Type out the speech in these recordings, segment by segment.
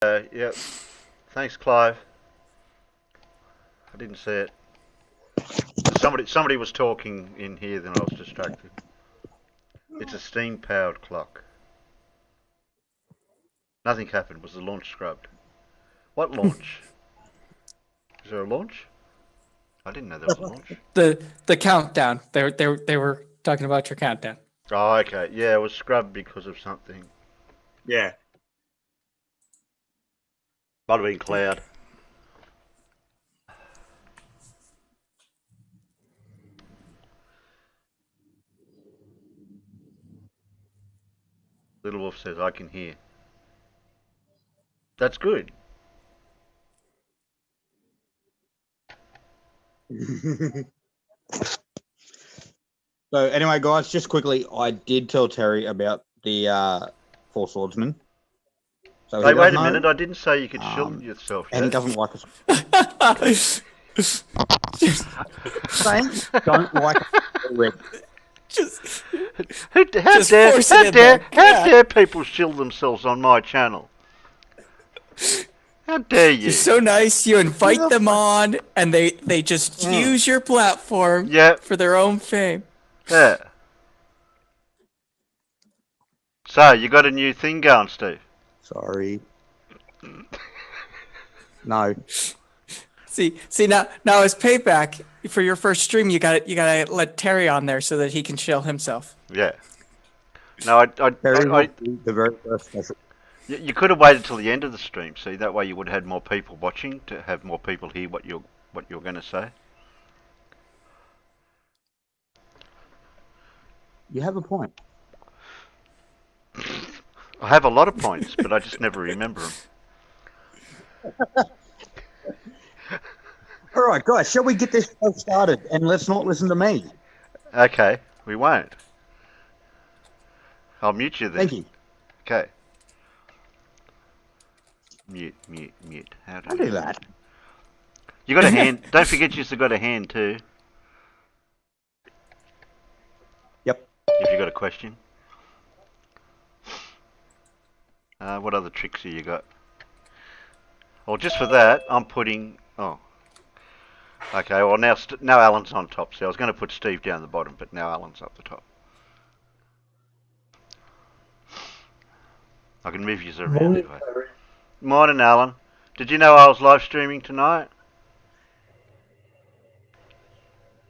Yep. Thanks, Clive. I didn't see it. Somebody was talking in here, then I was distracted. It's a steam-powered clock. Nothing happened. Was the launch scrubbed? What launch? Is there a launch? I didn't know there was a launch. The countdown. They were talking about your countdown. Oh, okay. Yeah, it was scrubbed because of something. Yeah. Might have been cloud. Little Wolf says, I can hear. That's good. So anyway, guys, just quickly, I did tell Terry about the Four Swordsmen. So Hey, wait a minute. I didn't say you could shield yourself yet. And he doesn't like us. Saints don't like us. Just How dare people shield themselves on my channel? How dare you? You're so nice. You invite them on, and they just use your platform for their own fame. Yeah. So, you got a new thing going, Steve? Sorry. No. See now as payback for your first stream, you gotta let Terry on there so that he can chill himself. Yeah. No, the very first special. You could have waited till the end of the stream. See, that way you would have had more people watching to have more people hear what you're going to say. You have a point. I have a lot of points, but I just never remember them. All right, guys, shall we get this show started? And let's not listen to me. Okay, we won't. I'll mute you then. Thank you. Okay. Mute. How do I do that? You got a hand. Don't forget you've got a hand too. Yep. If you got a question. What other tricks have you got? Well, just for that, I'm putting... Oh. Okay, well now Alan's on top. See, I was going to put Steve down the bottom, but now Alan's up the top. I can move you around. Morning, anyway. Morning, Alan. Did you know I was live streaming tonight?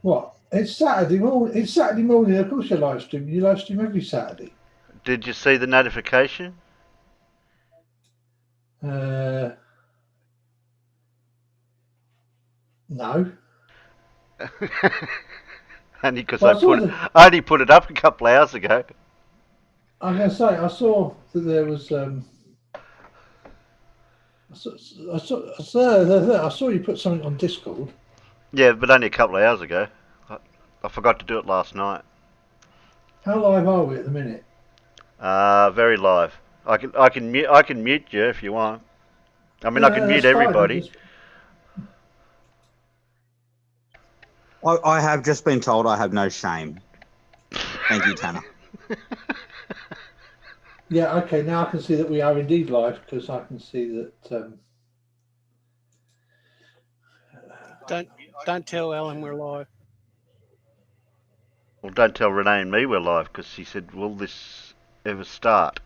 What? It's Saturday morning. It's Saturday morning. Of course, you live stream. You live stream every Saturday. Did you see the notification? No. Only because I only put it up a couple of hours ago. I'm going to say I saw that there was. I saw you put something on Discord. Yeah, but only a couple of hours ago. I forgot to do it last night. How live are we at the minute? Very live. I can mute you if you want. I mean, I can mute everybody. I have just been told I have no shame. Thank you, Tanner. Yeah, okay, now I can see that we are indeed live because I can see that... Don't tell Alan we're live. Well, don't tell Renee and me we're live because she said, will this ever start?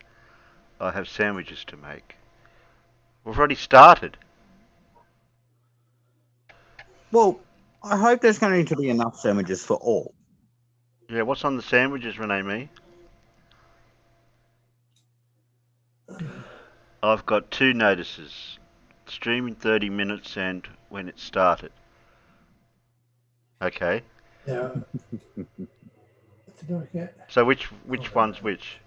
I have sandwiches to make. We've already started. Well, I hope there's going to be enough sandwiches for all. Yeah, what's on the sandwiches, Renee me? I've got 2 notices. Streaming 30 minutes and when it started. Okay. Yeah. So which one's which?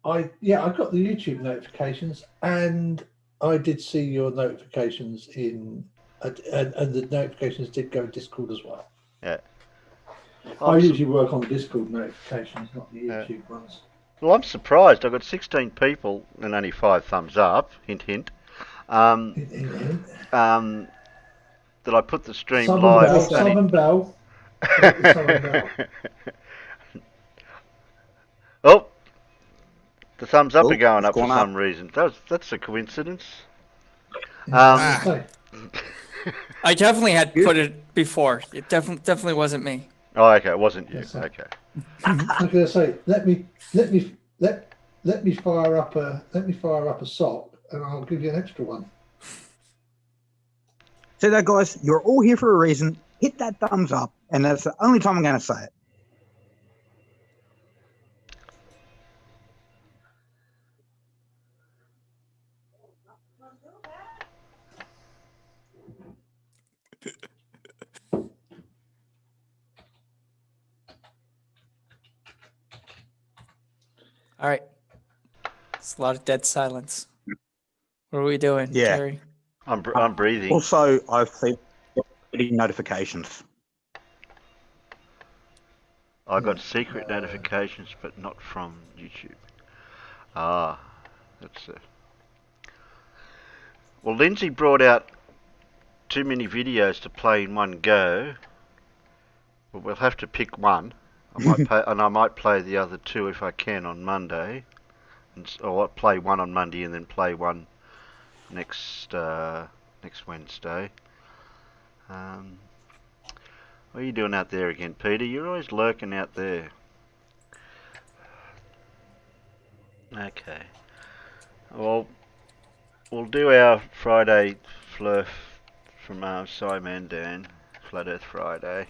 I got the YouTube notifications and I did see your notifications and the notifications did go to Discord as well. Yeah. I usually work on the Discord notifications, not the YouTube ones. Well, I'm surprised. I got 16 people and only 5 thumbs up. Hint, hint. That I put the stream live. Southern Bell. Oh, The thumbs up Oh, are going it's up for gone up. some reason. That's a coincidence. I was gonna I definitely had You- put it before. It definitely wasn't me. Oh, okay, it wasn't you. Yes, sir. Okay. I was going to say, let me fire up a sock, and I'll give you an extra one. See that, guys? You're all here for a reason. Hit that thumbs up, and that's the only time I'm going to say it. All right. It's a lot of dead silence. What are we doing, Yeah. Terry? I'm breathing. Also, I've seen notifications. I got secret notifications, but not from YouTube. Ah, that's it. Well, Lindsay brought out too many videos to play in one go. But we'll have to pick one. I might play the other two if I can on Monday, or play one on Monday and then play one next Wednesday. What are you doing out there again, Peter? You're always lurking out there. Okay. Well, we'll do our Friday flirt from Simon Dan, Flat Earth Friday,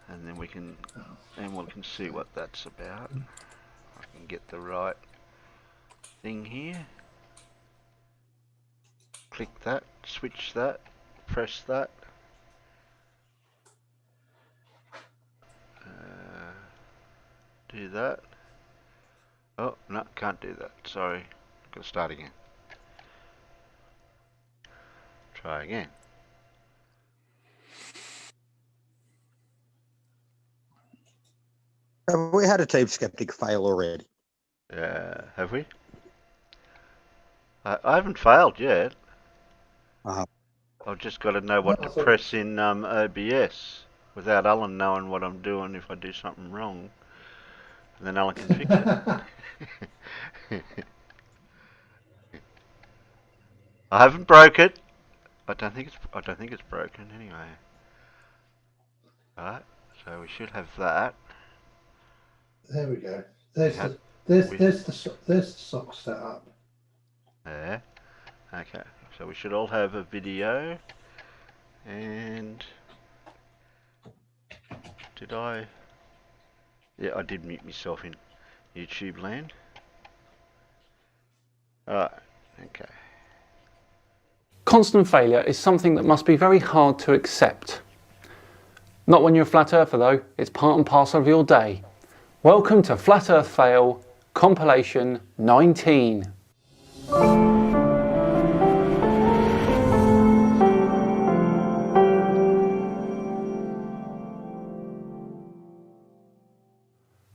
and then we can see what that's about. I can get the right thing here. Click that, switch that, press that. Do that. Oh, no, can't do that. Sorry. Gotta start again. Try again. Have we had a Team Skeptic fail already? Have we? I haven't failed yet. I've just got to know what to press in OBS without Alan knowing what I'm doing if I do something wrong. And then Alan can fix it. I haven't broke it. I don't think it's broken anyway. Alright, so we should have that. There we go. There's the sock set up. There. Okay, so we should all have a video. And did I? Yeah, I did mute myself in YouTube land. Alright, okay. Constant failure is something that must be very hard to accept. Not when you're a flat earther though, it's part and parcel of your day. Welcome to Flat Earth Fail Compilation 19.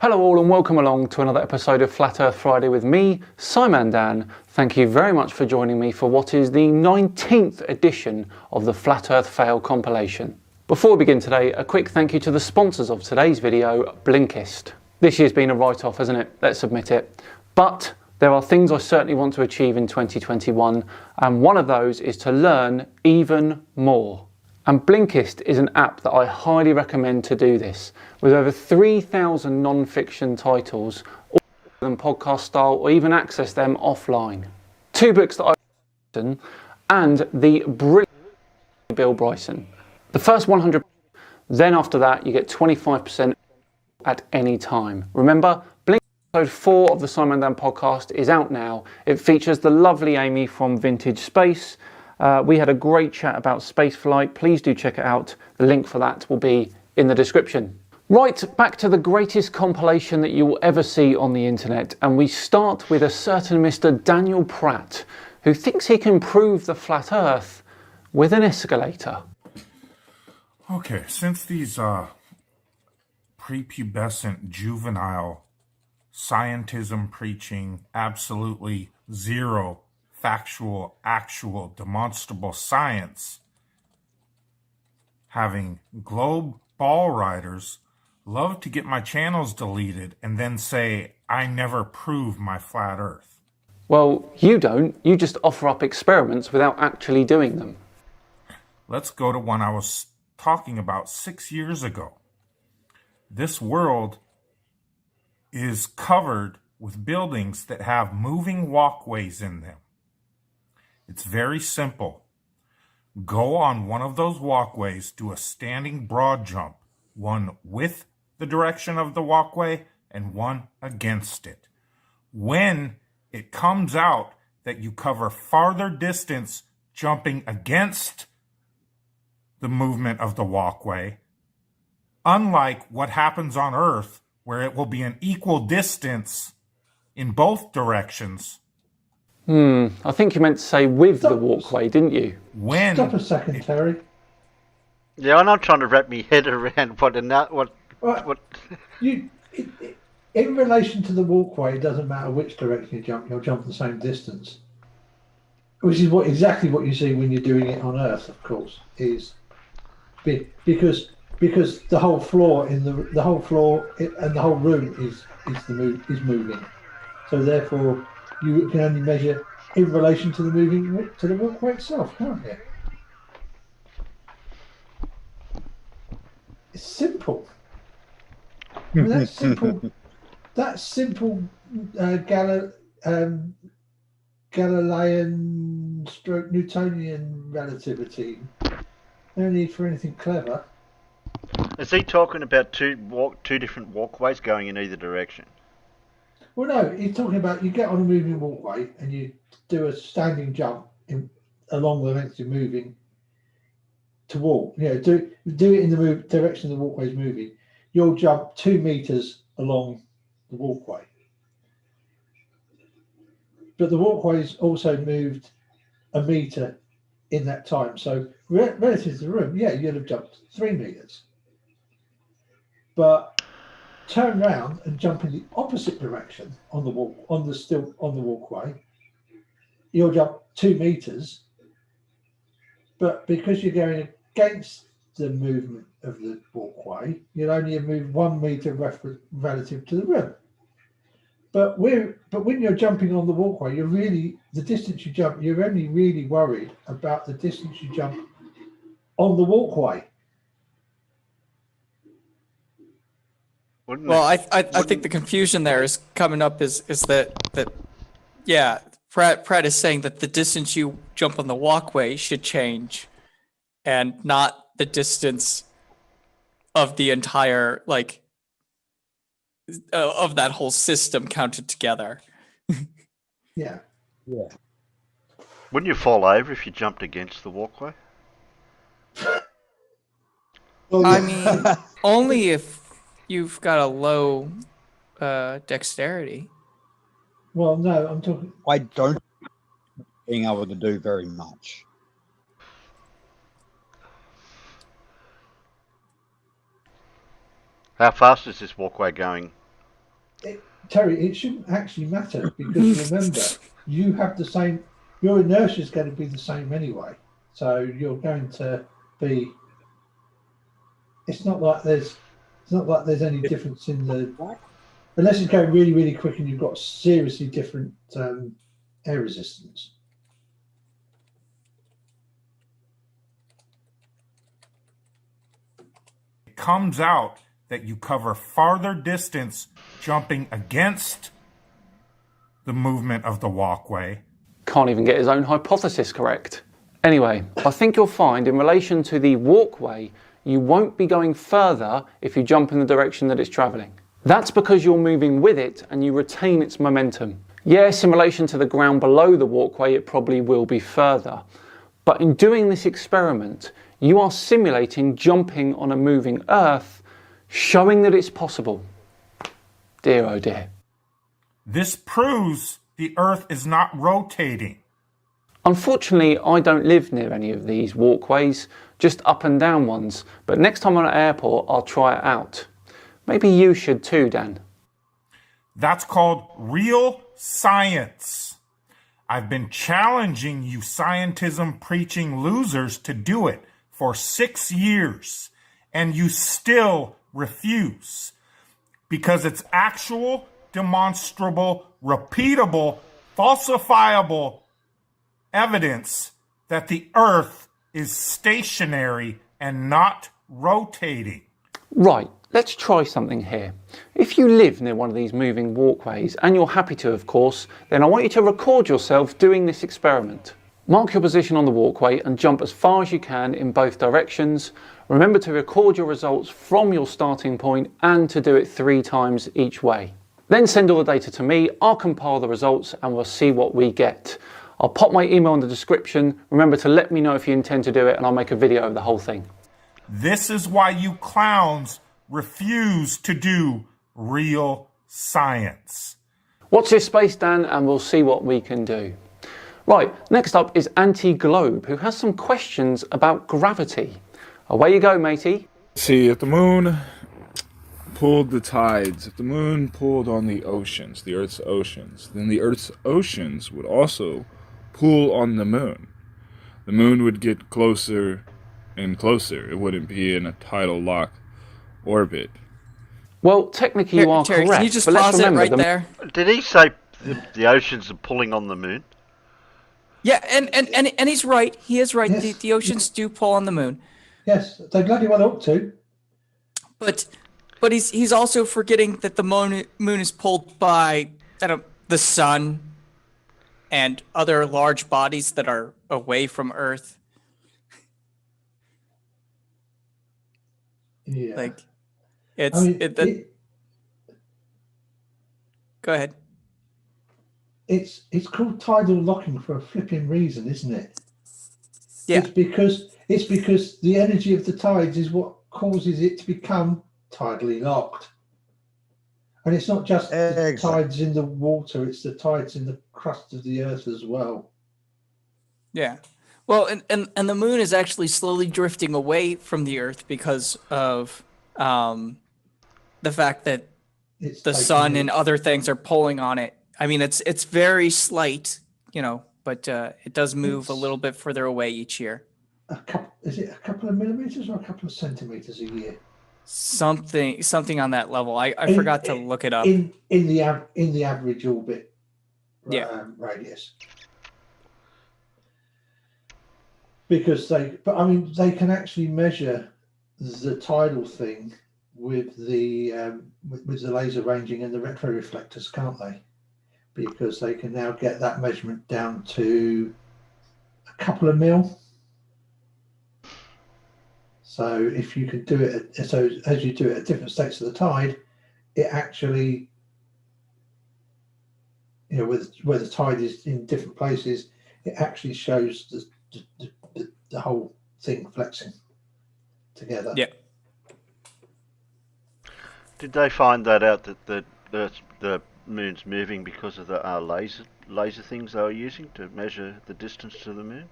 Hello all and welcome along to another episode of Flat Earth Friday with me, Simon Dan. Thank you very much for joining me for what is the 19th edition of the Flat Earth Fail compilation. Before we begin today, a quick thank you to the sponsors of today's video, Blinkist. This year's been a write-off, hasn't it? Let's admit it. But there are things I certainly want to achieve in 2021, and one of those is to learn even more. And Blinkist is an app that I highly recommend to do this, with over 3,000 non-fiction titles, all of them podcast style, or even access them offline. 2 books that I've written, and the brilliant Bill Bryson. The first 100, then after that you get 25% at any time. Remember, Blinkist episode 4 of the Simon Dan podcast is out now. It features the lovely Amy from Vintage Space. We had a great chat about spaceflight. Please do check it out. The link for that will be in the description. Right, back to the greatest compilation that you will ever see on the internet. And we start with a certain Mr. Daniel Pratt, who thinks he can prove the flat earth with an escalator. Okay, since these prepubescent, juvenile, scientism preaching, absolutely zero factual, actual, demonstrable science, having globe ball riders love to get my channels deleted and then say, I never proved my flat earth. Well, you don't. You just offer up experiments without actually doing them. Let's go to one I was talking about 6 years ago. This world is covered with buildings that have moving walkways in them. It's very simple. Go on one of those walkways, do a standing broad jump, one with the direction of the walkway and one against it. When it comes out that you cover farther distance jumping against the movement of the walkway, unlike what happens on Earth, where it will be an equal distance in both directions. I think you meant to say with the walkway, didn't you? When Stop a second, Terry. Yeah, and I'm trying to wrap my head around Right. what. In relation to the walkway, it doesn't matter which direction you jump, you'll jump the same distance. Which is exactly what you see when you're doing it on Earth, of course, is because the whole floor and the whole room is moving. So therefore, you can only measure in relation to the walkway itself, can't you? It's simple. I mean, that's simple. That's simple Galilean stroke Newtonian relativity. No need for anything clever. Is he talking about two different walkways going in either direction? Well, no, he's talking about you get on a moving walkway and you do a standing jump along the length you're moving to walk. You know, do it in the direction the walkway's moving. You'll jump 2 meters along the walkway. But the walkway's also moved a meter in that time. So relative to the room, yeah, you'd have jumped 3 meters. But turn around and jump in the opposite direction on the walkway, you'll jump 2 meters. But because you're going against the movement of the walkway, you'll only have moved 1 meter relative to the room. But when you're jumping on the walkway, the distance you jump, you're only really worried about the distance you jump on the walkway. Well, I think the confusion there is coming up is that yeah, Pratt is saying that the distance you jump on the walkway should change, and not the distance of the entire of that whole system counted together. Yeah. Wouldn't you fall over if you jumped against the walkway? Well, I yeah. mean, only if you've got a low dexterity. Well, no, I'm talking. I don't being able to do very much. How fast is this walkway going? Terry, it shouldn't actually matter because remember, you have the same. Your inertia is going to be the same anyway, so you're going to be. It's not like there's any difference in the. Unless it's going really, really quick and you've got seriously different air resistance. it comes out that you cover farther distance jumping against the movement of the walkway. Can't even get his own hypothesis correct. Anyway, I think you'll find in relation to the walkway, you won't be going further if you jump in the direction that it's travelling. That's because you're moving with it and you retain its momentum. Yes, in relation to the ground below the walkway, it probably will be further. But in doing this experiment, you are simulating jumping on a moving Earth, showing that it's possible. Dear oh dear. This proves the Earth is not rotating. Unfortunately, I don't live near any of these walkways, just up and down ones, but next time I'm at an airport, I'll try it out. Maybe you should too, Dan. That's called real science. I've been challenging you scientism preaching losers to do it for 6 years, and you still refuse, because it's actual, demonstrable, repeatable, falsifiable evidence that the Earth is stationary and not rotating. Right, let's try something here. If you live near one of these moving walkways, and you're happy to, of course, then I want you to record yourself doing this experiment. Mark your position on the walkway and jump as far as you can in both directions. Remember to record your results from your starting point and to do it 3 times each way. Then send all the data to me, I'll compile the results and we'll see what we get. I'll pop my email in the description. Remember to let me know if you intend to do it and I'll make a video of the whole thing. This is why you clowns refuse to do real science. Watch this space, Dan, and we'll see what we can do. Right, next up is Anti-Globe, who has some questions about gravity. Away you go, matey. See, if the moon pulled the tides, if the moon pulled on the oceans, the Earth's oceans, then the Earth's oceans would also pull on the moon. The moon would get closer and closer. It wouldn't be in a tidal lock orbit. Well, technically you are Terry, correct. can you just but let's pause it remember right there? Did he say the oceans are pulling on the moon? Yeah, and he's right. He is right. Yes. The oceans do pull on the moon. Yes, they bloody well ought to. But he's also forgetting that the moon is pulled by the sun and other large bodies that are away from Earth. Yeah. Like it's I mean, go ahead. it's called tidal locking for a flipping reason, isn't it? Yeah. It's because the energy of the tides is what causes it to become tidally locked. And it's not just the Exactly. tides in the water, it's the tides in the crust of the earth as well. Yeah. Well, and the moon is actually slowly drifting away from the Earth because of the fact that It's the taking sun it and other things are pulling on it. I mean, it's very slight, but it does move a little bit further away each year. is it a couple of millimeters or a couple of centimeters a year? Something on that level. I In- forgot to look it up. In the average orbit Yeah. radius. Because they can actually measure the tidal thing with the laser ranging and the retroreflectors, can't they? Because they can now get that measurement down to a couple of mil. So if you can do it, as you do it at different states of the tide, it actually, where the tide is in different places, it actually shows the whole thing flexing together. Yeah. Did they find that out that the moon's moving because of the laser things they were using to measure the distance to the moon?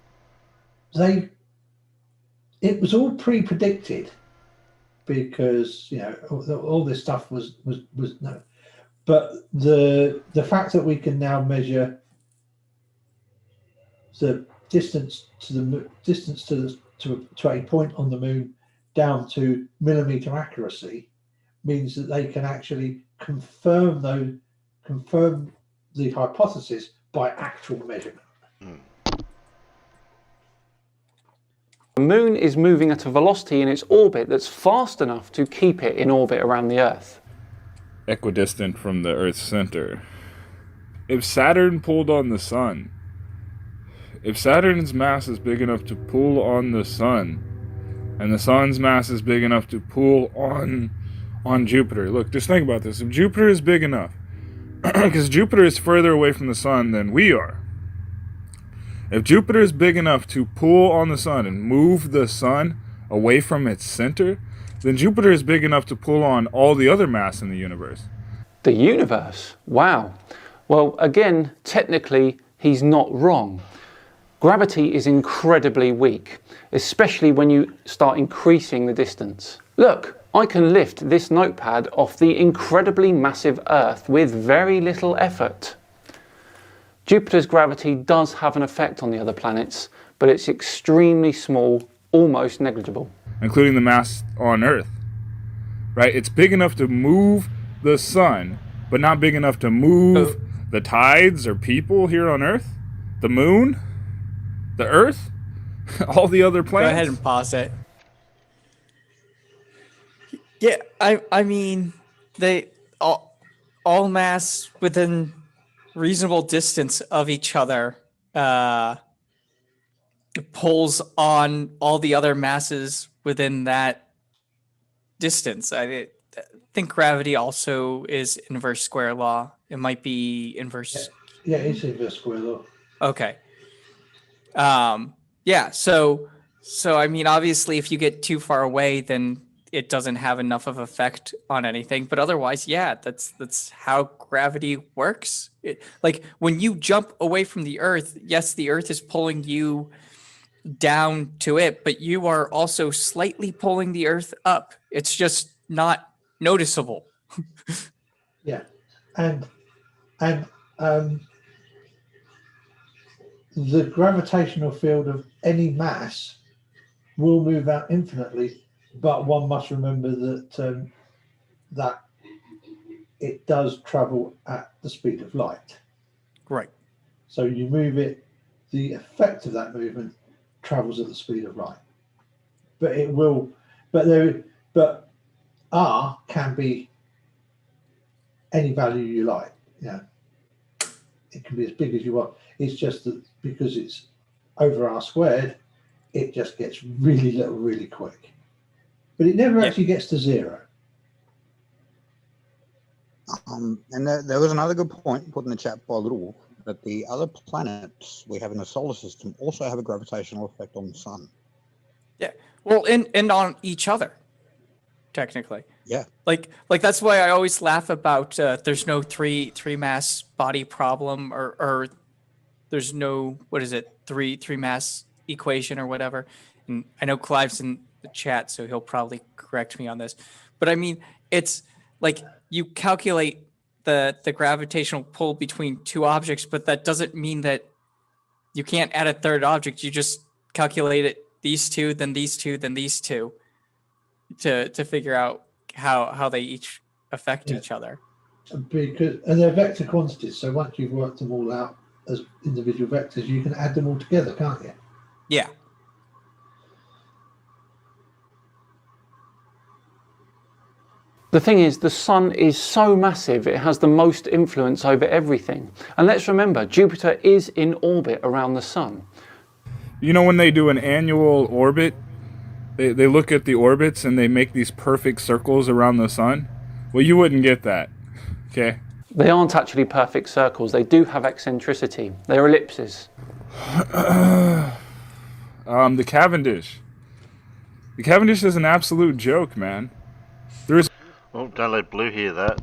It was all pre-predicted because all this stuff was no, but the fact that we can now measure the distance to a point on the moon down to millimeter accuracy means that they can actually confirm the hypothesis by actual measurement. The moon is moving at a velocity in its orbit that's fast enough to keep it in orbit around the Earth. Equidistant from the Earth's center. If Saturn pulled on the sun, if Saturn's mass is big enough to pull on the sun, and the sun's mass is big enough to pull on Jupiter. Look, just think about this. If Jupiter is big enough, because Jupiter is further away from the sun than we are. If Jupiter is big enough to pull on the sun and move the sun away from its center, then Jupiter is big enough to pull on all the other mass in the universe. The universe? Wow. Well, again, technically, he's not wrong. Gravity is incredibly weak, especially when you start increasing the distance. Look, I can lift this notepad off the incredibly massive Earth with very little effort. Jupiter's gravity does have an effect on the other planets, but it's extremely small, almost negligible. Including the mass on Earth. right? It's big enough to move the sun, but not big enough to move the tides or people here on Earth, the moon, the Earth, all the other Go planets. ahead and pause it. Yeah, I mean, they all mass within reasonable distance of each other pulls on all the other masses within that distance. I think gravity also is inverse square law. It might be inverse. Yeah, it's inverse square law. Okay. Yeah. So I mean, obviously, if you get too far away, then it doesn't have enough of effect on anything. But otherwise, yeah, that's how gravity works. Like when you jump away from the Earth, yes, the Earth is pulling you down to it, but you are also slightly pulling the Earth up. It's just not noticeable. Yeah, and um, the gravitational field of any mass will move out infinitely, but one must remember that that it does travel at the speed of light. Right. So you move it, the effect of that movement travels at the speed of light. But it will, but R can be any value you like. You know, it can be as big as you want. It's just that because it's over R squared, it just gets really little, really quick. But it never actually gets to zero. And there was another good point put in the chat by Little, that the other planets we have in the solar system also have a gravitational effect on the sun. Yeah. Well, and on each other, technically. Yeah. Like that's why I always laugh about there's no three mass body problem or there's no, what is it, three mass equation or whatever. And I know Clive's in the chat, so he'll probably correct me on this. But I mean, it's like you calculate the gravitational pull between two objects, but that doesn't mean that you can't add a third object. You just calculate it, these two, then these two, then these two, to figure out how they each affect each other. And they're vector quantities, so once you've worked them all out as individual vectors, you can add them all together, can't you? Yeah. The thing is, the sun is so massive, it has the most influence over everything. And let's remember, Jupiter is in orbit around the sun. You know, when they do an annual orbit, they look at the orbits and they make these perfect circles around the sun. Well, you wouldn't get that, okay? They aren't actually perfect circles. They do have eccentricity. They're ellipses. The Cavendish. The Cavendish is an absolute joke, man. There is. Oh, don't let Blue hear that.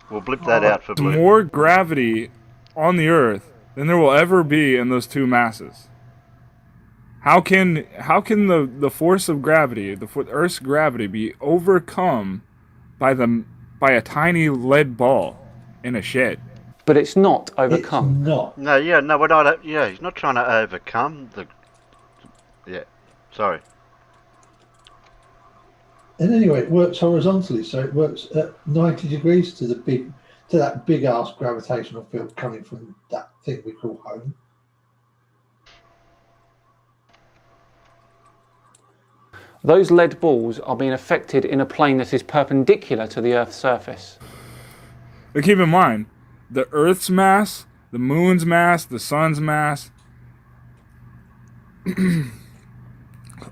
We'll blip that out for Blue. More gravity on the Earth than there will ever be in those two masses. How can the force of gravity, the Earth's gravity, be overcome by a tiny lead ball in a shed? But it's not overcome. It's not. No, we're not. Yeah, he's not trying to overcome the. Yeah, sorry. And anyway, it works horizontally, so it works at 90 degrees to that big ass gravitational field coming from that thing we call home. Those lead balls are being affected in a plane that is perpendicular to the Earth's surface. But keep in mind, the Earth's mass, the moon's mass, the sun's mass,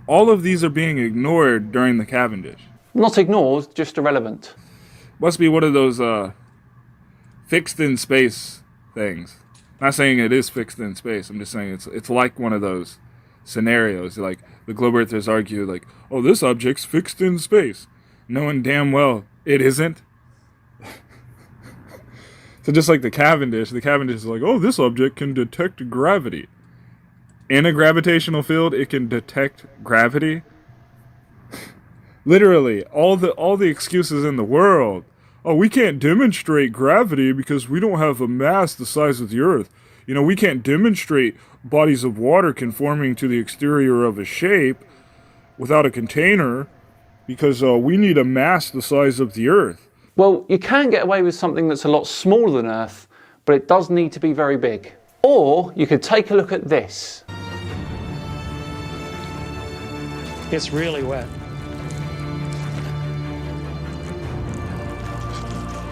all of these are being ignored during the Cavendish. Not ignored, just irrelevant. Must be one of those fixed in space things. Not saying it is fixed in space. I'm just saying it's like one of those scenarios. Like the globe earthers argue, like, oh, this object's fixed in space, knowing damn well it isn't. So just like the Cavendish is like, oh, this object can detect gravity. In a gravitational field, it can detect gravity. Literally, all the excuses in the world. Oh, we can't demonstrate gravity because we don't have a mass the size of the Earth. You know, we can't demonstrate bodies of water conforming to the exterior of a shape without a container because we need a mass the size of the Earth. Well, you can get away with something that's a lot smaller than Earth, but it does need to be very big. Or you could take a look at this. It's really wet.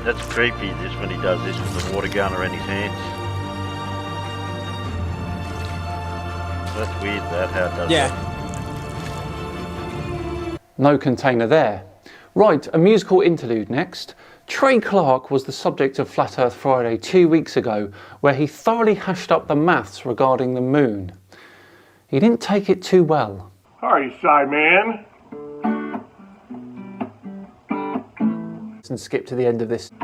That's creepy, this when he does this with the water going around his hands. That's weird that, how it does that. No container there. Right, a musical interlude next. Trey Clark was the subject of Flat Earth Friday 2 weeks ago, where he thoroughly hashed up the maths regarding the moon. He didn't take it too well. Hi, Simon. And skip to the end of this. How's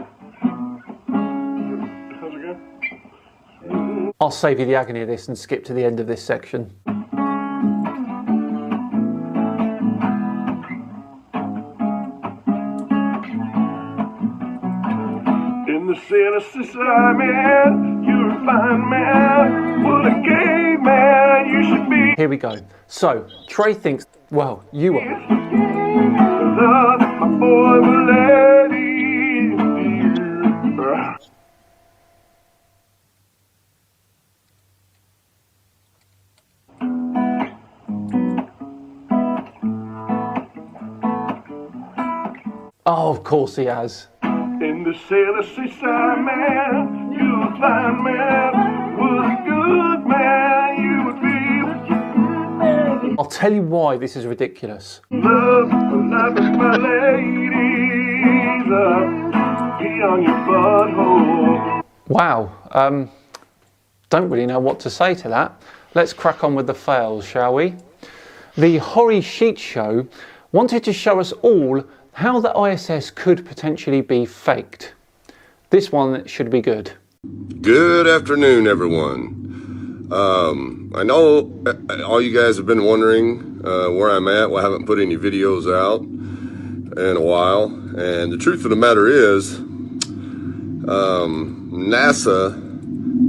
it going? I'll save you the agony of this and skip to the end of this section. In the city, Simon, you're a fine man. What a gay man you should be. Here we go. So, Trey thinks, well, you are. Love, my boy, my lady. Oh, of course he has. In the city, Simon, you're a fine man. What a good man you would be. I'll tell you why this is ridiculous. Love, my ladies. Pee on your butthole. Wow, don't really know what to say to that. Let's crack on with the fails, shall we? The Horry Sheet Show wanted to show us all how the ISS could potentially be faked. This one should be good. Good afternoon, everyone. I know all you guys have been wondering where I'm at. Well, I haven't put any videos out in a while. And the truth of the matter is, NASA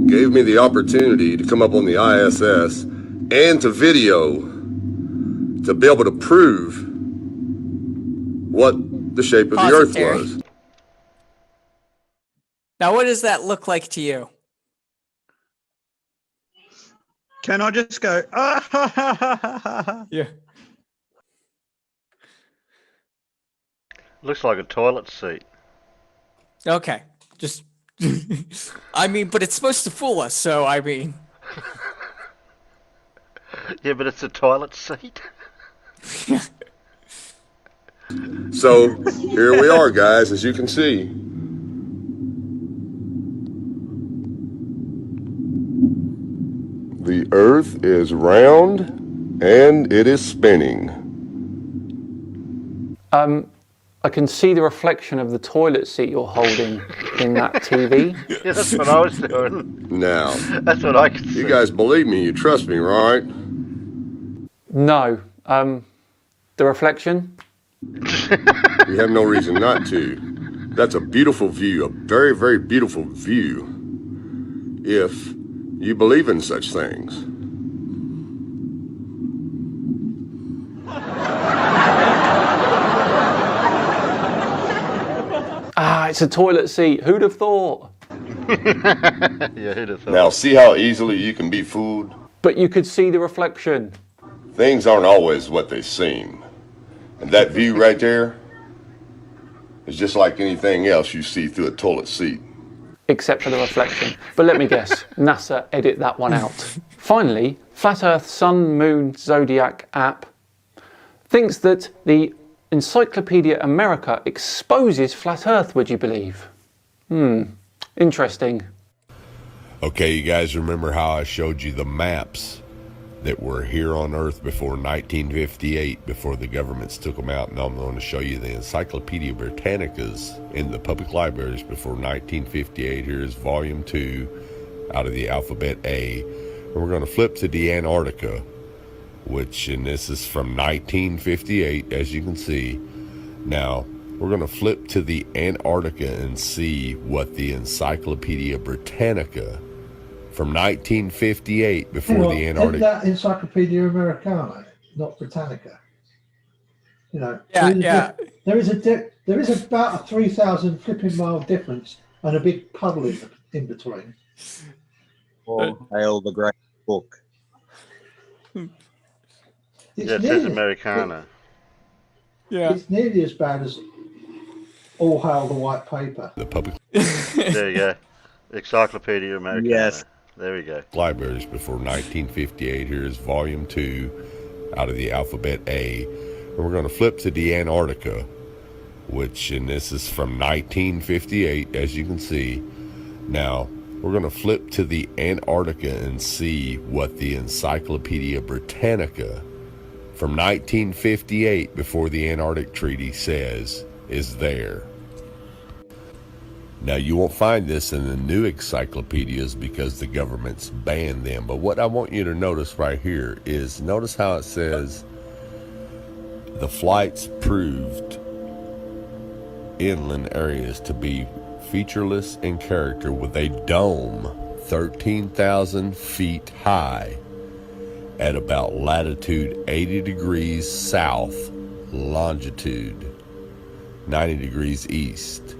gave me the opportunity to come up on the ISS and to video to be able to prove what the shape of the Earth was. Now, what does that look like to you? Can I just go, Yeah. Looks like a toilet seat. Okay. Just, I mean, but it's supposed to fool us, so I mean. Yeah, but it's a toilet seat. So here we are, guys, as you can see. The Earth is round and it is spinning. I can see the reflection of the toilet seat you're holding in that TV. Yeah, that's what I was doing. Now, That's what I could see. you guys believe me, you trust me, right? No, the reflection? You have no reason not to. That's a beautiful view, a very, very beautiful view, if you believe in such things. Ah, it's a toilet seat. Who'd have thought? Yeah, who'd have thought? Now, see how easily you can be fooled? But you could see the reflection. Things aren't always what they seem. And that view right there is just like anything else you see through a toilet seat. Except for the reflection. But let me guess, NASA edit that one out. Finally, Flat Earth Sun Moon Zodiac app thinks that the Encyclopedia America exposes Flat Earth, would you believe? Interesting. Okay, you guys remember how I showed you the maps that were here on Earth before 1958, before the governments took them out? Now I'm going to show you the Encyclopedia Britannicas in the public libraries before 1958. Here's volume 2 out of the alphabet A. And we're going to flip to the Antarctica, and this is from 1958, as you can see. Now, we're going to flip to the Antarctica and see what the Encyclopedia Britannica from 1958 before the Antarctica. Isn't that Encyclopedia Americana, not Britannica? You know, Yeah. there is about a 3,000 flipping mile difference and a big puddle in between. Or hail the great book. Yeah, it says Americana. Yeah. It's nearly as bad as All Hail the White Paper. The public There you go. Encyclopedia Americana. Yes. There we go. libraries before 1958. Here's volume 2 out of the alphabet A. And we're going to flip to the Antarctica, and this is from 1958, as you can see. Now, we're going to flip to the Antarctica and see what the Encyclopedia Britannica from 1958, before the Antarctic Treaty, says is there. Now, you won't find this in the new encyclopedias because the government's banned them. But what I want you to notice right here is, notice how it says the flights proved inland areas to be featureless in character, with a dome 13,000 feet high at about latitude 80 degrees south, longitude 90 degrees east.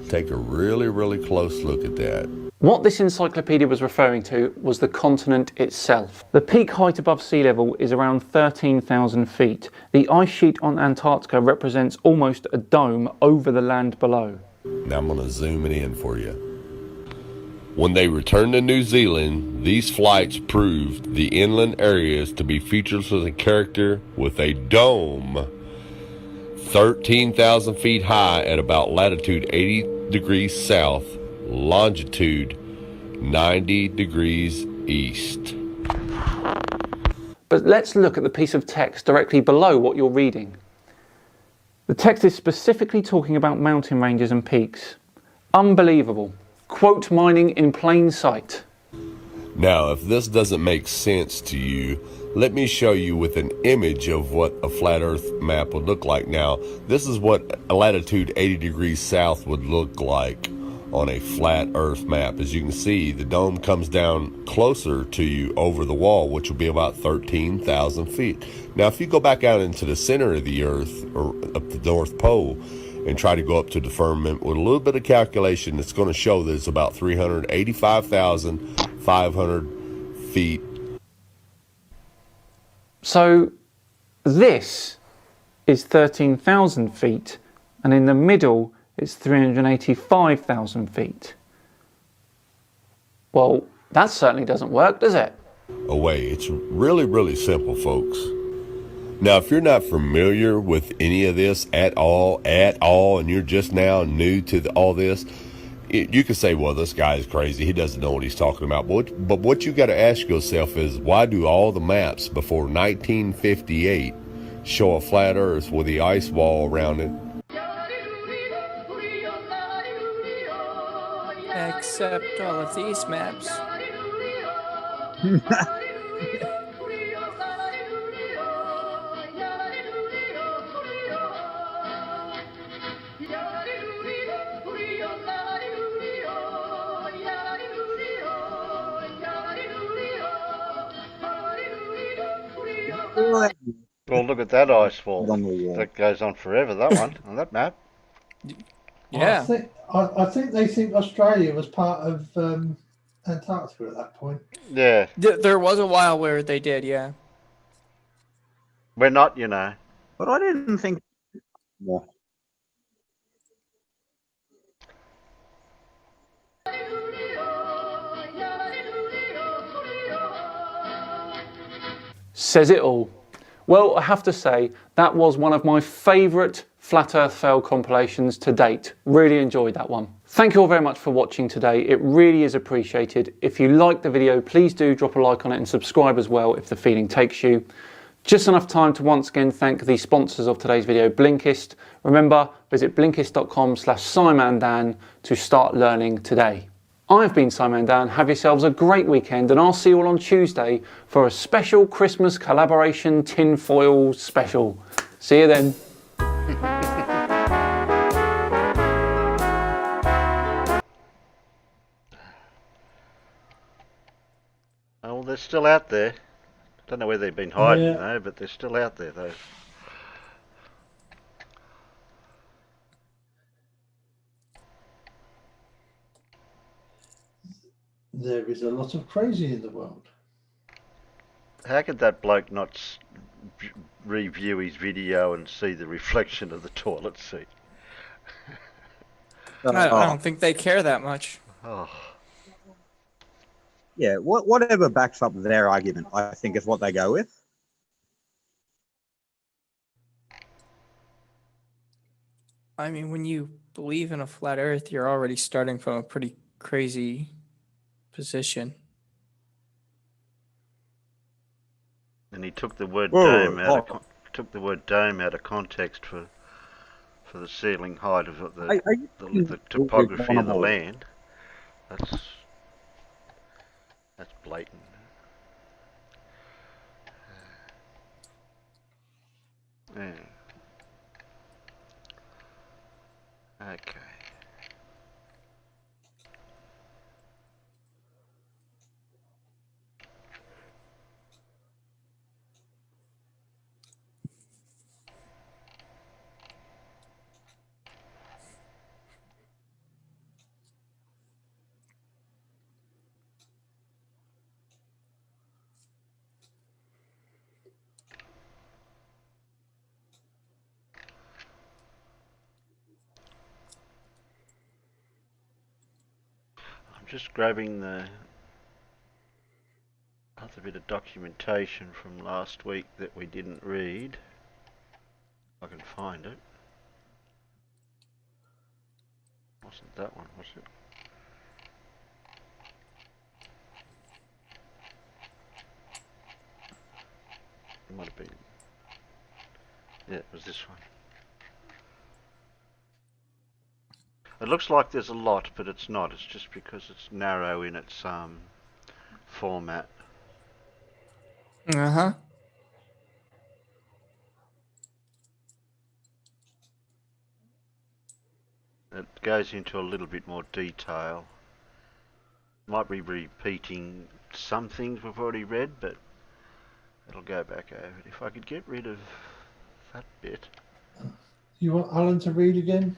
Take a really, really close look at that. What this encyclopedia was referring to was the continent itself. The peak height above sea level is around 13,000 feet. The ice sheet on Antarctica represents almost a dome over the land below. Now I'm going to zoom it in for you. When they returned to New Zealand, these flights proved the inland areas to be featureless in character, with a dome 13,000 feet high at about latitude 80 degrees south, longitude 90 degrees east. But let's look at the piece of text directly below what you're reading. The text is specifically talking about mountain ranges and peaks. Unbelievable. Quote mining in plain sight. Now, if this doesn't make sense to you, let me show you with an image of what a flat earth map would look like. Now, this is what latitude 80 degrees south would look like on a flat earth map. As you can see, the dome comes down closer to you over the wall, which will be about 13,000 feet. Now, if you go back out into the center of the earth, or up the North Pole, and try to go up to the firmament with a little bit of calculation, it's going to show that it's about 385,500 feet. So this is 13,000 feet, and in the middle it's 385,000 feet. Well, that certainly doesn't work, does it? Away. It's really, really simple, folks. Now, if you're not familiar with any of this at all, and you're just now new to all this, you can say, well, this guy is crazy. He doesn't know what he's talking about. But what you got to ask yourself is, why do all the maps before 1958 show a flat Earth with the ice wall around it? Except all of these maps. Well, look at that ice fall. On the wall. That goes on forever, that one, on that map. Yeah. I think they think Australia was part of Antarctica at that point. Yeah. There was a while where they did, yeah. We're not, you know. But I didn't think. Yeah. Says it all. Well, I have to say, that was one of my favourite Flat Earth fail compilations to date. Really enjoyed that one. Thank you all very much for watching today. It really is appreciated. If you liked the video, please do drop a like on it and subscribe as well if the feeling takes you. Just enough time to once again thank the sponsors of today's video, Blinkist. Remember, visit blinkist.com/SimonDan to start learning today. I've been Simon Dan. Have yourselves a great weekend, and I'll see you all on Tuesday for a special Christmas collaboration tinfoil special. See you then. Oh, well, they're still out there. Don't know where they've been hiding, Yeah. though, but they're still out there, though. there is a lot of crazy in the world. How could that bloke not review his video and see the reflection of the toilet seat? I don't think they care that much. Oh, Yeah, whatever backs up their argument, I think, is what they go with. I mean, when you believe in a flat Earth, you're already starting from a pretty crazy position. and he took the word Whoa, dome out of context for the ceiling height of the topography of the land. That's blatant. Yeah. Okay. I'm just grabbing the other bit of documentation from last week that we didn't read. If I can find it. Wasn't that one, was it? It might have been. Yeah, it was this one. It looks like there's a lot, but it's not. It's just because it's narrow in its format. Uh-huh. It goes into a little bit more detail. Might be repeating some things we've already read, but it'll go back over it. If I could get rid of that bit. You want Alan to read again?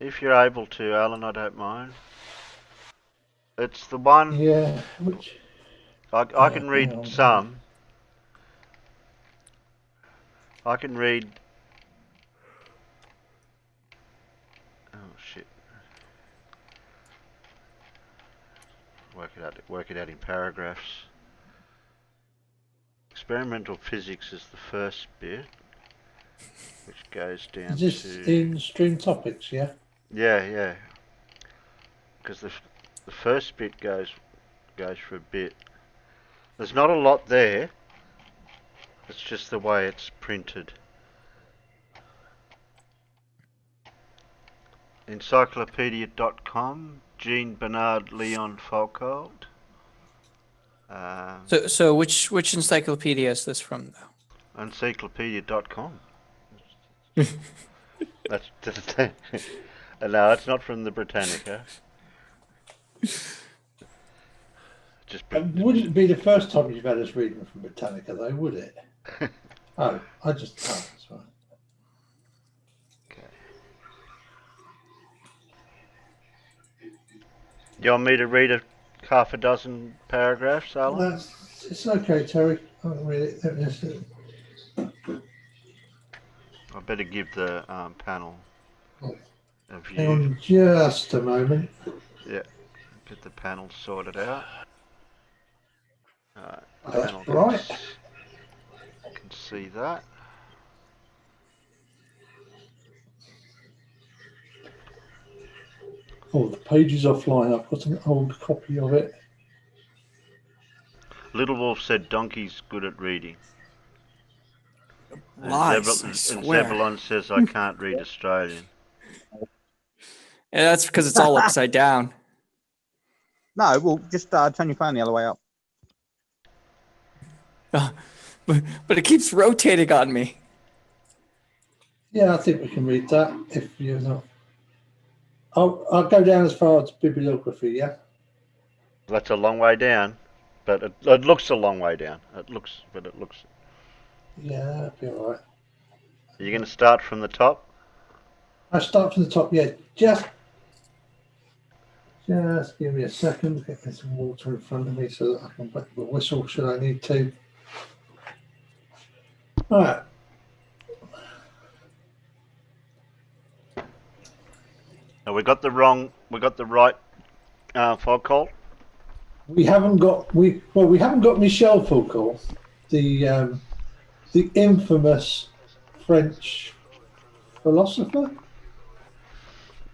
If you're able to, Alan, I don't mind. It's the one... Yeah, which... I can read some. I can read... Oh, shit. Work it out in paragraphs. Experimental physics is the first bit, which goes down Is this to... in stream topics, yeah? Yeah. Because the first bit goes for a bit. There's not a lot there. It's just the way it's printed. Encyclopedia.com, Jean Bernard Leon Foucault. So which encyclopedia is this from, though? Encyclopedia.com. That's no, it's not from the Britannica. It wouldn't be the first time you've had us reading from Britannica, though, would it? Oh, that's fine. Okay. You want me to read half a dozen paragraphs, Alan? It's okay, Terry. I can read it. I better give the panel a view. Hang on just a moment. Yeah, get the panel sorted out. That's right. Can see that. Oh, the page is offline. I've got an old copy of it. Little Wolf said Donkey's good at reading. Lies, I swear. And Zebulon says I can't read Australian. Yeah, that's because it's all upside down. No, well, just turn your phone the other way up. But it keeps rotating on me. Yeah, I think we can read that if you're not. I'll go down as far as bibliography, yeah? That's a long way down, but it looks a long way down. It looks. Yeah, that'll be all right. Are you going to start from the top? I start from the top, yeah. Just Just give me a second, get me some water in front of me so that I can wet the whistle should I need to. All right. Now we got the right Foucault. We haven't got Michel Foucault, the infamous French philosopher.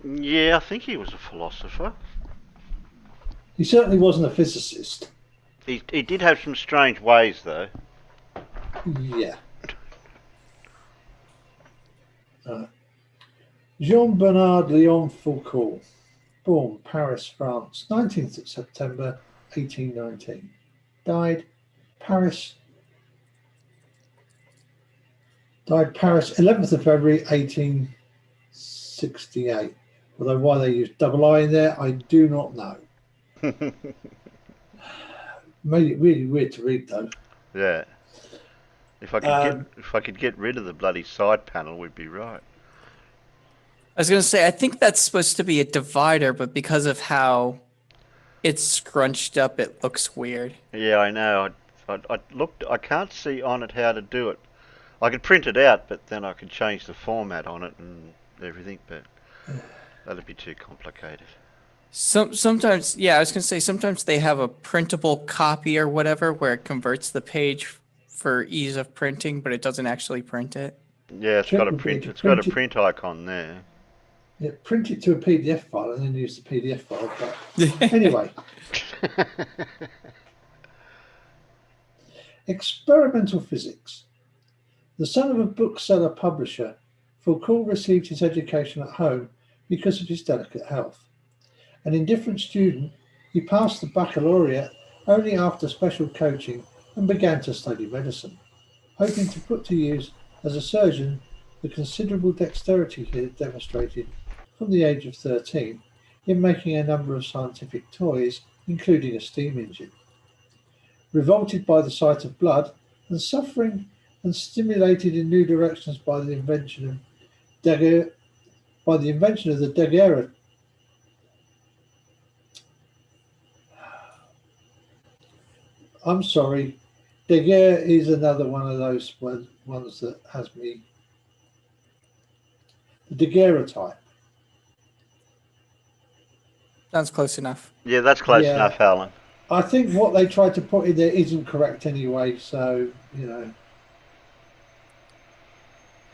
Yeah, I think he was a philosopher. He certainly wasn't a physicist. He did have some strange ways, though. Yeah. Jean-Bernard Léon Foucault, born Paris, France, 19th of September 1819. Died Paris 11th of February 1868. Although why they used double I in there, I do not know. Made it really weird to read though. Yeah. If I could get rid of the bloody side panel, we'd be right. I was going to say, I think that's supposed to be a divider, but because of how it's scrunched up, it looks weird. Yeah, I know. I looked. I can't see on it how to do it. I could print it out, but then I could change the format on it and everything. But that'd be too complicated. Sometimes, yeah, I was going to say, sometimes they have a printable copy or whatever where it converts the page for ease of printing, but it doesn't actually print it. Yeah, it's got a print. It's got a print icon there. Yeah, print it to a PDF file and then use the PDF file. But anyway, experimental physics. The son of a bookseller publisher, Foucault received his education at home because of his delicate health. An indifferent student, he passed the baccalaureate only after special coaching and began to study medicine, hoping to put to use as a surgeon the considerable dexterity he had demonstrated from the age of 13 in making a number of scientific toys, including a steam engine. Revolted by the sight of blood and suffering and stimulated in new directions by the invention of the daguerreotype. I'm sorry, daguerre is another one of those ones that has me. The daguerreotype. Sounds close enough. Yeah, that's close enough, Alan. I think what they tried to put in there isn't correct anyway, so, you know.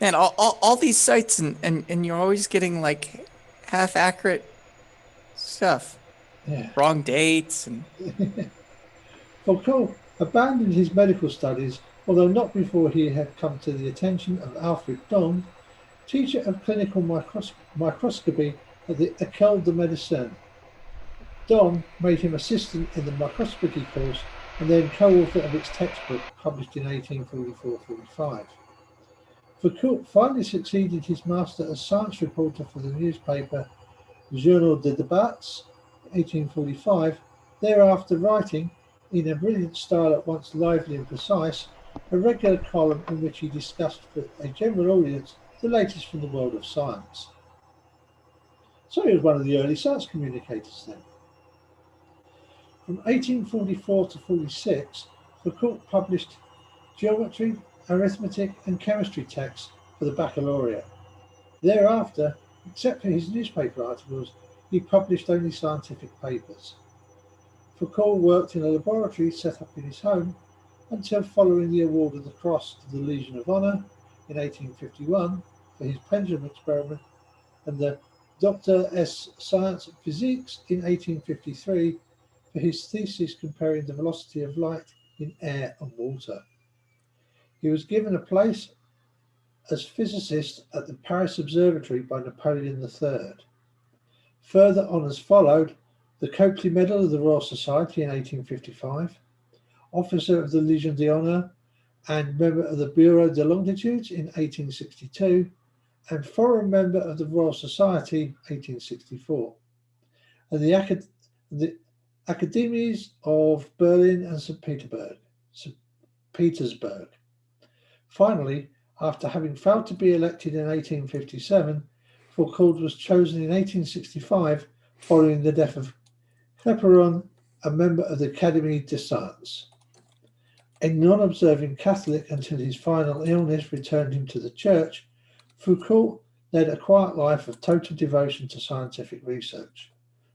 And all these sites, and you're always getting like half accurate stuff. Yeah. Wrong dates. And Foucault abandoned his medical studies, although not before he had come to the attention of Alfred Don, teacher of clinical microscopy at the École de Médecine. Don made him assistant in the microscopy course and then co-author of its textbook published in 1844-45. Foucault finally succeeded his master as science reporter for the newspaper Journal des Débats, 1845, thereafter writing, in a brilliant style at once lively and precise, a regular column in which he discussed for a general audience the latest from the world of science. So he was one of the early science communicators then. From 1844 to 46, Foucault published geometry, arithmetic and chemistry texts for the baccalaureate. Thereafter, except for his newspaper articles, he published only scientific papers. Foucault worked in a laboratory set up in his home until following the award of the Cross to the Legion of Honor in 1851 for his pendulum experiment and the Doctor S. Science Physiques in 1853 for his thesis comparing the velocity of light in air and water. He was given a place as physicist at the Paris Observatory by Napoleon III. Further honours followed: the Copley Medal of the Royal Society in 1855, Officer of the Legion d'Honneur and member of the Bureau de Longitudes in 1862, and foreign member of the Royal Society 1864, and the Academies of Berlin and St. Petersburg. Finally, after having failed to be elected in 1857, Foucault was chosen in 1865 following the death of Pepperon, a member of the Académie des Sciences. A non-observing Catholic until his final illness returned him to the church, Foucault led a quiet life of total devotion to scientific research.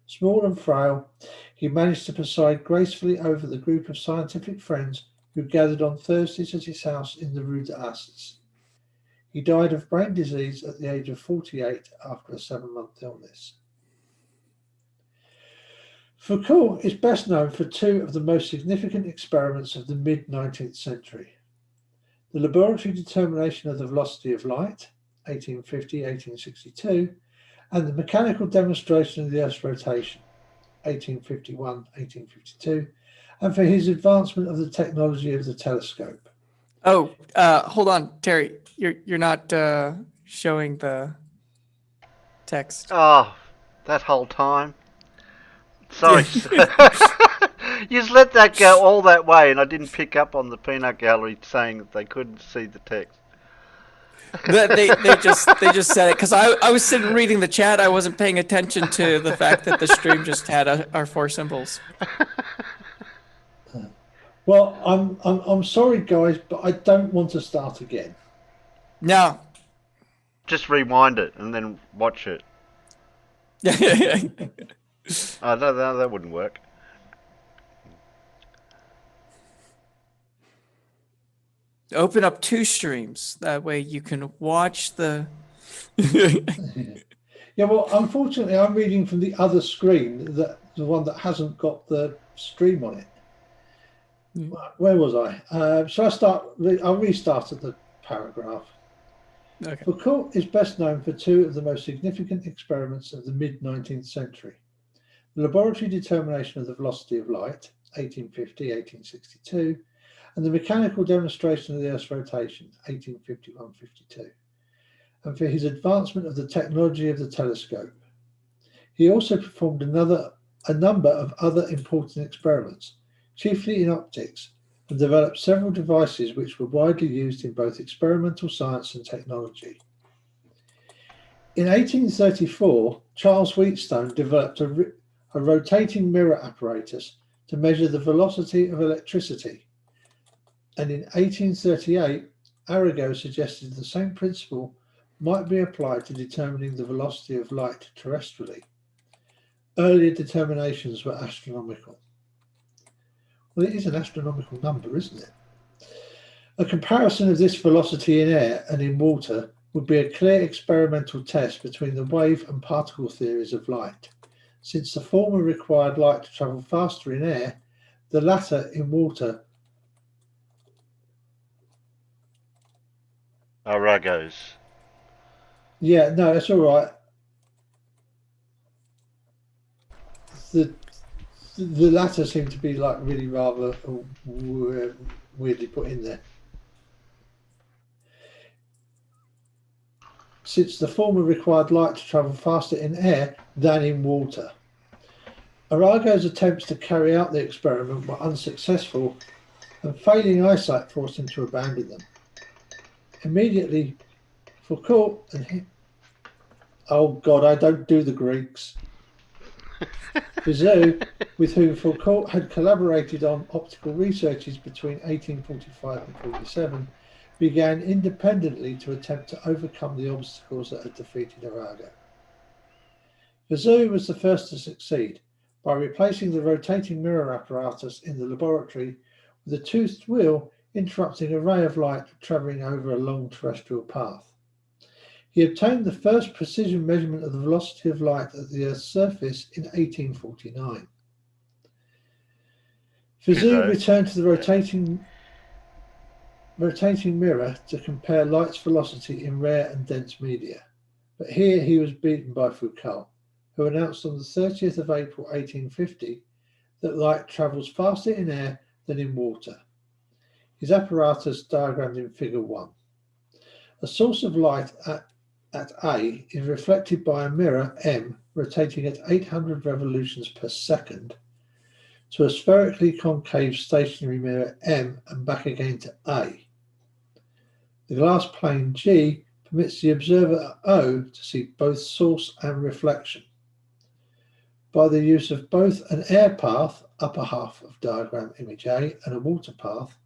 Small and frail, he managed to preside gracefully over the group of scientific friends who gathered on Thursdays at his house in the Rue d'Astes. He died of brain disease at the age of 48 after a 7-month illness. Foucault is best known for two of the most significant experiments of the mid-19th century. The laboratory determination of the velocity of light, 1850-1862, and the mechanical demonstration of the Earth's rotation, 1851-1852, and for his advancement of the technology of the telescope. Oh, hold on, Terry. You're not showing the text. Oh, that whole time. Sorry. You just let that go all that way, and I didn't pick up on the peanut gallery saying that they couldn't see the text. they just said it because I was sitting reading the chat. I wasn't paying attention to the fact that the stream just had our 4 symbols. Well, I'm sorry, guys, but I don't want to start again. No. Just rewind it and then watch it. Oh, no, that wouldn't work. Open up 2 streams. That way you can watch the... Yeah, well, unfortunately, I'm reading from the other screen, the one that hasn't got the stream on it. Where was I? Shall I start? I'll restart at the paragraph. Okay. Foucault is best known for two of the most significant experiments of the mid-19th century. The laboratory determination of the velocity of light, 1850-1862, and the mechanical demonstration of the Earth's rotation, 1851-52, and for his advancement of the technology of the telescope. He also performed a number of other important experiments, chiefly in optics, and developed several devices which were widely used in both experimental science and technology. In 1834, Charles Wheatstone developed a rotating mirror apparatus to measure the velocity of electricity, and in 1838, Arago suggested the same principle might be applied to determining the velocity of light terrestrially. Earlier determinations were astronomical. Well, it is an astronomical number, isn't it? A comparison of this velocity in air and in water would be a clear experimental test between the wave and particle theories of light. Since the former required light to travel faster in air, the latter in water. Arago's. Yeah, no, that's all right. The latter seem to be like really rather weirdly put in there. Since the former required light to travel faster in air than in water. Arago's attempts to carry out the experiment were unsuccessful, and failing eyesight forced him to abandon them. Immediately, Foucault and him... Oh God, I don't do the Greeks. Foucault, with whom Foucault had collaborated on optical researches between 1845 and 47, began independently to attempt to overcome the obstacles that had defeated Arago. Foucault was the first to succeed by replacing the rotating mirror apparatus in the laboratory with a toothed wheel interrupting a ray of light travelling over a long terrestrial path. He obtained the first precision measurement of the velocity of light at the Earth's surface in 1849. Foucault returned to the rotating mirror to compare light's velocity in rare and dense media, but here he was beaten by Foucault, who announced on the 30th of April 1850 that light travels faster in air than in water. His apparatus diagrammed in Figure 1. A source of light at A is reflected by a mirror M rotating at 800 revolutions per second to a spherically concave stationary mirror M and back again to A. The glass plane G permits the observer at O to see both source and reflection. by the use of both an air path, upper half of diagram image A, and a water path,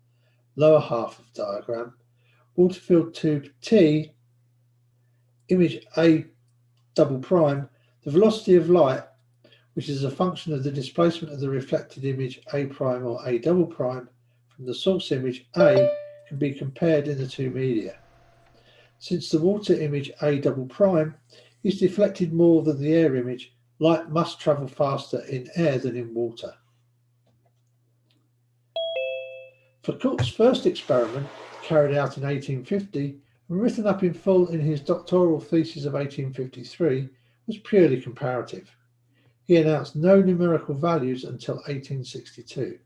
lower half of diagram, water field tube T, image A double prime, the velocity of light, which is a function of the displacement of the reflected image A prime or A double prime from the source image A, can be compared in the two media. Since the water image A double prime is deflected more than the air image, light must travel faster in air than in water. Foucault's first experiment, carried out in 1850 and written up in full in his doctoral thesis of 1853, was purely comparative. He announced no numerical values until 1862.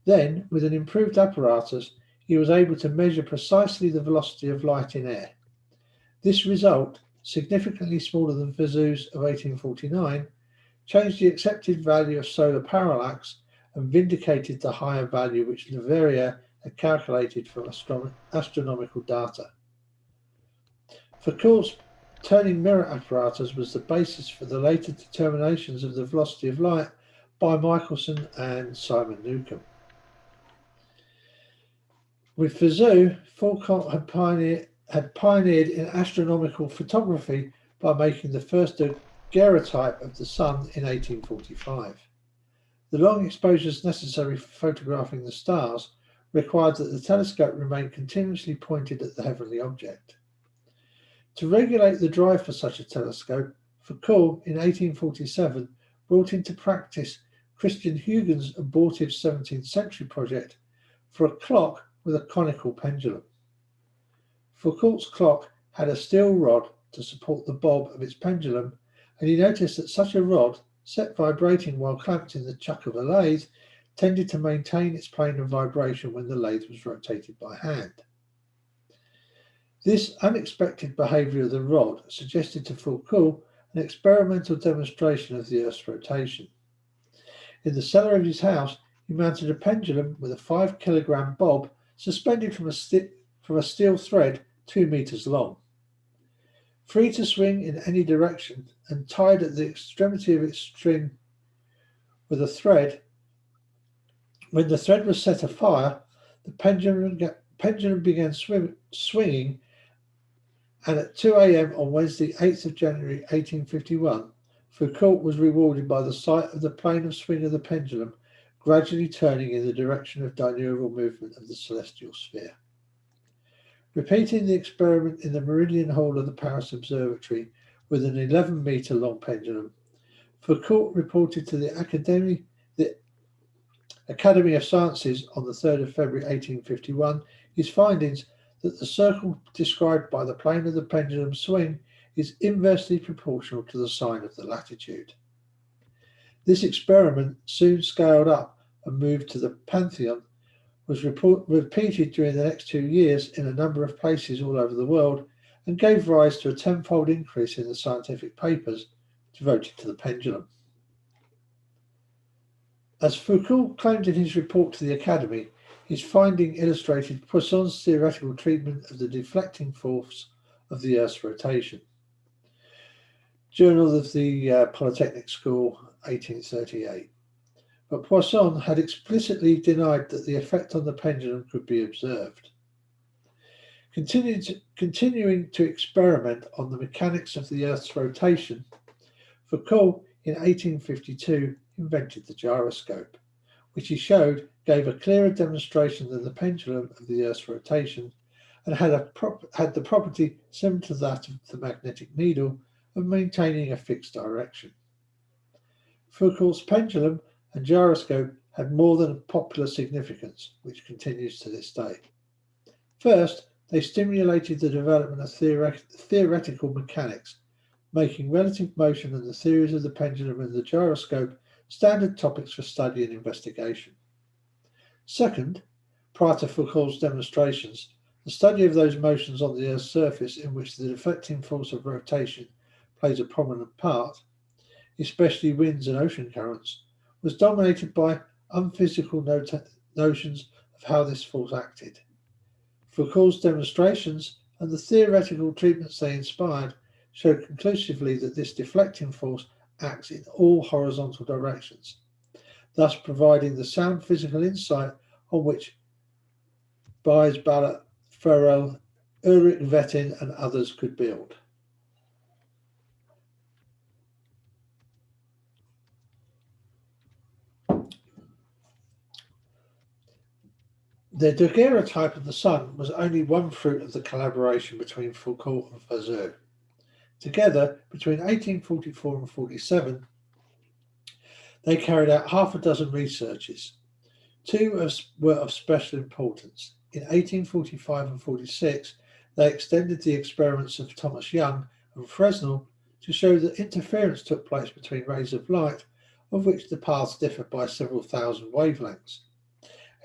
Then, with an improved apparatus, he was able to measure precisely the velocity of light in air. This result, significantly smaller than Fizeau's of 1849, changed the accepted value of solar parallax and vindicated the higher value which Leverrier had calculated from astronomical data. Foucault's turning mirror apparatus was the basis for the later determinations of the velocity of light by Michelson and Simon Newcomb. With Fizeau, Foucault had pioneered in astronomical photography by making the first daguerreotype of the sun in 1845. The long exposures necessary for photographing the stars required that the telescope remain continuously pointed at the heavenly object. To regulate the drive for such a telescope, Foucault in 1847 brought into practice Christian Huygens' abortive 17th century project for a clock with a conical pendulum. Foucault's clock had a steel rod to support the bob of its pendulum, and he noticed that such a rod, set vibrating while clamped in the chuck of a lathe, tended to maintain its plane of vibration when the lathe was rotated by hand. This unexpected behaviour of the rod suggested to Foucault an experimental demonstration of the Earth's rotation. In the cellar of his house, he mounted a pendulum with a 5-kilogram bob suspended from a steel thread 2 meters long. Free to swing in any direction and tied at the extremity of its string with a thread, when the thread was set afire, the pendulum began swinging, and at 2 a.m. on Wednesday, 8th of January 1851, Foucault was rewarded by the sight of the plane of swing of the pendulum gradually turning in the direction of diurnal movement of the celestial sphere. Repeating the experiment in the Meridian Hall of the Paris Observatory with an 11-meter long pendulum, Foucault reported to the Academy of Sciences on the 3rd of February 1851 his findings that the circle described by the plane of the pendulum swing is inversely proportional to the sine of the latitude. This experiment, soon scaled up and moved to the Pantheon, was repeated during the next 2 years in a number of places all over the world and gave rise to a tenfold increase in the scientific papers devoted to the pendulum. As Foucault claimed in his report to the Academy, his finding illustrated Poisson's theoretical treatment of the deflecting force of the Earth's rotation. Journal of the Polytechnic School, 1838. But Poisson had explicitly denied that the effect on the pendulum could be observed. Continuing to experiment on the mechanics of the Earth's rotation, Foucault in 1852 invented the gyroscope, which he showed gave a clearer demonstration than the pendulum of the Earth's rotation and had the property similar to that of the magnetic needle of maintaining a fixed direction. Foucault's pendulum and gyroscope had more than a popular significance, which continues to this day. First, they stimulated the development of theoretical mechanics, making relative motion and the theories of the pendulum and the gyroscope standard topics for study and investigation. Second, prior to Foucault's demonstrations, the study of those motions on the Earth's surface in which the deflecting force of rotation plays a prominent part, especially winds and ocean currents, was dominated by unphysical notions of how this force acted. Foucault's demonstrations and the theoretical treatments they inspired showed conclusively that this deflecting force acts in all horizontal directions, thus providing the sound physical insight on which Bayes, Ballot, Farrell, Ulrich Wettin and others could build. The daguerreotype of the sun was only one fruit of the collaboration between Foucault and Fazur. Together, between 1844 and 47, they carried out half a dozen researches. Two were of special importance. In 1845 and 46, they extended the experiments of Thomas Young and Fresnel to show that interference took place between rays of light, of which the paths differed by several thousand wavelengths.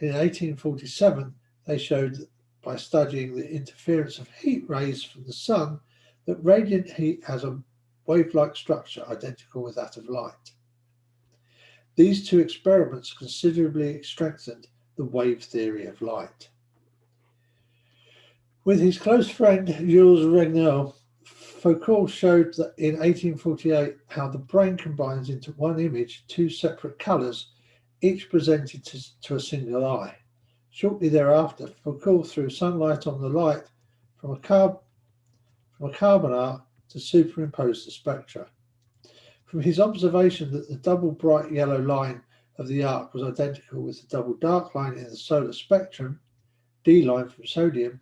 In 1847, they showed by studying the interference of heat rays from the sun that radiant heat has a wave-like structure identical with that of light. These two experiments considerably strengthened the wave theory of light. With his close friend Jules Regnault, Foucault showed that in 1848 how the brain combines into one image two separate colours, each presented to a single eye. Shortly thereafter, Foucault threw sunlight on the light from a carbon arc to superimpose the spectra. From his observation that the double bright yellow line of the arc was identical with the double dark line in the solar spectrum, D line from sodium,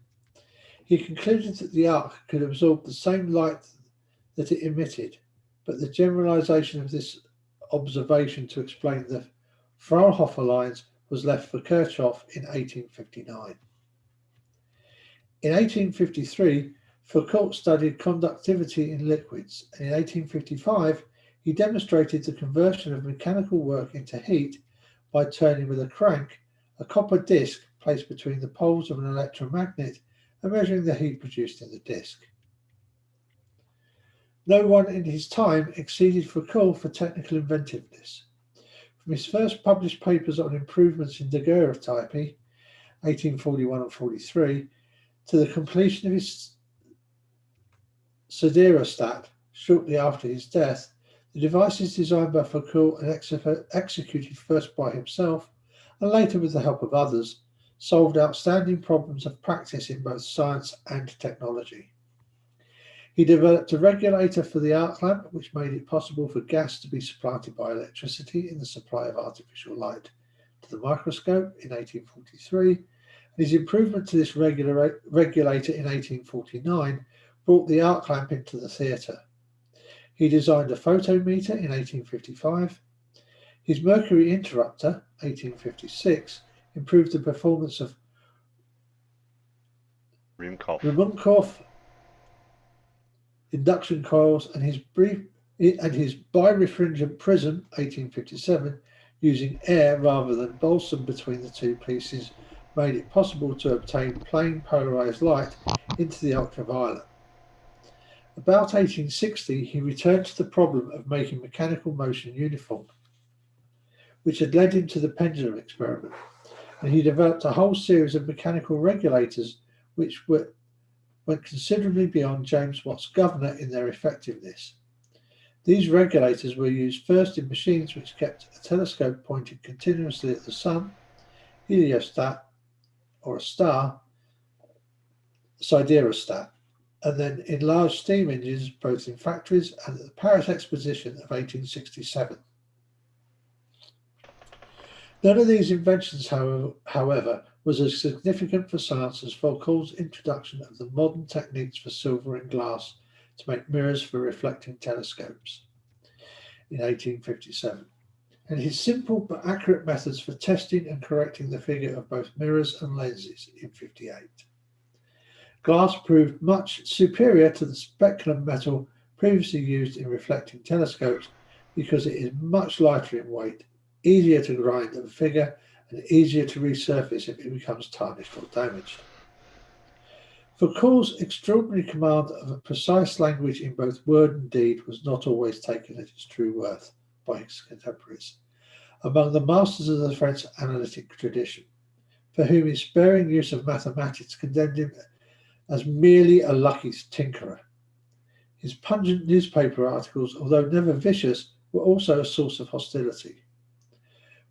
he concluded that the arc could absorb the same light that it emitted, but the generalization of this observation to explain the Fraunhofer lines was left for Kirchhoff in 1859. In 1853, Foucault studied conductivity in liquids, and in 1855 he demonstrated the conversion of mechanical work into heat by turning with a crank a copper disc placed between the poles of an electromagnet and measuring the heat produced in the disc. No one in his time exceeded Foucault for technical inventiveness. From his first published papers on improvements in daguerreotypy, 1841 and 43, to the completion of his siderostat shortly after his death, the devices designed by Foucault and executed first by himself and later with the help of others solved outstanding problems of practice in both science and technology. He developed a regulator for the arc lamp, which made it possible for gas to be supplanted by electricity in the supply of artificial light to the microscope in 1843, and his improvement to this regulator in 1849 brought the arc lamp into the theatre. He designed a photometer in 1855. His mercury interrupter, 1856, improved the performance of Rimoncoff induction coils, and his birefringent prism, 1857, using air rather than balsam between the two pieces, made it possible to obtain plain polarized light into the ultraviolet. About 1860, he returned to the problem of making mechanical motion uniform, which had led him to the pendulum experiment, and he developed a whole series of mechanical regulators which went considerably beyond James Watt's governor in their effectiveness. These regulators were used first in machines which kept a telescope pointed continuously at the sun, heliostat, or a star, siderostat, and then in large steam engines both in factories and at the Paris Exposition of 1867. None of these inventions, however, was as significant for science as Foucault's introduction of the modern techniques for silver and glass to make mirrors for reflecting telescopes in 1857, and his simple but accurate methods for testing and correcting the figure of both mirrors and lenses in 58. Glass proved much superior to the speculum metal previously used in reflecting telescopes because it is much lighter in weight, easier to grind and figure, and easier to resurface if it becomes tarnished or damaged. Foucault's extraordinary command of a precise language in both word and deed was not always taken at its true worth by his contemporaries, among the masters of the French analytic tradition, for whom his sparing use of mathematics condemned him as merely a lucky tinkerer. His pungent newspaper articles, although never vicious, were also a source of hostility.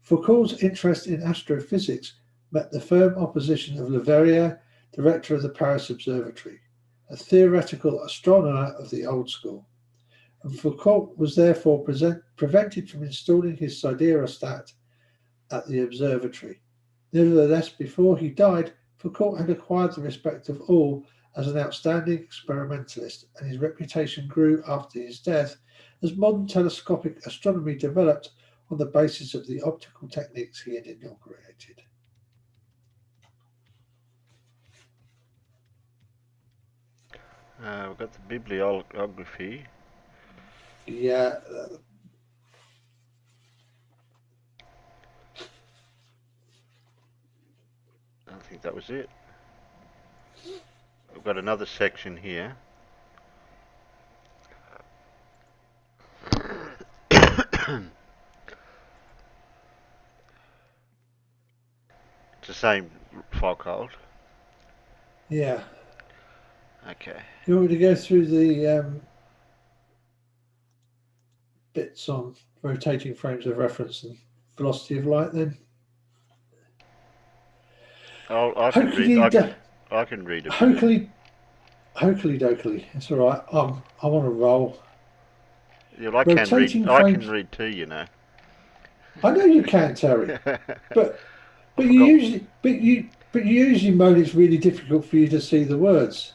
Foucault's interest in astrophysics met the firm opposition of Leverrier, director of the Paris Observatory, a theoretical astronomer of the old school, and Foucault was therefore prevented from installing his siderostat at the observatory. Nevertheless, before he died, Foucault had acquired the respect of all as an outstanding experimentalist, and his reputation grew after his death as modern telescopic astronomy developed on the basis of the optical techniques he had inaugurated. We've got the bibliography. Yeah. I think that was it. We've got another section here. It's the same Foucault. Yeah. Okay. You want me to go through the bits on rotating frames of reference and velocity of light then? I can read. I can read a bit. Hokey dokey. It's all right. I'm on a roll. Yeah, well, I can read too, you know. I know you can, Terry. But you usually moan it's really difficult for you to see the words.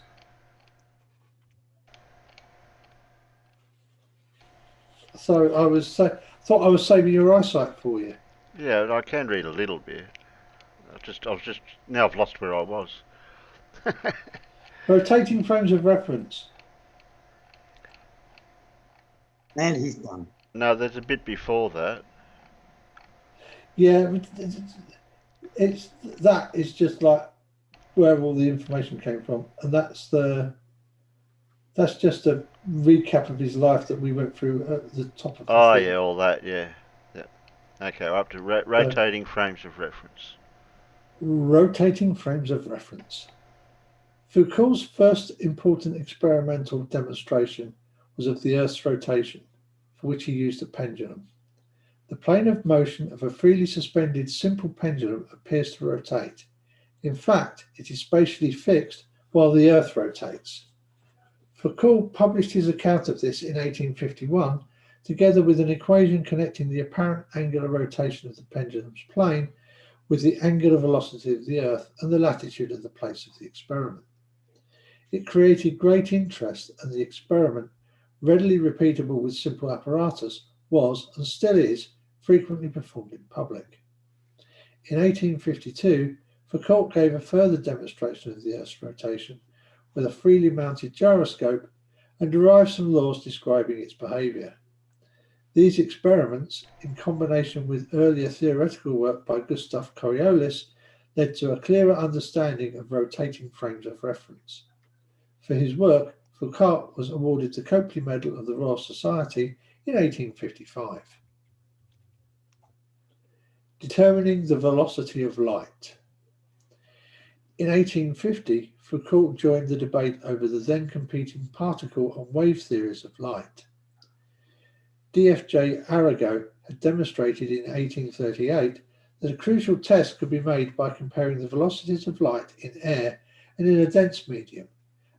So thought I was saving your eyesight for you. Yeah, I can read a little bit. Now I've lost where I was. Rotating frames of reference. And he's done. No, there's a bit before that. Yeah, that is just like where all the information came from, and that's just a recap of his life that we went through at the top of the thing. Yeah, all that, yeah. Okay, we're up to rotating frames of reference. Rotating frames of reference. Foucault's first important experimental demonstration was of the Earth's rotation, for which he used a pendulum. The plane of motion of a freely suspended simple pendulum appears to rotate. In fact, it is spatially fixed while the Earth rotates. Foucault published his account of this in 1851, together with an equation connecting the apparent angular rotation of the pendulum's plane with the angular velocity of the Earth and the latitude of the place of the experiment. It created great interest, and the experiment, readily repeatable with simple apparatus, was, and still is, frequently performed in public. In 1852, Foucault gave a further demonstration of the Earth's rotation with a freely mounted gyroscope and derived some laws describing its behaviour. These experiments, in combination with earlier theoretical work by Gustav Coriolis, led to a clearer understanding of rotating frames of reference. For his work, Foucault was awarded the Copley Medal of the Royal Society in 1855. Determining the velocity of light. In 1850, Foucault joined the debate over the then competing particle and wave theories of light. D.F.J. Arago had demonstrated in 1838 that a crucial test could be made by comparing the velocities of light in air and in a dense medium,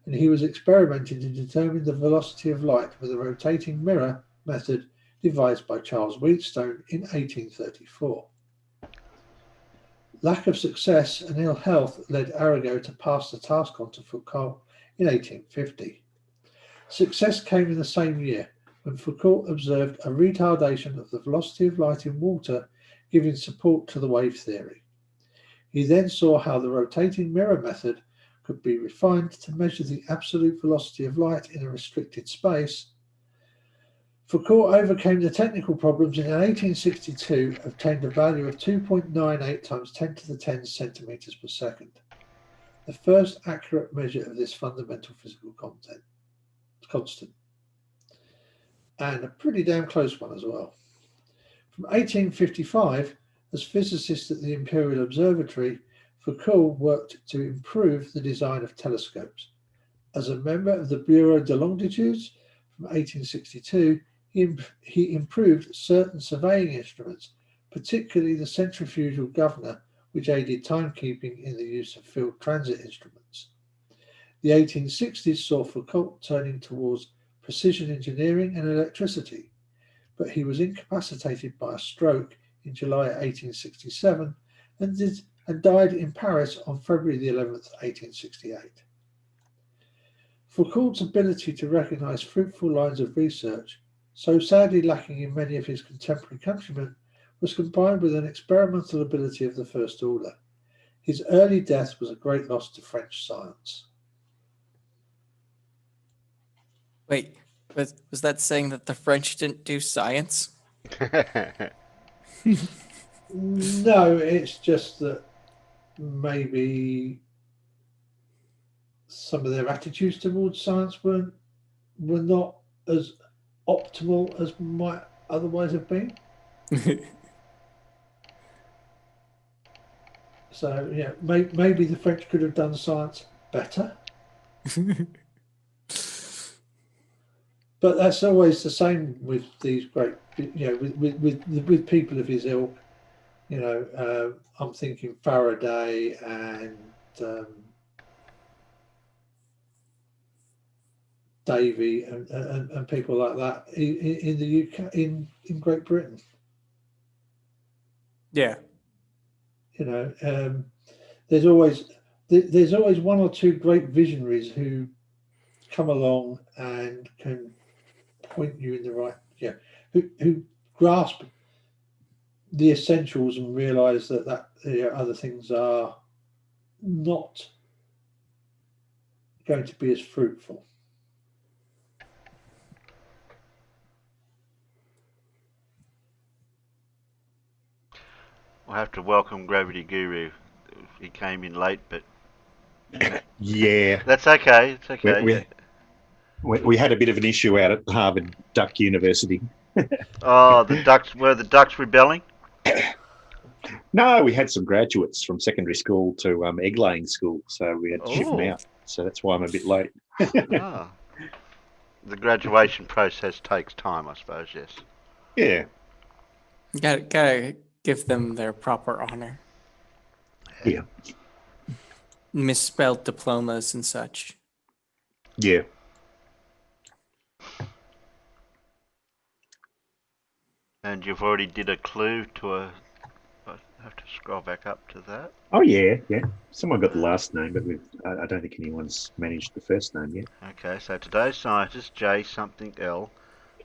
and he was experimenting to determine the velocity of light with a rotating mirror method devised by Charles Wheatstone in 1834. Lack of success and ill health led Arago to pass the task on to Foucault in 1850. Success came in the same year when Foucault observed a retardation of the velocity of light in water, giving support to the wave theory. He then saw how the rotating mirror method could be refined to measure the absolute velocity of light in a restricted space. Foucault overcame the technical problems and in 1862 obtained a value of 2.98 times 10 to the 10 centimeters per second, the first accurate measure of this fundamental physical constant, and a pretty damn close one as well. From 1855, as physicist at the Imperial Observatory, Foucault worked to improve the design of telescopes. As a member of the Bureau de Longitudes from 1862, He improved certain surveying instruments, particularly the centrifugal governor, which aided timekeeping in the use of field transit instruments. The 1860s saw Foucault turning towards precision engineering and electricity, but he was incapacitated by a stroke in July 1867 and died in Paris on February the 11th, 1868. Foucault's ability to recognise fruitful lines of research, so sadly lacking in many of his contemporary countrymen, was combined with an experimental ability of the first order. His early death was a great loss to French science. Wait, was that saying that the French didn't do science? No, it's just that maybe some of their attitudes towards science were not as optimal as might otherwise have been. So yeah, maybe the French could have done science better. But that's always the same with these great, with people of his ilk. I'm thinking Faraday and Davy and people like that in the UK, in Great Britain. Yeah. There's always one or two great visionaries who come along and can point you in the right, who grasp the essentials and realise that other things are not going to be as fruitful. We'll have to welcome Gravity Guru. He came in late, but Yeah, that's okay. It's okay. we had a bit of an issue out at Harvard Duck University. Oh, the ducks rebelling? No, we had some graduates from secondary school to egg laying school, so we had to shift them out. So that's why I'm a bit late. The graduation process takes time, I suppose. Yes. Yeah. Gotta give them their proper honor. Yeah. Misspelled diplomas and such. Yeah. And you've already did a clue to a. I have to scroll back up to that. Oh yeah. Someone got the last name, but I don't think anyone's managed the first name yet. Okay, so today's scientist, J something L,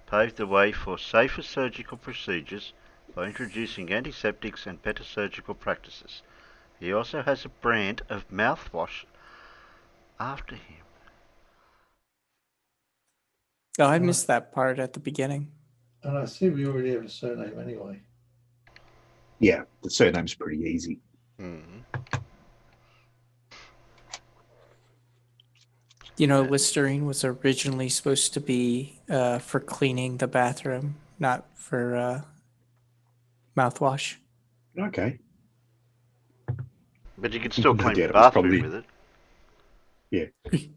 paved the way for safer surgical procedures by introducing antiseptics and better surgical practices. He also has a brand of mouthwash after him. Oh, I missed that part at the beginning. And I see we already have a surname anyway. Yeah, the surname's pretty easy. Mm-hmm. Listerine was originally supposed to be for cleaning the bathroom, not for mouthwash. Okay. But you could still No clean doubt the it was bathroom probably- with it. Yeah.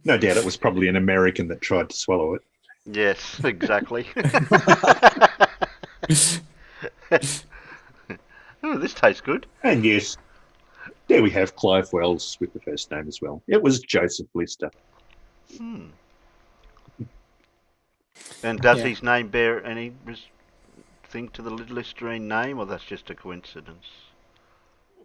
No doubt it was probably an American that tried to swallow it. Yes, exactly. Oh, this tastes good. And yes, there we have Clive Wells with the first name as well. It was Joseph Lister. And does Yeah. his name bear any thing to the Listerine name, or that's just a coincidence?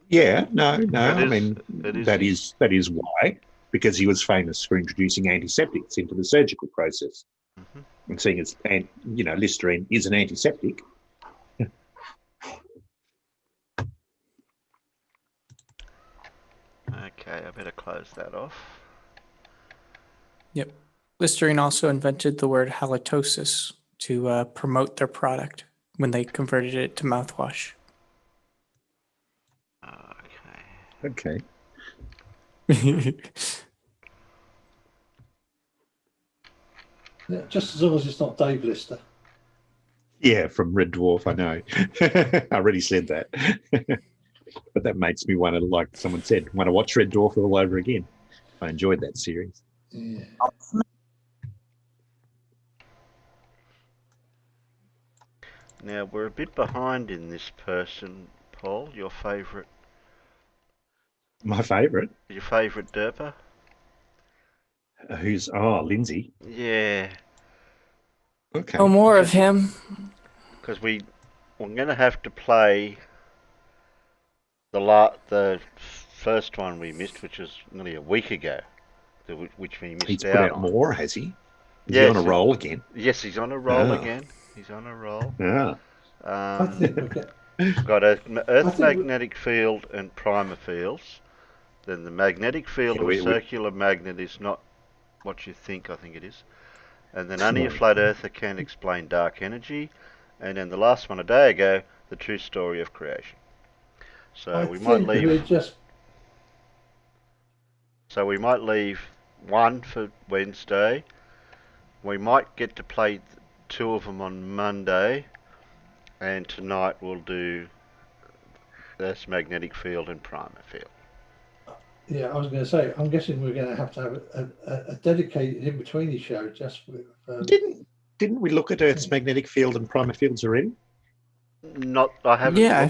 Yeah, no. It That is why, because he was famous for introducing antiseptics into the surgical process. Mm-hmm. And seeing as Listerine is an antiseptic. Okay, I better close that off. Yep. Listerine also invented the word halitosis to promote their product when they converted it to mouthwash. Okay. Yeah, just as long as it's not Dave Lister. Yeah, from Red Dwarf, I know. I already said that. But that makes me want to, like someone said, want to watch Red Dwarf all over again. I enjoyed that series. Yeah. Now we're a bit behind in this person, Paul. Your favourite My favourite. derper? Who's Lindsay? Yeah, Okay. Oh, more of him. because we're going to have to play the first one we missed, which was nearly a week ago, which we missed He's out put out on. more, has he? Is he Yes, on a roll again? Yes, he's on a roll Ah. again. He's on a roll. Ah. I think we'll get. Got Earth think magnetic field and primer fields. Then the magnetic field Yeah, of a we- circular magnet is not what you think. I think it is. And then only a flat earther can explain dark energy. And then the last one a day ago, the true story of creation. So I we might think leave. we're just. So we might leave one for Wednesday. We might get to play two of them on Monday. And tonight we'll do Earth's magnetic field and primer field. Yeah, I was going to say. I'm guessing we're going to have a dedicated in between show just with. Didn't we look at Earth's magnetic field and primer fields already? I haven't. Yeah, I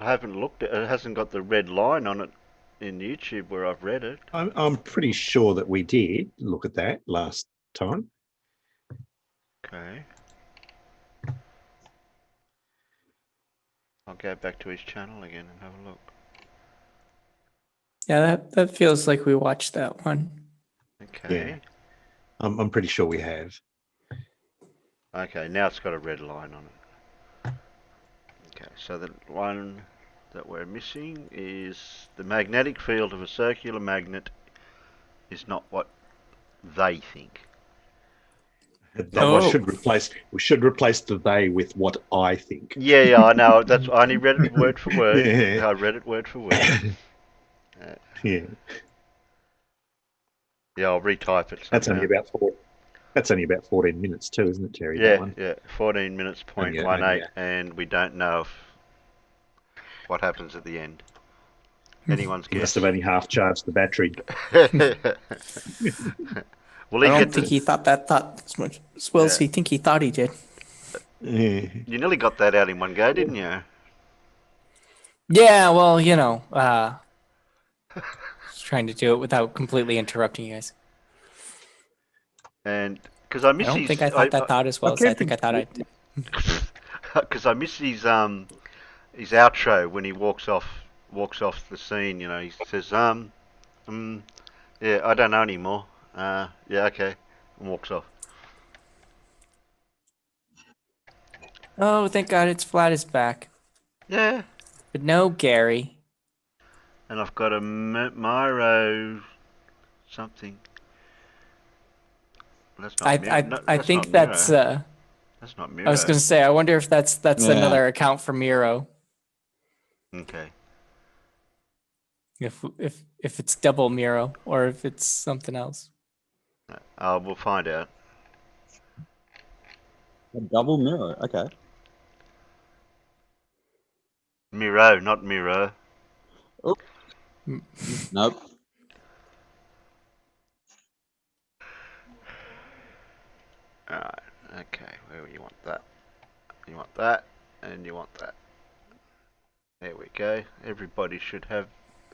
haven't looked at it. It hasn't got the red line on it in YouTube where I've read it. I'm pretty sure that we did look at that last time. Okay. I'll go back to his channel again and have a look. Yeah, that feels like we watched that one. Okay. Yeah. I'm pretty sure we have. Okay, now it's got a red line on it. Okay, so the one that we're missing is the magnetic field of a circular magnet is not what they think. We should replace the they with what I think. Yeah, I know. I only read it word for word. Yeah. I read it word for word. Yeah. Yeah, I'll retype it. That's only about 14 minutes too, isn't it, Terry? That Yeah, one? yeah. 14 minutes, Only- 0.18, yeah. and we don't know what happens at the end. Anyone's He guess. must have only half charged the battery. Well, I don't think he thought that as much as well as he thought he did. Yeah. You nearly got that out in one go, didn't you? Yeah, well, just trying to do it without completely interrupting you guys. And because I miss I don't his, think I thought that thought as well as I think I thought I did. because I miss his outro when he walks off the scene. You know, he says yeah, I don't know anymore. Yeah, okay, and walks off. Oh, thank God it's flat is back. Yeah. But no Gary. And I've got a Myro something. That's not I think not that's Miro. That's not Miro. I was gonna say I wonder if that's another account for Miro. Okay. If it's double Miro or if it's something else. We'll find out. A double mirror. Okay. Miro, not Miro. Oh. Nope. Alright, okay, where you want that? You want that, and you want that. There we go. Everybody should have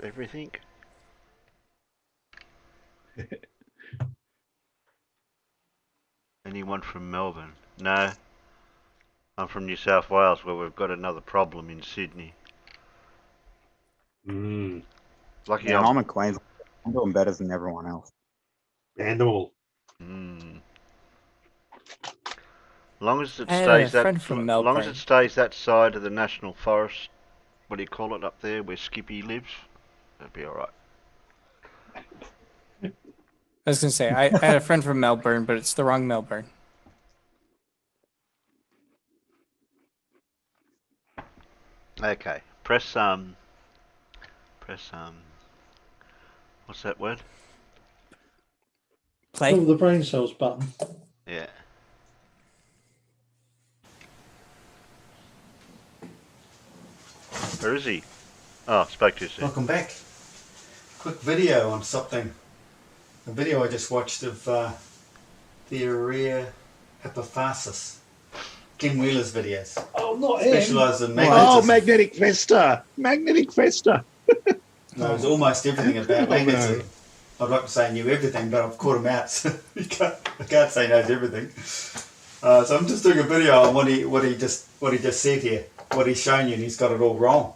everything. Anyone from Melbourne? No. I'm from New South Wales, where we've got another problem in Sydney. Lucky Yeah, I'm in Queensland. I'm doing better than everyone else. And all. Long as it I had stays a friend from long as Melbourne. it stays that side of the national forest, what do you call it up there, where Skippy lives, that'd be all right. I was gonna say I had a friend from Melbourne, but it's the wrong Melbourne. Okay, press what's that word? Play. Oh, the brain cells button. Yeah. Where is he? Oh, spoke too soon. Welcome back. Quick video on something. A video I just watched of the area epiphysis. Ken Wheeler's videos. Oh, not him. Specialises in Oh, magnetism. magnetic Vesta. Magnetic Vesta. Knows almost everything about Oh, no. magnetism. I'd like to say I knew everything, but I've caught him out, so I can't say he knows everything. So I'm just doing a video on what he just said here, what he's shown you, and he's got it all wrong.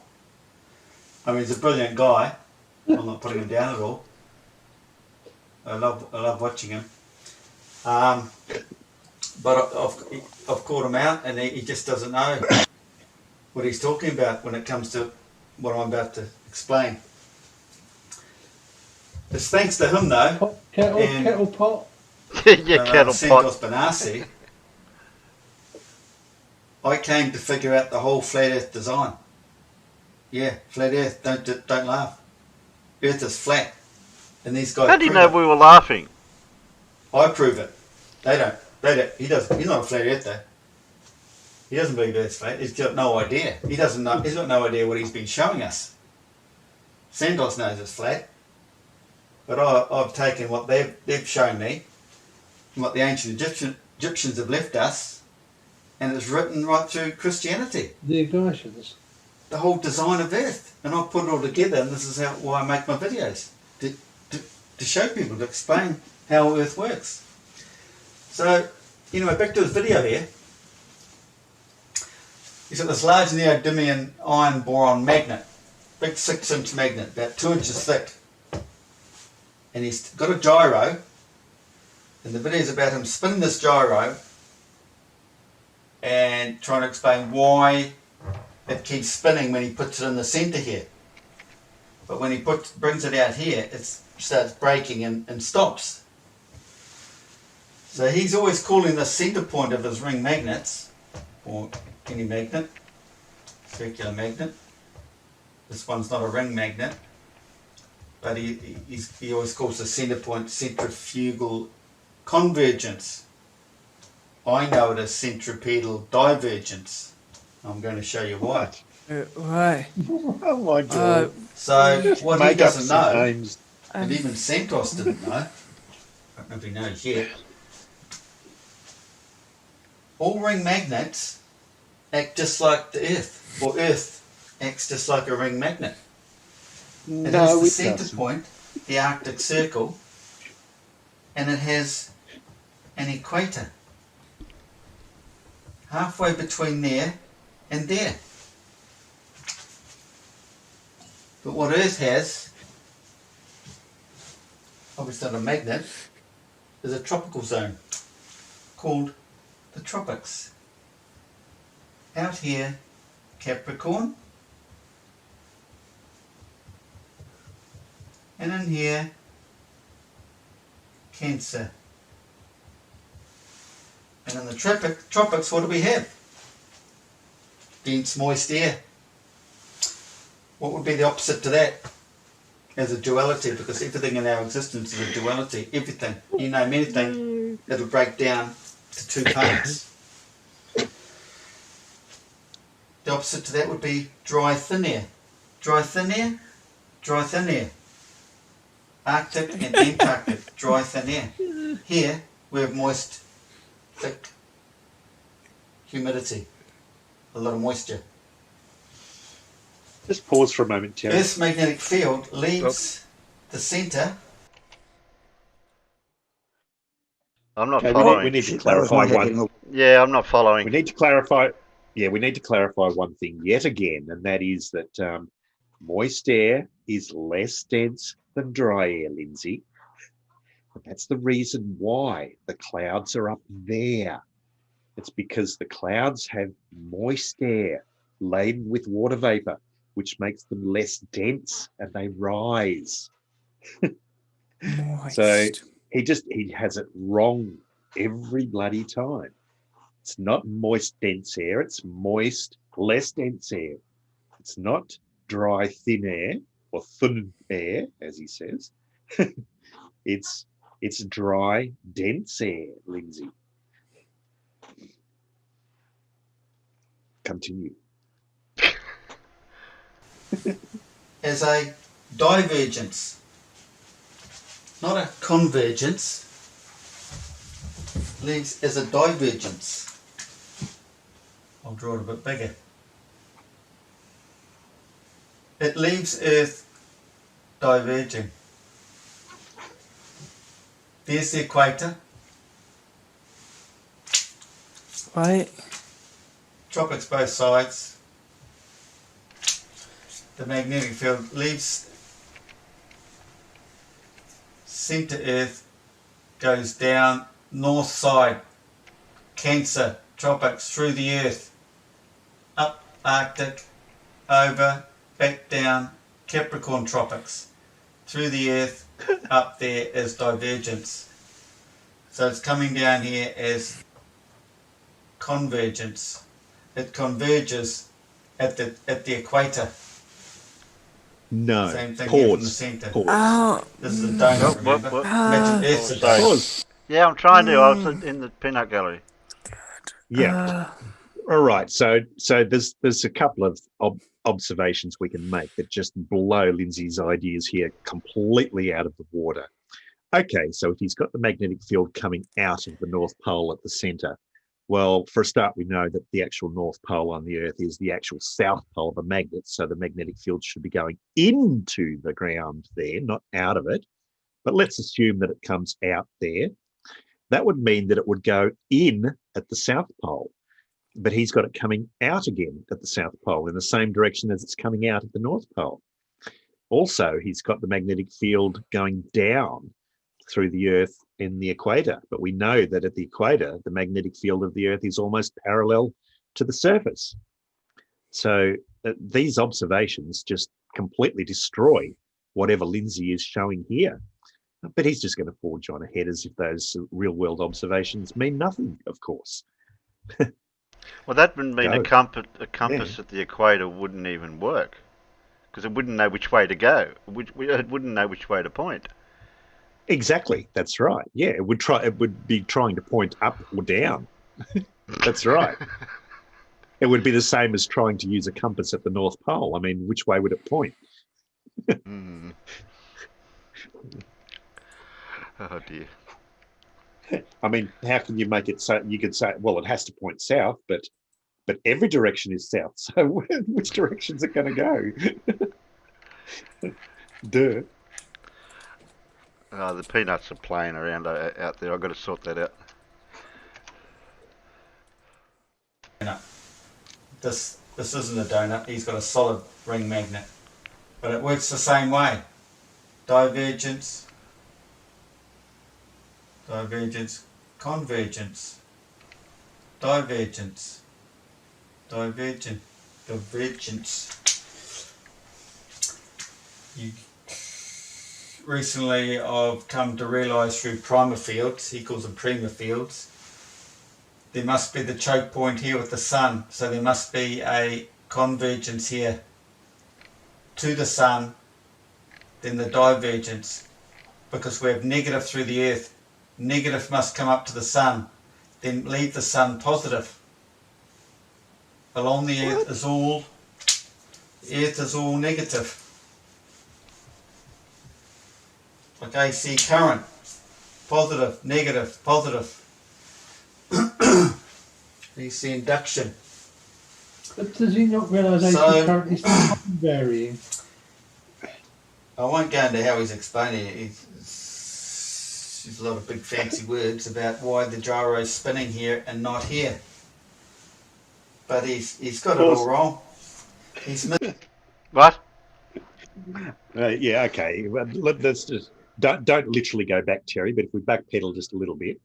I mean, he's a brilliant guy. I'm not putting him down at all. I love watching him. But I've caught him out, and he just doesn't know what he's talking about when it comes to what I'm about to explain. It's thanks to him though. Kettle pot. Yeah, kettle pot. Santos Benassi, I came to figure out the whole flat Earth design. Yeah, flat Earth. Don't laugh. Earth is flat, and these guys. How do you know we were laughing? I prove it. They don't. He doesn't. He's not a flat earther. He doesn't believe Earth's flat. He's got no idea. He doesn't know. He's got no idea what he's been showing us. Santos knows it's flat, but I've taken what they've shown me, and what the ancient Egyptians have left us, and it's written right through Christianity. The Ignitions. The whole design of Earth, and I've put it all together, and this is why I make my videos to show people, to explain how Earth works. So, back to his video here. He's got this large neodymium iron boron magnet, big 6-inch magnet, about 2 inches thick. And he's got a gyro, and the video is about him spinning this gyro and trying to explain why it keeps spinning when he puts it in the centre here. But when he brings it out here, it starts breaking and stops. So he's always calling the centre point of his ring magnets, or any magnet, circular magnet. This one's not a ring magnet, but he always calls the centre point centrifugal convergence. I know it as centripetal divergence. I'm going to show you why. Why? Oh my God. So what he Make up doesn't some know, names. and even Santos didn't know, I don't know if he knows yet, all ring magnets act just like the Earth, or Earth acts just like a ring magnet. It has the centre point, the Arctic Circle, and it has an equator halfway between there and there. But what Earth has, obviously not a magnet, is a tropical zone called the tropics. Out here, Capricorn, and in here, Cancer. And in the tropics, what do we have? Dense, moist air. What would be the opposite to that? As a duality, because everything in our existence is a duality. Everything. Anything, it'll break down to two parts. The opposite to that would be dry, thin air. Dry, thin air, dry, thin air. Arctic and Antarctic, dry, thin air. Here, we have moist, thick humidity. A lot of moisture. Just pause for a moment, Terry. Earth's magnetic field leaves the centre. I'm not Okay, following. we need to clarify one. Yeah, I'm not following. We need to clarify. Yeah, we need to clarify one thing yet again, and that is that moist air is less dense than dry air, Lindsay. And that's the reason why the clouds are up there. It's because the clouds have moist air laden with water vapor, which makes them less dense and they rise. So he has it wrong every bloody time. It's not moist dense air, it's moist less dense air. It's not dry thin air or thin air, as he says. It's dry dense air, Lindsay. Continue. As a divergence, not a convergence, leaves as a divergence. I'll draw it a bit bigger. It leaves Earth diverging. There's the equator. What? Tropics both sides. The magnetic field leaves centre Earth, goes down north side, Cancer, tropics, through the Earth, up Arctic, over, back down, Capricorn tropics, through the Earth, up there is divergence. So it's coming down here as convergence. It converges at the equator. No. Same thing here from the Pause. centre. Pause. Oh, This is a donut, remember? Imagine Earth's a donut. Pause. Yeah, I'm trying to. I was in the peanut gallery. Yeah. All right. So there's a couple of observations we can make that just blow Lindsay's ideas here completely out of the water. Okay, so if he's got the magnetic field coming out of the North Pole at the centre, well, for a start, we know that the actual North Pole on the Earth is the actual South Pole of a magnet, so the magnetic field should be going into the ground there, not out of it. But let's assume that it comes out there. That would mean that it would go in at the South Pole, but he's got it coming out again at the South Pole in the same direction as it's coming out at the North Pole. Also, he's got the magnetic field going down through the Earth in the equator, but we know that at the equator, the magnetic field of the Earth is almost parallel to the surface. So these observations just completely destroy whatever Lindsay is showing here. But he's just going to forge on ahead as if those real-world observations mean nothing, of course. Well, that would mean Go. a compass at the equator wouldn't even work, because it wouldn't know which way to go. It wouldn't know which way to point. Exactly, that's right. Yeah, it would be trying to point up or down. That's right. It would be the same as trying to use a compass at the North Pole. I mean, which way would it point? Mm. Oh dear. I mean, how can you make it so you could say, well, it has to point south, but every direction is south. So which direction's it going to go? Duh. The peanuts are playing around out there. I've got to sort that out. This isn't a donut. He's got a solid ring magnet, but it works the same way. Divergence, divergence, convergence, divergence, divergent, divergence. Recently I've come to realise through primer fields, he calls them prima fields, there must be the choke point here with the sun, so there must be a convergence here to the sun, then the divergence, because we have negative through the Earth. Negative must come up to the sun, then leave the sun positive. Along the Earth is all negative. Like AC current, positive, negative, positive. AC induction. But does he not realise AC current is varying? I won't go into how he's explaining it. There's a lot of big fancy words about why the gyro is spinning here and not here. But he's got it all wrong. He's What? Yeah, okay. Well, let's just don't literally go back, Terry. But if we backpedal just a little bit,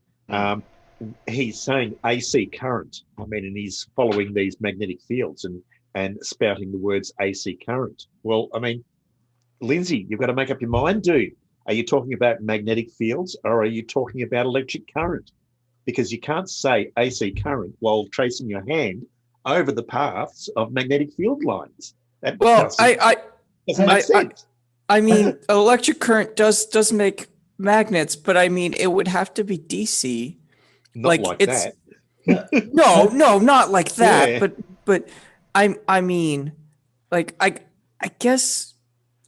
he's saying AC current. I mean, and he's following these magnetic fields and spouting the words AC current. Well, I mean, Lindsay, you've got to make up your mind, dude. Are you talking about magnetic fields or are you talking about electric current? Because you can't say AC current while tracing your hand over the paths of magnetic field lines. That doesn't make sense. I mean, electric current does make magnets, but I mean, it would have to be DC. Not like that. No, not like that. Yeah. But I mean, like I guess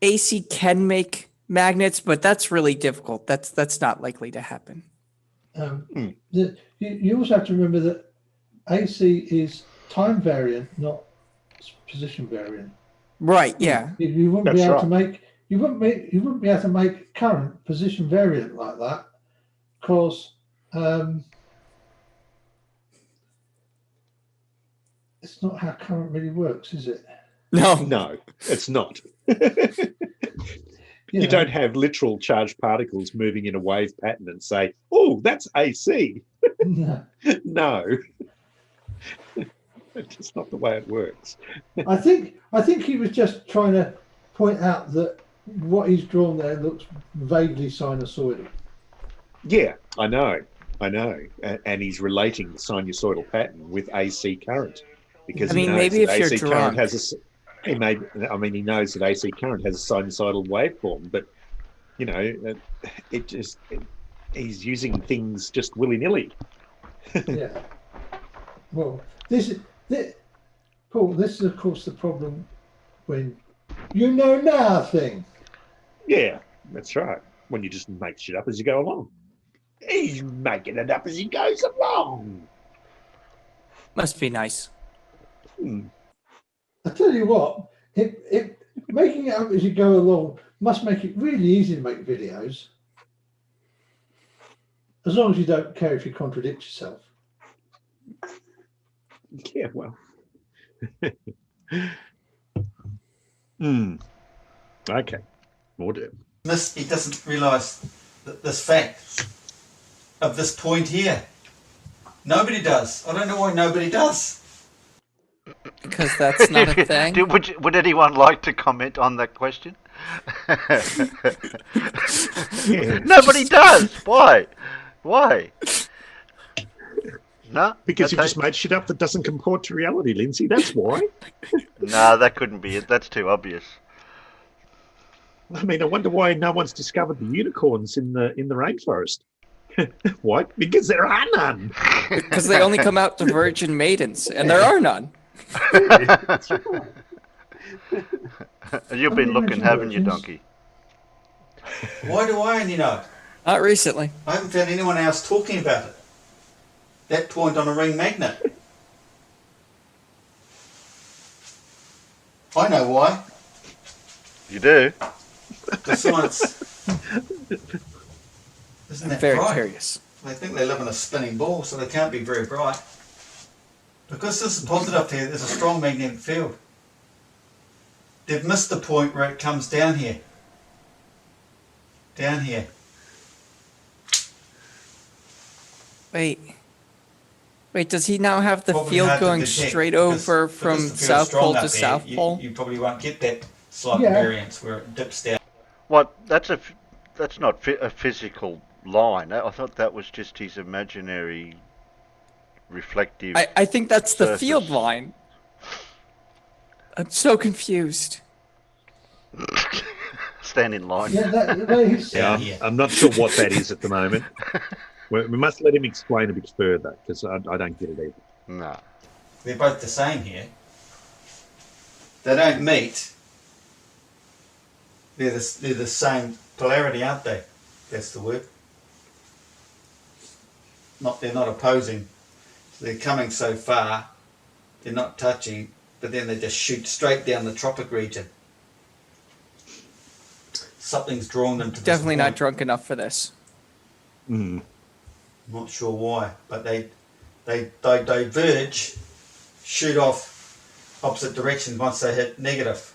AC can make magnets, but that's really difficult. That's not likely to happen. You also have to remember that AC is time variant, not position variant. Right, yeah. You wouldn't be That's able to right. make you wouldn't be able to make current position variant like that, because it's not how current really works, is it? No. No, it's not. You You know, don't have literal charged particles moving in a wave pattern and say, "Oh, that's AC." no. No, it's just not the way it works. I think he was just trying to point out that what he's drawn there looks vaguely sinusoidal. Yeah, I know, and he's relating the sinusoidal pattern with AC current because I he mean, knows maybe that if you're AC current drunk. has he knows that AC current has a sinusoidal waveform, but you know, he's using things just willy nilly. Yeah. Well, Paul, this is of course the problem when you know nothing. Yeah, that's right. When you just make shit up as you go along. He's making it up as he goes along. Must be nice. I tell you what, it making it up as you go along must make it really easy to make videos. As long as you don't care if you contradict yourself. Yeah, well. Okay, we'll do. He doesn't realise this fact of this point here. Nobody does. I don't know why nobody does. Because that's not a thing. Would anyone like to comment on that question? Nobody does. Why? No? Because you've Okay. just made shit up that doesn't comport to reality, Lindsay. That's why. No, that couldn't be it. That's too obvious. I mean, I wonder why no one's discovered the unicorns in the rainforest. Why? Because there are none. Because they only come out to virgin maidens, and there are none. You've been looking, haven't you, Donkey? Why do I only know? Not recently. I haven't found anyone else talking about it. That point on a ring magnet. I know why. You do? The science. Isn't that Very bright? curious. They think they live in a spinning ball, so they can't be very bright. Because this is positive here, there's a strong magnetic field. They've missed the point where it comes down here. Down here. Wait, does he now have the Probably field hard to going detect straight because- over because from the field's South strong Pole up to there, South Pole? You probably won't get that slight Yeah. variance where it dips down. What? That's not a physical line. I thought that was just his imaginary reflective. I think that's the surface. field line. I'm so confused. Stand in line. Yeah, he's, Yeah, I'm not sure what that is at the moment. We must let him explain a bit further because I don't get it either. No. They're both the same here. They don't meet. They're the same polarity, aren't they? That's the word. They're not opposing. So they're coming so far, they're not touching, but then they just shoot straight down the tropic region. Something's drawn them to Definitely this not point. drunk enough for this. I'm not sure why, but they diverge, shoot off opposite directions once they hit negative.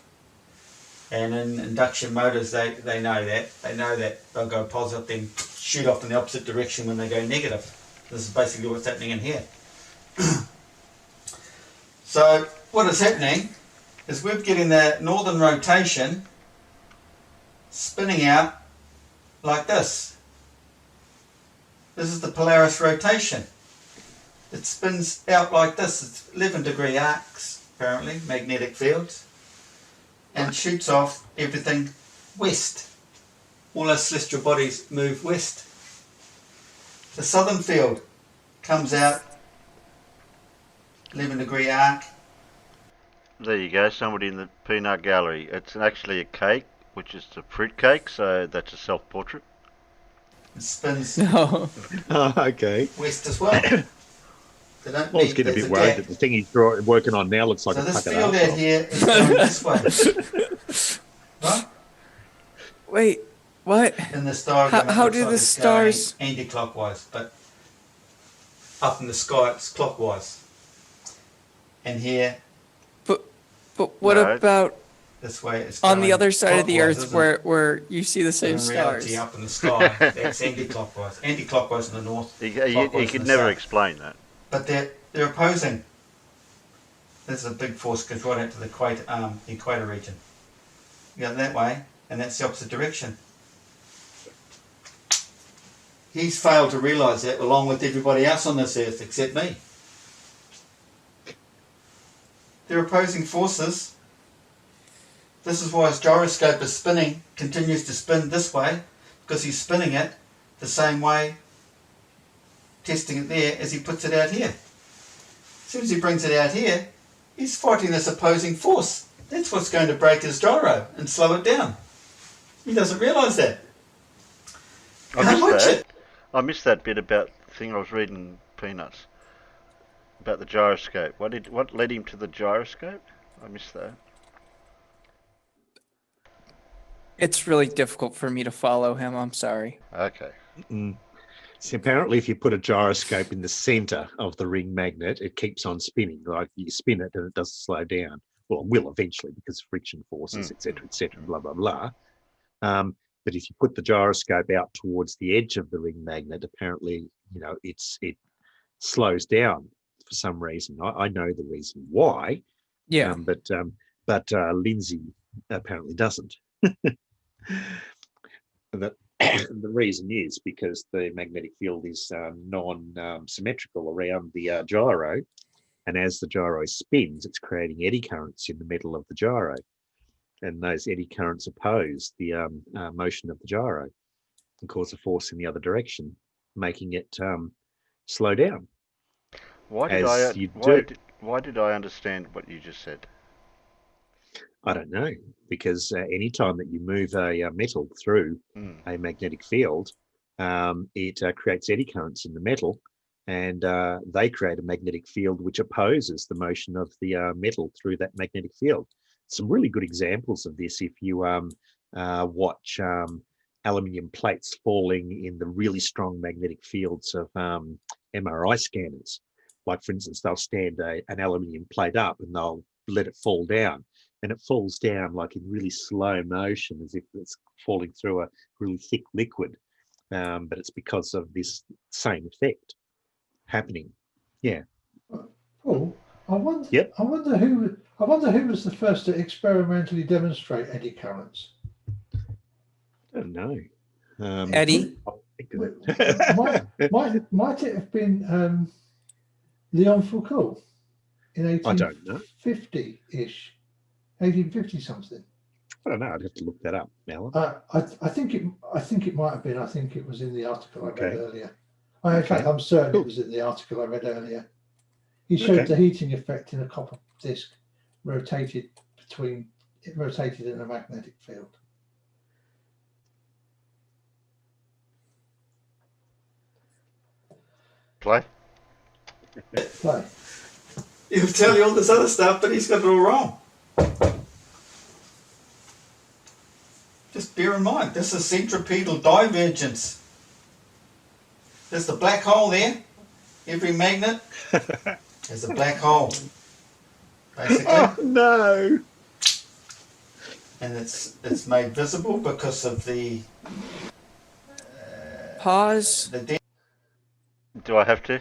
And in induction motors, they know that. They know that they'll go positive, then shoot off in the opposite direction when they go negative. This is basically what's happening in here. So what is happening is we're getting the northern rotation spinning out like this. This is the Polaris rotation. It spins out like this. It's 11-degree arcs, apparently, magnetic fields, and shoots off everything west. All our celestial bodies move west. The southern field comes out 11-degree arc. There you go. Somebody in the peanut gallery. It's actually a cake, which is the fruit cake. So that's a self-portrait. It spins No. Oh, okay. west as well. They don't I was need. getting a There's bit worried gap. that the thing he's working on now looks like So a this puckered field out arsehole. here is going this way, right? Wait, what? In this diagram, How it looks do like the it's stars? going anti-clockwise, but up in the sky it's clockwise. And here, But what No. about this way, it's on the going other side of the clockwise, Earth isn't it? where you see the same In reality, stars? up in the sky, that's anti-clockwise. Anti-clockwise in the north. He clockwise could in the never south. explain that. But they're opposing. This is a big force goes right out to the equator region. You go that way, and that's the opposite direction. He's failed to realise that, along with everybody else on this earth, except me. They're opposing forces. This is why his gyroscope is spinning, continues to spin this way, because he's spinning it the same way, testing it there, as he puts it out here. As soon as he brings it out here, he's fighting this opposing force. That's what's going to break his gyro and slow it down. He doesn't realise that. I missed that bit about the thing I was reading Peanuts about the gyroscope. What led him to the gyroscope? I missed that. It's really difficult for me to follow him. I'm sorry. Okay. So apparently, if you put a gyroscope in the center of the ring magnet, it keeps on spinning. Like you spin it and it doesn't slow down. Well, it will eventually because of friction forces, etc., blah, blah, blah. But if you put the gyroscope out towards the edge of the ring magnet, apparently, it slows down for some reason. I know the reason why. Yeah. But Lindsay apparently doesn't. The reason is because the magnetic field is non-symmetrical around the gyro, and as the gyro spins, it's creating eddy currents in the middle of the gyro, and those eddy currents oppose the motion of the gyro and cause a force in the other direction, making it slow down. Why did I understand what you just said? I don't know, because anytime that you move a metal through a magnetic field, it creates eddy currents in the metal, and they create a magnetic field which opposes the motion of the metal through that magnetic field. Some really good examples of this if you watch aluminium plates falling in the really strong magnetic fields of MRI scanners. Like, for instance, they'll stand an aluminium plate up and they'll let it fall down. And it falls down like in really slow motion, as if it's falling through a really thick liquid. But it's because of this same effect happening. Yeah. Paul, I wonder. Yep. I wonder who was the first to experimentally demonstrate eddy currents. I don't know. Eddie? Might it have been Leon Foucault in I don't know. 1850-ish? 1850 something. I don't know. I'd have to look that up, Alan. I think it might have been. I think it was in the article I read earlier. In Okay. fact, I'm certain it was in the article I read earlier. He showed the heating effect in a copper disc rotated in a magnetic field. Play? Play. He'll tell you all this other stuff, but he's got it all wrong. Just bear in mind, this is centripetal divergence. There's the black hole there. Every magnet is a black hole, basically. Oh, no. And it's made visible because of the Pause. Do I have to?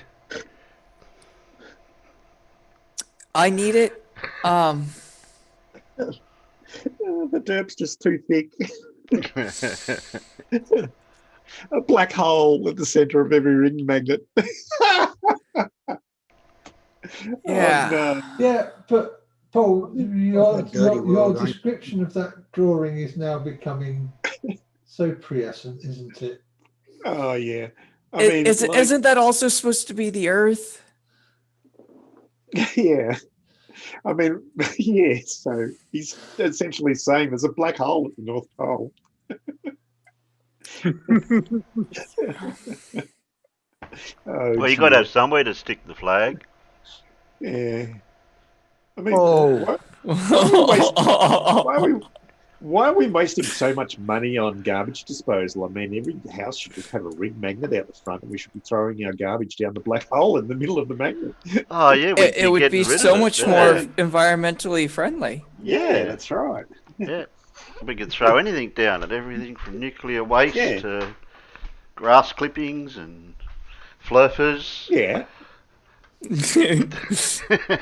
I need it. The derp's just too thick. A black hole at the center of every ring magnet. Yeah. Oh, no. Yeah, but Paul, your world, right? description of that drawing is now becoming so prescient, isn't it? Oh, yeah. Isn't that also supposed to be the Earth? Yeah. I mean, yeah, so he's essentially saying there's a black hole at the North Pole. Well, you got to have somewhere to stick the flag. Yeah. I mean, Oh. why are we wasting so much money on garbage disposal? I mean, every house should just have a ring magnet out the front, and we should be throwing our garbage down the black hole in the middle of the magnet. Oh yeah, we'd It would be getting rid so of it. much Yeah. more environmentally friendly. Yeah, that's right. Yeah, we could throw anything down it. Everything from nuclear waste Yeah. to grass clippings and flurfers. Yeah.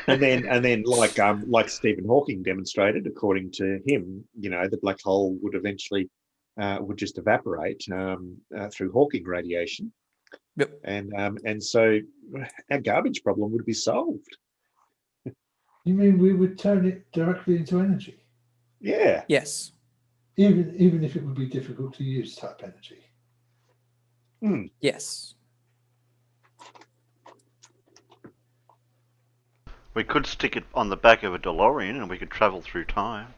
and then like Stephen Hawking demonstrated, according to him, the black hole would eventually would just evaporate through Hawking radiation. Yep. And so our garbage problem would be solved. You mean we would turn it directly into energy? Yeah. Yes. Even if it would be difficult to use type energy. Yes. We could stick it on the back of a DeLorean and we could travel through time.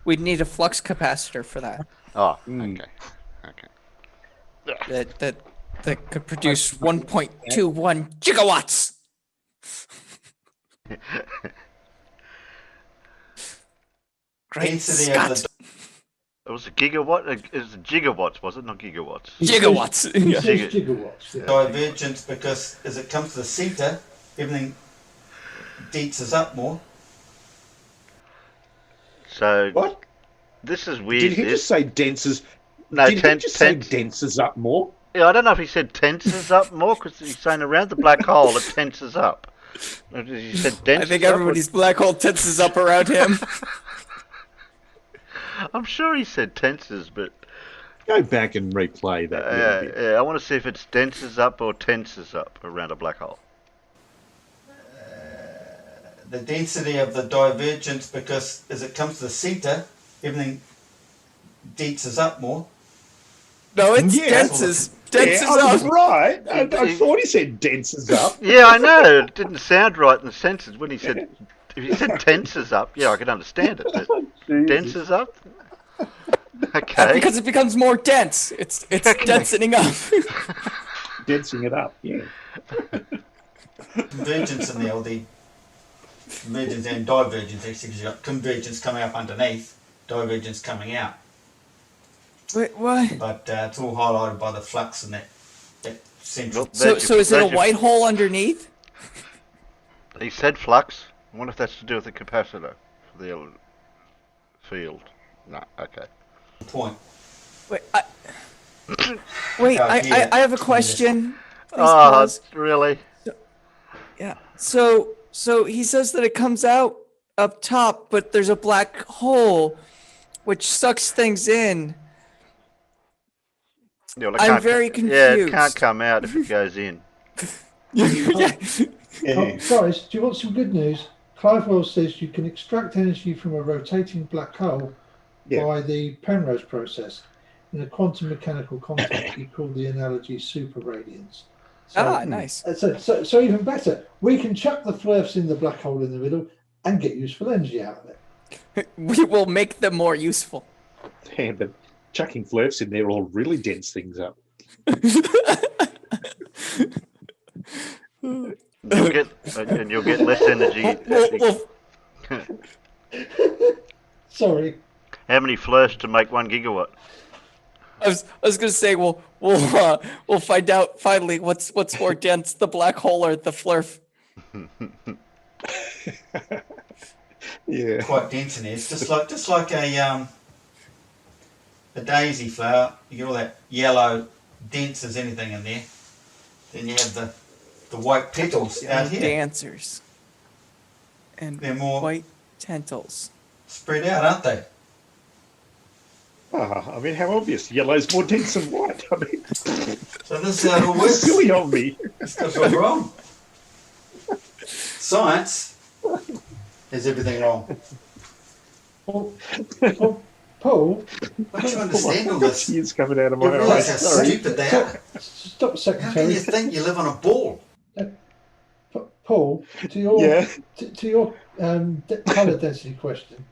We'd need a flux capacitor for that. Oh, okay. That could produce 1.21 gigawatts. Great Density of Scott. It was a gigawatt? It was gigawatts, was it? Not gigawatts. Gigawatts. He says gigawatts. Yeah. divergence, because as it comes to the centre, everything denses up more. So What? this is weird. Did he this. just say denses? No, Did he just say denses up more? Yeah, I don't know if he said tenses up more, because he's saying around the black hole it tenses up. He said denses I think up, everybody's black hole tenses up around him. I'm sure he said tenses, but Go back and replay that. little bit. yeah, I want to see if it's denses up or tenses up around a black hole. The density of the divergence, because as it comes to the centre, everything denses up more. No, it's Yeah. denses. Yeah, Denses I was up. right. I thought he said denses up. Yeah, I know. It didn't sound right in the sentence when he said. If he said tenses up, yeah, I could understand it. But denses up. Okay. Because it becomes more dense. It's densening up. Densing it up, yeah. Convergence in there, or the convergence and divergence, actually, because you've got convergence coming up underneath, divergence coming out. Wait, what? But it's all highlighted by the flux in that central. So is it a white hole underneath? He said flux. I wonder if that's to do with the capacitor for the field. No, okay. point. Wait, Oh, I have a question. Please Oh, pause. really? Yeah. So he says that it comes out up top, but there's a black hole which sucks things in. Yeah, well, it I'm can't very Yeah, it can't confused. come out if it goes in. Yeah. Oh, guys, do you want some good news? Clive Wells says you can extract energy from a rotating black hole by the Penrose process. In a quantum mechanical context, we call the analogy super radiance. So, Nice. So even better, we can chuck the flurfs in the black hole in the middle and get useful energy out of it. We will make them more useful. Yeah, but chucking flurfs in there will really dense things up. You'll get less energy. Sorry. How many flirts to make 1 gigawatt? I was gonna say we'll find out finally what's more dense, the black hole or the flurf. Yeah. Quite dense in there. It's just like a daisy flower. You get all that yellow, dense as anything in there. Then you have the white petals out here. Dancers. And They're more white tentacles. spread out, aren't they? I mean, how obvious. Yellow's more dense than white. I mean, So this is how it all works. silly of me. That's all wrong. Science is everything wrong. Paul, Don't you understand all this? Tears coming out of You my realise how eyes. Sorry. stupid they are. stop, How can Secretary. you think you live on a ball? Paul, to your Yeah. to your colour density question,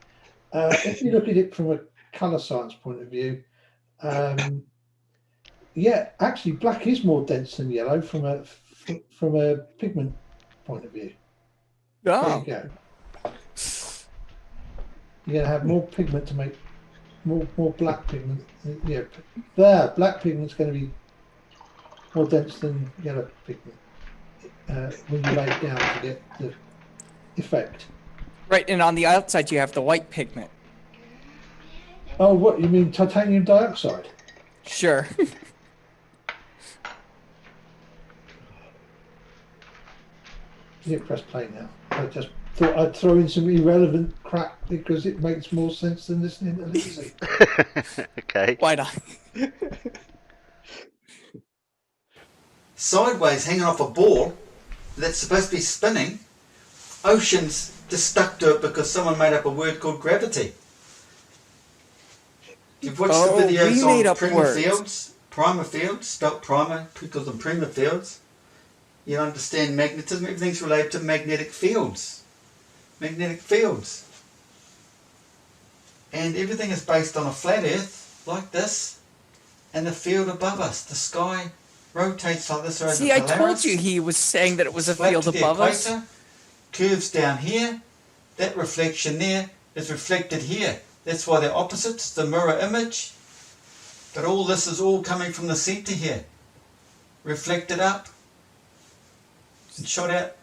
if you look at it from a colour science point of view, yeah, actually black is more dense than yellow from from a pigment point of view. There Oh, you go. You're going to have more pigment to make more black pigment. Yeah, there, black pigment's going to be more dense than yellow pigment when you lay it down to get the effect. right. And on the outside, you have the white pigment. Oh, what, you mean titanium dioxide? Sure. You didn't press play now. I just thought I'd throw in some irrelevant crap because it makes more sense than listening to Lindsay. Okay. Why not? Sideways, hanging off a ball that's supposed to be spinning. Ocean's just stuck to it because someone made up a word called gravity. You've watched the videos we made on up primer fields, spelt primer, because of primer fields. You understand magnetism, everything's related to magnetic fields. Magnetic fields. And everything is based on a flat earth, like this, and the field above us. The sky rotates like this around See, the I Polaris. told you he was saying that it was a Flat field to the above us. equator, curves down here, that reflection there is reflected here. That's why they're opposites, the mirror image. But all this is all coming from the centre here. Reflected up and shot out,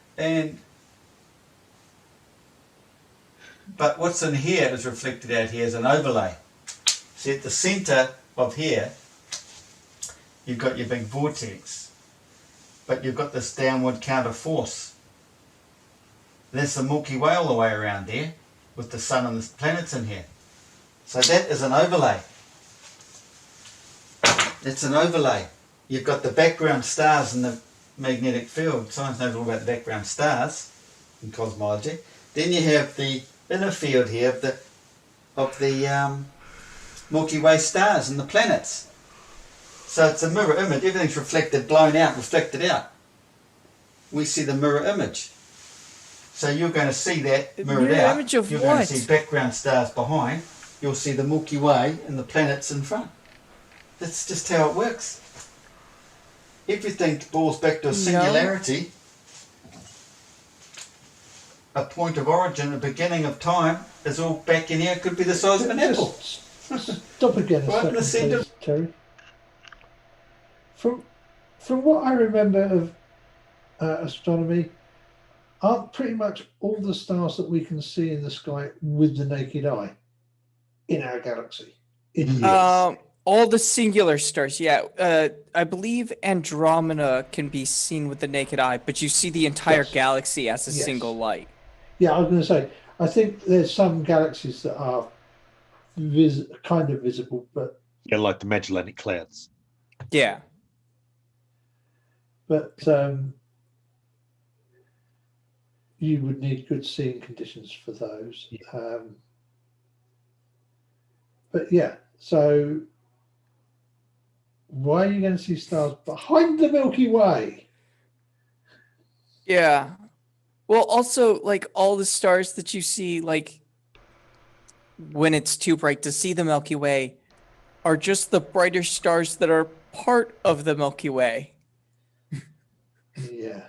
but what's in here is reflected out here as an overlay. See, at the centre of here, you've got your big vortex, but you've got this downward counter force. There's the Milky Way all the way around there, with the sun and the planets in here. So that is an overlay. It's an overlay. You've got the background stars in the magnetic field. Science knows all about the background stars in cosmology. Then you have the inner field here of the Milky Way stars and the planets. So it's a mirror image. Everything's reflected, blown out, reflected out. We see the mirror image. So you're going to see that mirrored Mirror out. image of You're what? going to see background stars behind. You'll see the Milky Way and the planets in front. That's just how it works. Everything boils back to a singularity, a point of origin, a beginning of time, is all back in here. It could be the size of an apple. Stop again Right in the a second, centre. please, Terry. From what I remember of astronomy, aren't pretty much all the stars that we can see in the sky with the naked eye in our galaxy? All the singular stars, yeah. I believe Andromeda can be seen with the naked eye, but you see the entire Yes. galaxy as a Yes. single light. Yeah, I was going to say, I think there's some galaxies that are kind of visible, but Yeah, like the Magellanic Clouds. Yeah. but you would need good seeing conditions for those. But yeah, so why are you going to see stars behind the Milky Way? Yeah. Well, also, like, all the stars that you see, like, when it's too bright to see the Milky Way are just the brighter stars that are part of the Milky Way. Yeah.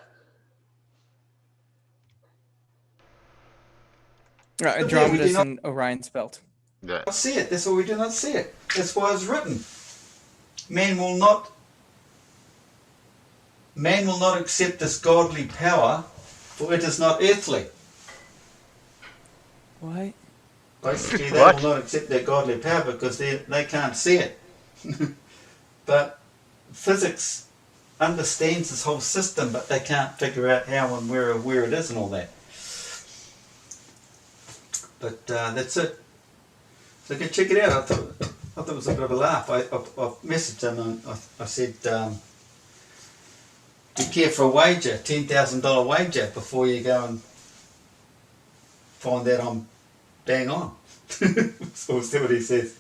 Andromeda's in Orion's belt. Yeah. Not see it. That's why we do not see it. That's why it's written. Man will not accept this godly power, for it is not earthly. What? Basically, they What? will not accept their godly power because they can't see it. But physics understands this whole system, but they can't figure out how and where it is and all that. But that's it. So you can check it out. I thought it was a bit of a laugh. I messaged him and I said, "Do you care for a wager, $10,000 wager, before you go and find out I'm bang on?" So we'll see what he says.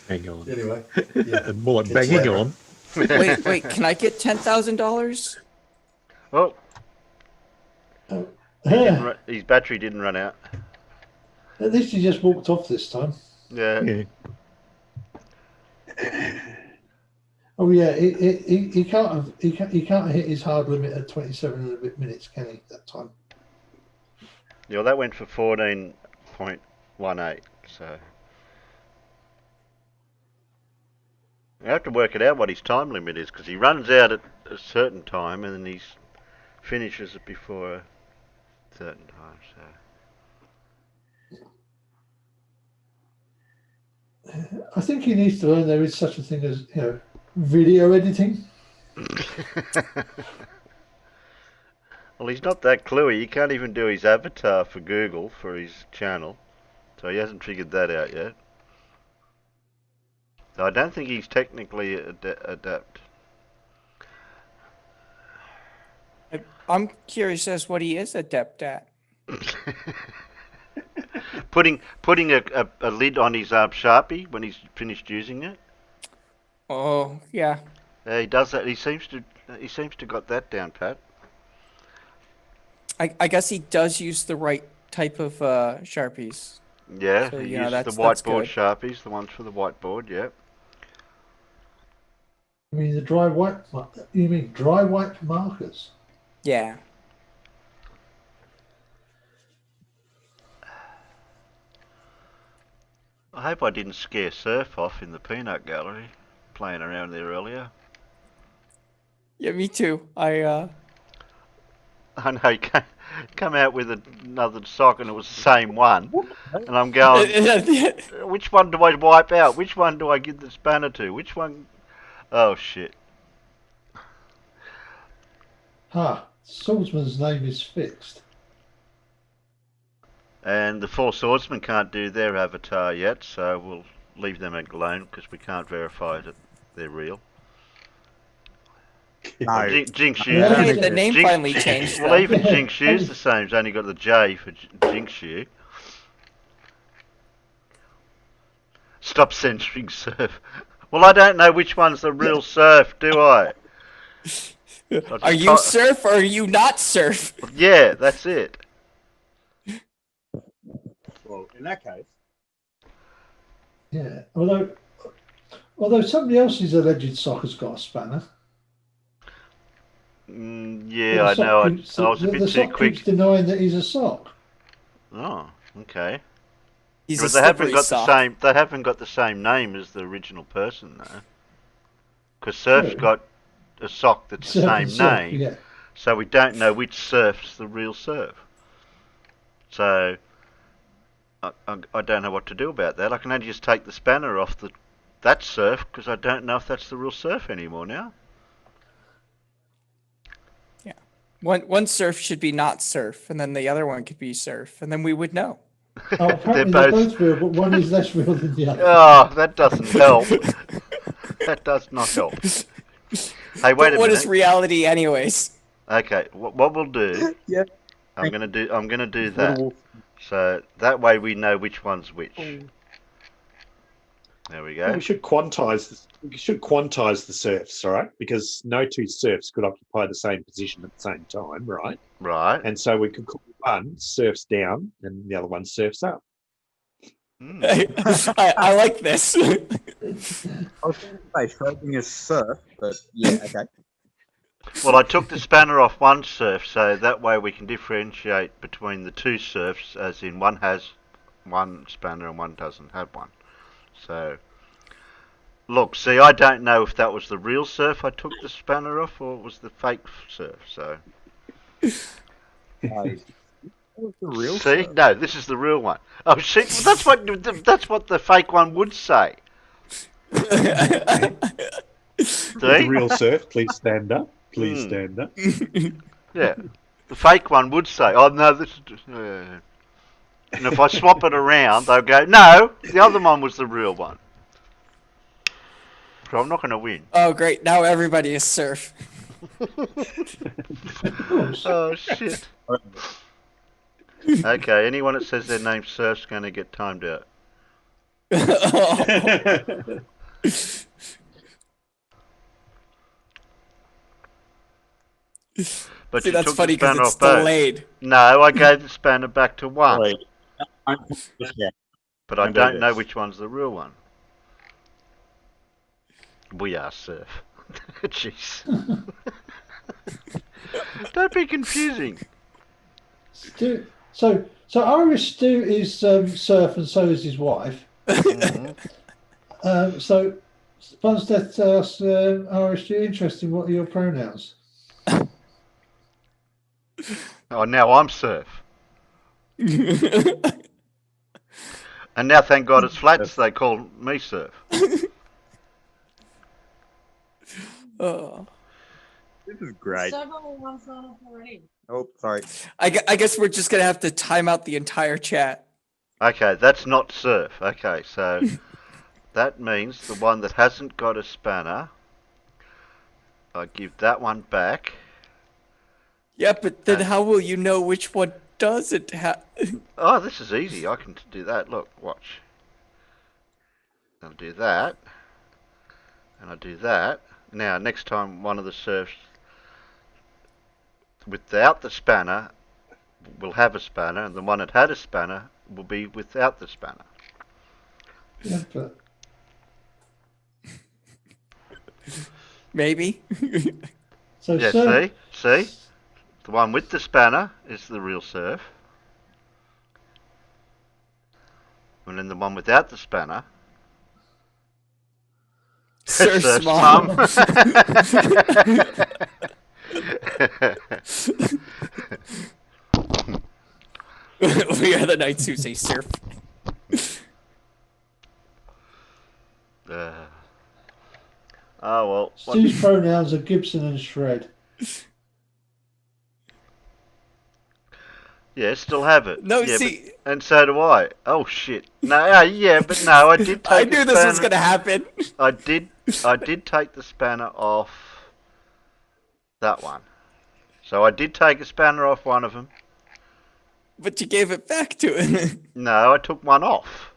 Hang on. Anyway, yeah. More like It's banging clever. on. Wait, can I get $10,000? Well, Yeah. his battery didn't run out. At least he just walked off this time. Yeah. Yeah. I Oh yeah, he can't hit his hard limit at 27 and a bit minutes, can he? That time. Yeah, well, that went for 14.18. So you have to work it out what his time limit is because he runs out at a certain time and then he finishes it before a certain time. So. I think he needs to learn there is such a thing as video editing. Well, he's not that cluey. He can't even do his avatar for Google for his channel, so he hasn't figured that out yet. So I don't think he's technically adept. I'm curious as what he is adept at. putting a lid on his Sharpie when he's finished using it. Oh yeah. He does that. He seems to got that down pat. I guess he does use the right type of Sharpies. Yeah, So, he you know, uses the that's whiteboard good. Sharpies, the ones for the whiteboard. Yeah. I mean the dry white. You mean dry white markers? Yeah. I hope I didn't scare Surf off in the peanut gallery, playing around there earlier. Yeah, me too. I know he come out with another sock and it was the same one, and I'm going, which one do I wipe out? Which one do I give the spanner to? Which one? Oh shit! Swordsman's name is fixed. And the four swordsmen can't do their avatar yet, so we'll leave them alone because we can't verify that they're real. No. Jinx Yeah, Yu. the name finally changed. Well, even Jinx Yu's the same. It's only got the J for Jinx Yu. Stop censoring Surf. Well, I don't know which one's the real Surf, do I? Are you Surf or are you not Surf? Yeah, that's it. Well, in that case, Yeah. Although somebody else's alleged sock has got a spanner. Yeah, I know. I was a bit the too sock quick. keeps denying that he's a sock. Oh, okay. He's But a they haven't slippery got sock. the same. They haven't got the same name as the original person, though. Because Surf's True. got a sock that's the Surf same and Surf, name, yeah. so we don't know which Surf's the real Surf. So I don't know what to do about that. I can only just take the spanner off that Surf because I don't know if that's the real Surf anymore now. Yeah. One Surf should be not Surf, and then the other one could be Surf, and then we would know. Oh, apparently they're both real, but one is less real than the other. Oh, that doesn't help. That does not help. Hey, wait But a what minute. is reality, anyways? Okay, what we'll do? Yep. I'm gonna do that. So that way we know which one's which. There we go. well, we should quantize the surfs, all right? Because no two surfs could occupy the same position at the same time, right? Right. And so we could call one surfs down and the other one surfs up. I like this. I was going to say Schrödinger's surf, but yeah, okay. Well, I took the spanner off one Surf, so that way we can differentiate between the two Surfs, as in one has one spanner and one doesn't have one. So, look, see, I don't know if that was the real Surf I took the spanner off or it was the fake Surf. So, That was the real see, surf. no, this is the real one. Oh shit, that's what the fake one would say. The See? real surf, please stand up. Please stand up. Yeah, the fake one would say, "Oh no, this is." And if I swap it around, they'll go, "No, the other one was the real one." So I'm not going to win. Oh, great. Now everybody is Surf. Oh shit. Okay, anyone that says their name's Surf's going to get timed out. But See, you that's took funny the because spanner it's off both. delayed. No, I gave the spanner back to one, Wait. Yeah. but I Don't do don't know this. which one's the real one. We are Surf. Jeez. Don't be confusing. Stu, so Irish Stu is surf, and so is his wife. So Funstead asks Irish Stu, interesting. What are your pronouns? Oh, now I'm surf. And now, thank God, it's flats. They call me surf. Oh. This is great. Several ones on already. Oh, sorry. I guess we're just gonna have to time out the entire chat. Okay, that's not surf. Okay, so that means the one that hasn't got a spanner, I give that one back. Yeah, but then how will you know which one doesn't have? Oh, this is easy. I can do that. Look, watch. I'll do that. And I do that. Now, next time one of the surfs without the spanner will have a spanner, and the one that had a spanner will be without the spanner. Yeah, but Maybe. so Yeah, surf, see? The one with the spanner is the real surf. And then the one without the spanner. Surf's Surf's mom. mum. We are the knights who say surf. Oh, well. Stu's pronouns are Gibson and Shred. Yeah, still have it. No, yeah, see- and so do I. Oh shit! No, yeah, but no, I did take. I the knew this was spanner- gonna happen. I did take the spanner off that one. So I did take a spanner off one of them. But you gave it back to him. No, I took one off.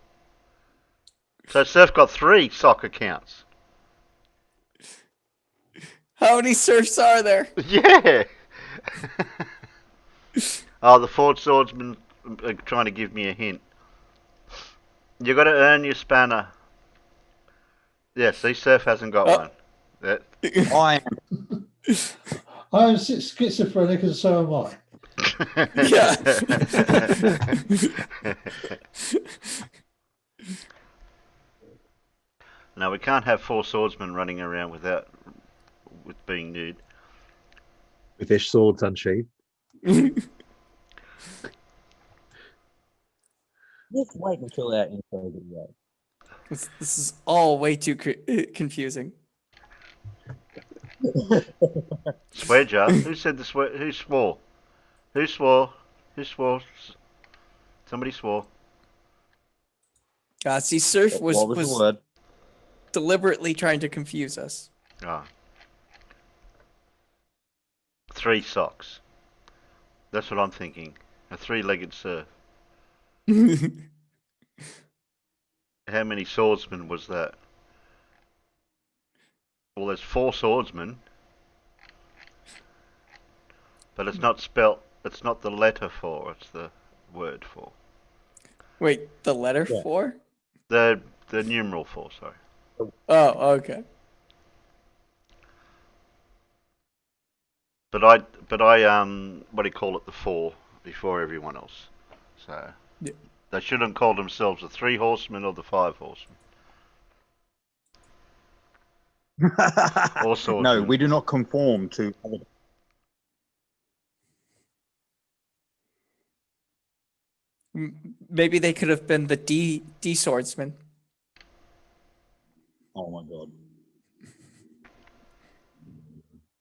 So Surf got 3 sock accounts. How many surfs are there? Yeah. Oh, the Ford Swordsman are trying to give me a hint. You got to earn your spanner. Yeah, see, Surf hasn't got one. That. I I'm schizophrenic, and so am I. Yeah. No, we can't have 4 swordsmen running around with being nude. With their swords unsheathed. Just wait until our intro video. This is all way too confusing. Swear jar? Who said the swear? Who swore? Who swore? Who swore? Somebody swore. See, Surf was what was the word? deliberately trying to confuse us. Oh. 3 socks. That's what I'm thinking. A 3-legged surf. How many swordsmen was that? Well, there's 4 swordsmen. But it's not spelt. It's not the letter 4. It's the word 4. Wait, the letter 4? The numeral 4. Sorry. Oh, okay. But I what do you call it? The 4 before everyone else. So Yeah. they shouldn't call themselves the 3 horsemen or the 5 horsemen. Or swordsmen. No, we do not conform to other. Maybe they could have been the D swordsman. Oh my god.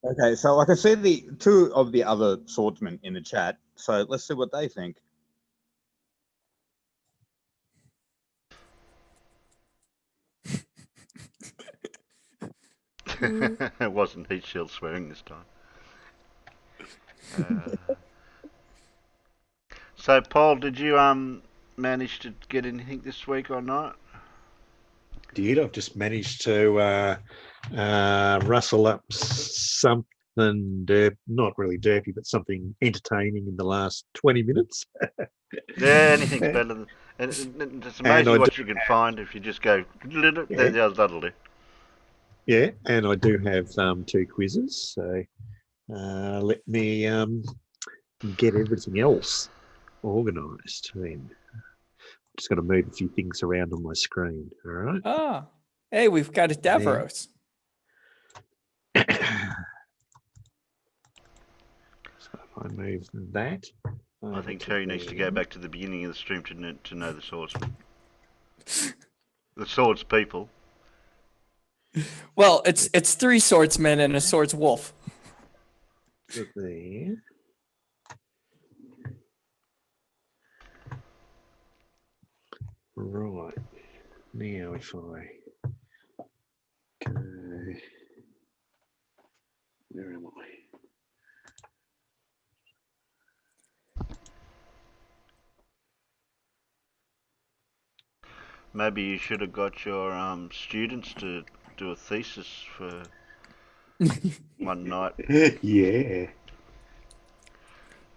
Okay, so I can see the 2 of the other swordsmen in the chat. So let's see what they think. It wasn't heat shield swearing this time. So Paul, did you manage to get anything this week or not? Did I've just managed to rustle up something not really dirty, but something entertaining in the last 20 minutes. Yeah, anything's better than. And it's amazing what you can find if you just go. That'll do. Yeah, and I do have 2 quizzes. So let me get everything else organised. Then just got to move a few things around on my screen. All right. Ah, hey, we've got a Davros. So if I move that. I think Terry needs to go back to the beginning of the stream to know the swordsman. The swords people. Well, it's 3 swordsmen and a swords wolf. There. Right. Now if I go, where am I? Maybe you should have got your students to do a thesis for one night. Yeah.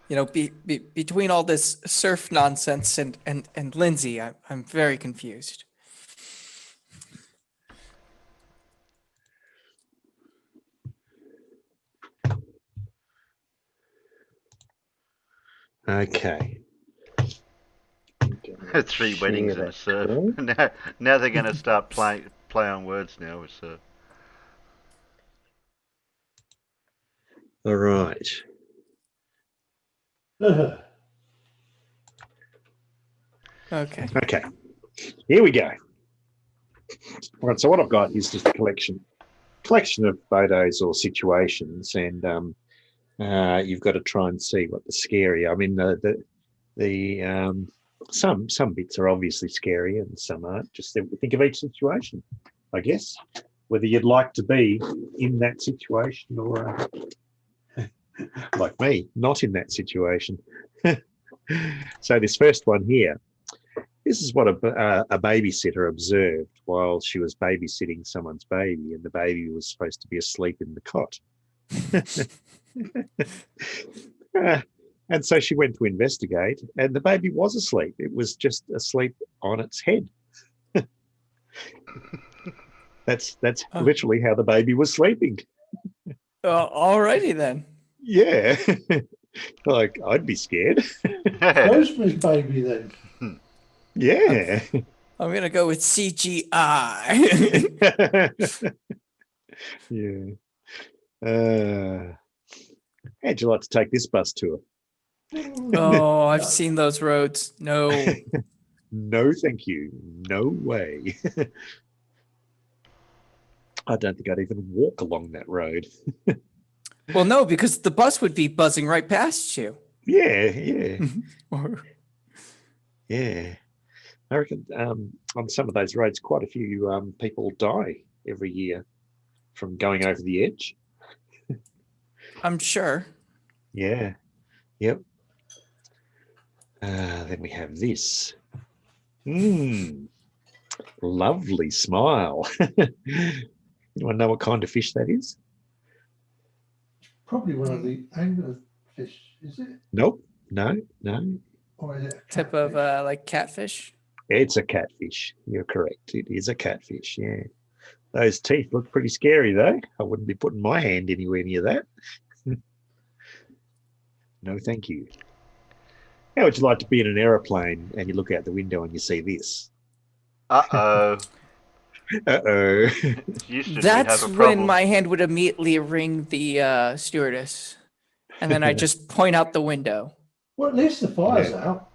You know, between all this surf nonsense and Lindsay, I'm very confused. Okay. 3 weddings and a surf. Now they're going to start play on words now with surf. All right. Okay. Okay. Here we go. All right. So what I've got is just a collection of photos or situations, and you've got to try and see what the scary. I mean, some bits are obviously scary and some aren't. Just think of each situation, I guess, whether you'd like to be in that situation or like me, not in that situation. So this first one here, this is what a babysitter observed while she was babysitting someone's baby, and the baby was supposed to be asleep in the cot. And so she went to investigate, and the baby was asleep. It was just asleep on its head. That's literally how the baby was sleeping. Alrighty then. Yeah. Like, I'd be scared. Rosemary's Baby then. Yeah. I'm going to go with CGI. Yeah. How'd you like to take this bus tour? Oh, I've seen those roads. No. No, thank you. No way. I don't think I'd even walk along that road. Well, no, because the bus would be buzzing right past you. Yeah. Yeah. I reckon on some of those roads, quite a few people die every year from going over the edge. I'm sure. Yeah. Yep. Then we have this. Lovely smile. You want to know what kind of fish that is? Probably one of the anglerfish, is it? Nope. No. Or is it Tip of like catfish? It's a catfish. You're correct. It is a catfish, yeah. Those teeth look pretty scary, though. I wouldn't be putting my hand anywhere near that. No, thank you. How would you like to be in an aeroplane and you look out the window and you see this? Uh-oh. Uh-oh. That's when my hand would immediately ring the stewardess. And then I just point out the window. Well, at least the fire's out.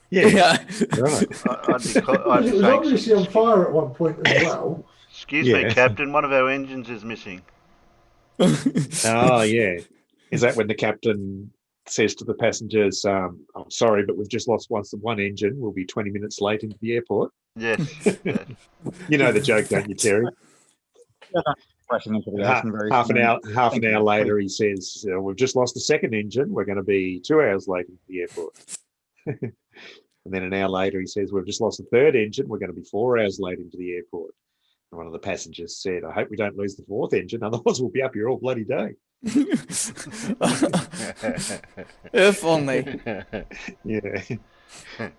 Yeah. Right. It was obviously on fire at one point as well. Excuse me, Captain. One of our engines is missing. Oh, yeah. Is that when the captain says to the passengers, I'm sorry, but we've just lost one engine. We'll be 20 minutes late into the airport? Yes. You know the joke, don't you, Terry? Crashing into the ocean very Half soon. an hour later, he says, we've just lost a second engine. We're going to be 2 hours late into the airport. And then an hour later, he says, we've just lost a third engine. We're going to be 4 hours late into the airport. And one of the passengers said, I hope we don't lose the fourth engine. Otherwise, we'll be up here all bloody day. If only. Yeah.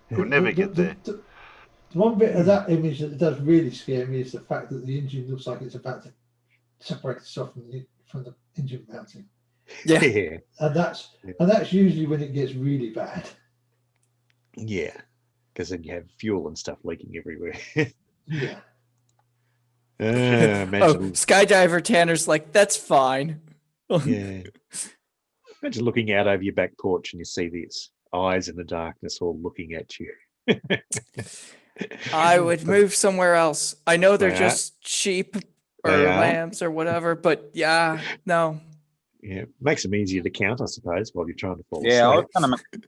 We'll never get there. The one bit of that image that does really scare me is the fact that the engine looks like it's about to separate itself from the engine mounting. Yeah. Yeah. And that's usually when it gets really bad. Yeah. Because then you have fuel and stuff leaking everywhere. Yeah. Oh, Imagine, skydiver Tanner's like, that's fine. yeah. Imagine looking out over your back porch and you see these eyes in the darkness all looking at you. I would move somewhere else. I know they're They are. just sheep or They are. lambs or whatever, but yeah, no. Yeah, makes them easier to count, I suppose, while you're trying to fall Yeah, I was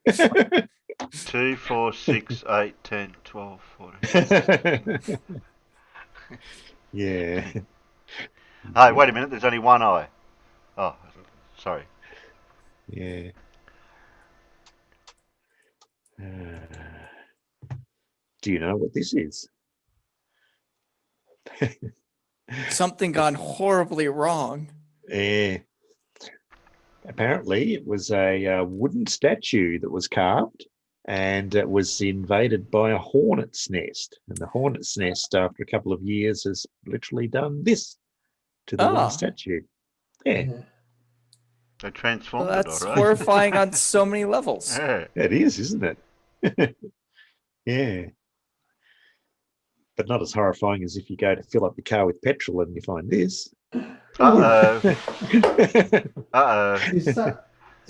asleep. kind of 2, 4, 6, 8, 10, 12, 14. Yeah. Hey, wait a minute. There's only one eye. Oh, sorry. Yeah. Do you know what this is? Something gone horribly wrong. Yeah. Apparently, it was a wooden statue that was carved, and it was invaded by a hornet's nest. And the hornet's nest, after a couple of years, has literally done this to the wooden statue. Yeah. They transformed Well, it, that's all right. horrifying on so many levels. Yeah. It is, isn't it? Yeah. But not as horrifying as if you go to fill up your car with petrol and you find this. Uh-oh. Uh-oh. Is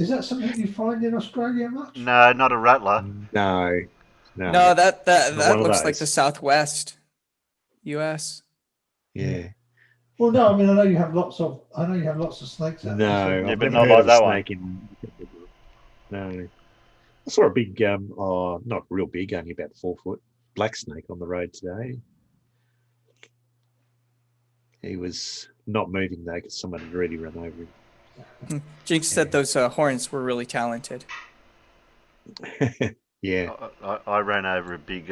that something you find in Australia much? No, not a rattler. No. No, that one of looks like those. the Southwest US. Yeah. Well, no, I mean I know you have lots of snakes out No, there. Yeah, I've but never not heard like of a that one. snake in. No. I saw a big, not real big, only about 4 foot, black snake on the road today. He was not moving though because someone had already run over him. Jinx said those horns were really talented. Yeah. I ran over a big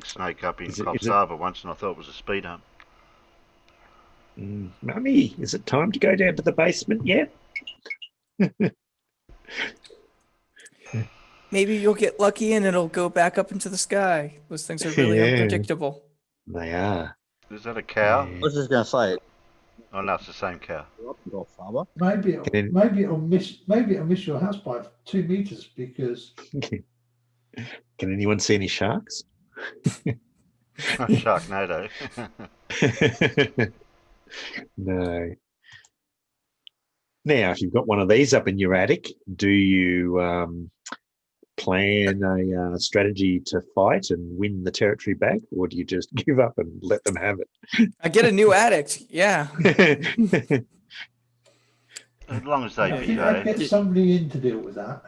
snake up in Coffs Harbour once, and I thought it was a speed hump. Mummy, is it time to go down to the basement yet? Maybe you'll get lucky and it'll go back up into the sky. Those things are really Yeah. unpredictable. They are. Is that a cow? I was just going to say, Oh no, it's the same cow. farmer. Maybe it'll miss your house by 2 meters because Can anyone see any sharks? Sharknado. No. Now, if you've got one of these up in your attic, do you plan a strategy to fight and win the territory back, or do you just give up and let them have it? I get a new addict. Yeah. As long as they if you could get somebody in to deal with that.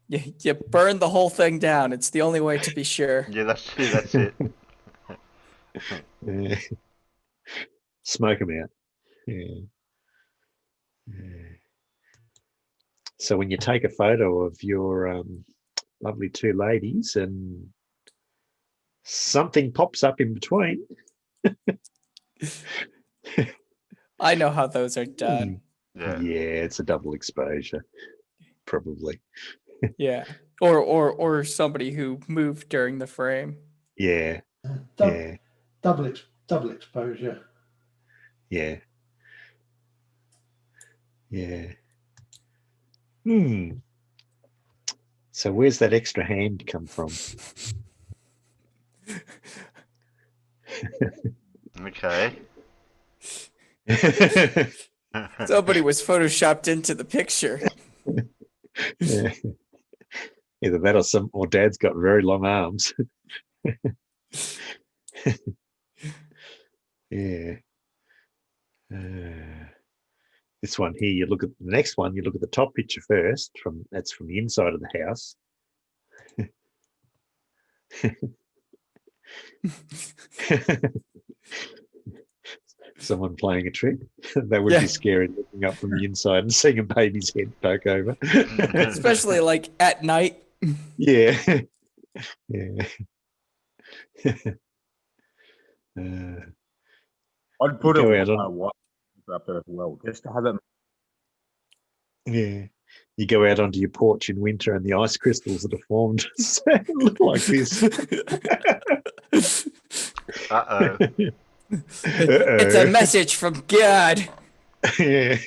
You burn the whole thing down. It's the only way to be sure. Yeah, that's it. Yeah. Smoke them out. Yeah. Yeah. So when you take a photo of your lovely two ladies and something pops up in between. I know how those are done. Yeah, it's a double exposure, probably. Yeah. Or somebody who moved during the frame. Yeah. Double exposure. Yeah. Yeah. So where's that extra hand come from? Okay. Somebody was photoshopped into the picture. Yeah. Either that or Dad's got very long arms. Yeah. This one here, you look at the next one, you look at the top picture first, that's from the inside of the house. Someone playing a trick. That would be scary, looking up from the inside and seeing a baby's head poke over. Especially like at night. Yeah. Yeah. I'd put Go it out on- white up there as well, just to have it. Yeah. You go out onto your porch in winter and the ice crystals that are formed look like this. Uh-oh. It's a message from God. Yeah.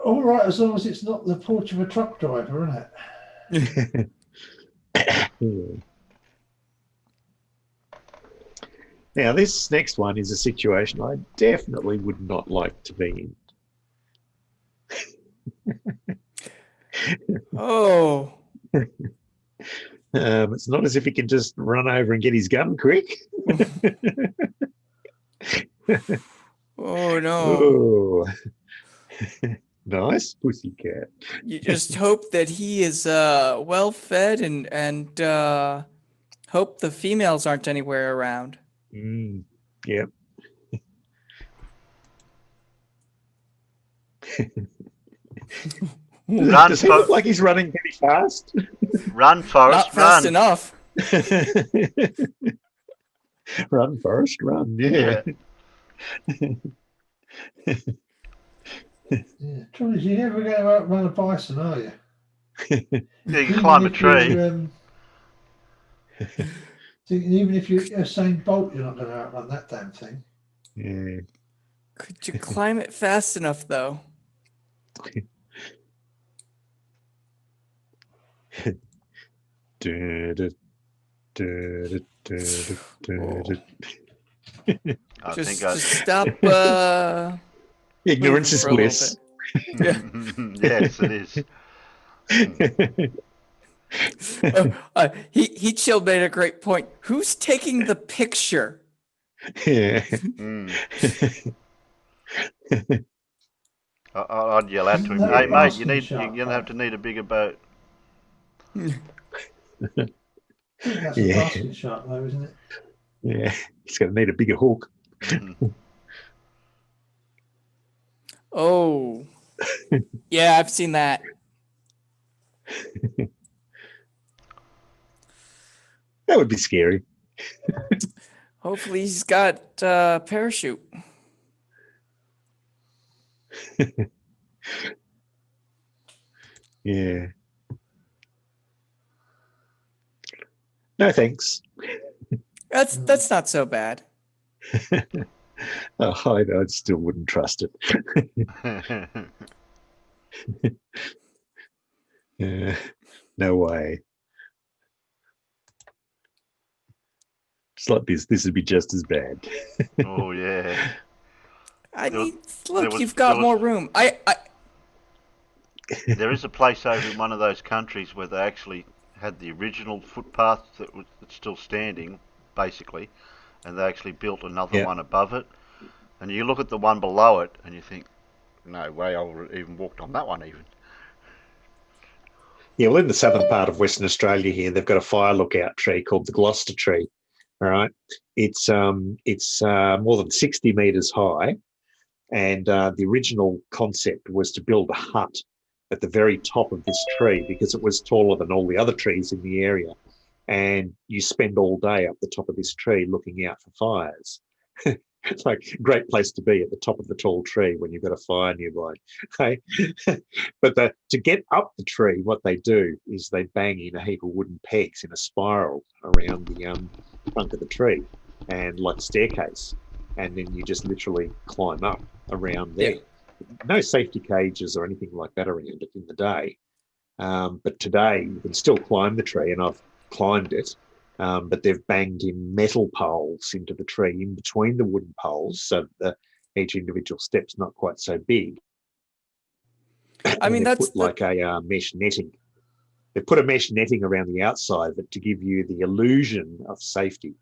All right, as long as it's not the porch of a truck driver, isn't it? Now, this next one is a situation I definitely would not like to be in. Oh. It's not as if he can just run over and get his gun quick. Oh no. Oh. Nice pussycat. You just hope that he is well fed and hope the females aren't anywhere around. Yep. Run, Does he look like he's running pretty fast? Run, Forrest, Not fast run. enough. Run, Forrest, run. Yeah. Yeah. Trouble is, you're never going to outrun a bison, are you? Yeah, you can climb a tree. Even if you're Usain Bolt, you're not going to outrun that damn thing. Yeah. Could you climb it fast enough, though? Just stop. Ignorance is bliss. Yeah. Yes, it is. He chill made a great point. Who's taking the picture? Yeah. I'd yell out to him, "Hey mate, you're gonna have to need a bigger boat." That's a Yeah. basket shark, though, isn't it? Yeah. He's going to need a bigger hook. Oh. Yeah, I've seen that. That would be scary. Hopefully he's got a parachute. Yeah. No thanks. That's not so bad. I still wouldn't trust it. Yeah, no way. It's like this would be just as bad. Oh yeah. I There was- mean, there look, was- you've got there was- more room. There is a place over in one of those countries where they actually had the original footpath that's still standing, basically, and they actually built another one above it. And you look at the one below it, and you think, "No way, I would have even walked on that one even." Yeah, well, in the southern part of Western Australia here, they've got a fire lookout tree called the Gloucester tree. All right, it's more than 60 metres high, and the original concept was to build a hut at the very top of this tree because it was taller than all the other trees in the area, and you spend all day up the top of this tree looking out for fires. It's like a great place to be at the top of the tall tree when you've got a fire nearby. Okay? But to get up the tree, what they do is they bang in a heap of wooden pegs in a spiral around the trunk of the tree, and like a staircase, and then you just literally climb up around there. Yeah. No safety cages or anything like that around it in the day. But today you can still climb the tree, and I've climbed it. But they've banged in metal poles into the tree in between the wooden poles, so that each individual step's not quite so big. I mean, that's put like a mesh netting. They put a mesh netting around the outside of it to give you the illusion of safety.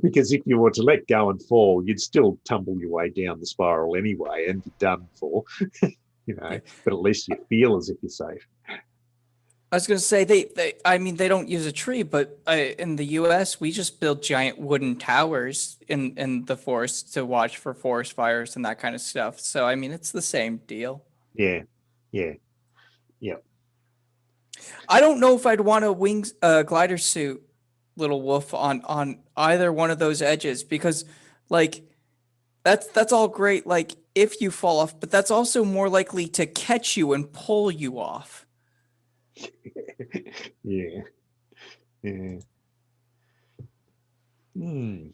Because if you were to let go and fall, you'd still tumble your way down the spiral anyway and be done for. But at least you feel as if you're safe. I was going to say they don't use a tree, but in the U.S. we just build giant wooden towers in the forest to watch for forest fires and that kind of stuff. So I mean, it's the same deal. Yeah. I don't know if I'd want a glider suit, Little Wolf, on either one of those edges, because like that's all great, like if you fall off, but that's also more likely to catch you and pull you off. Yeah. You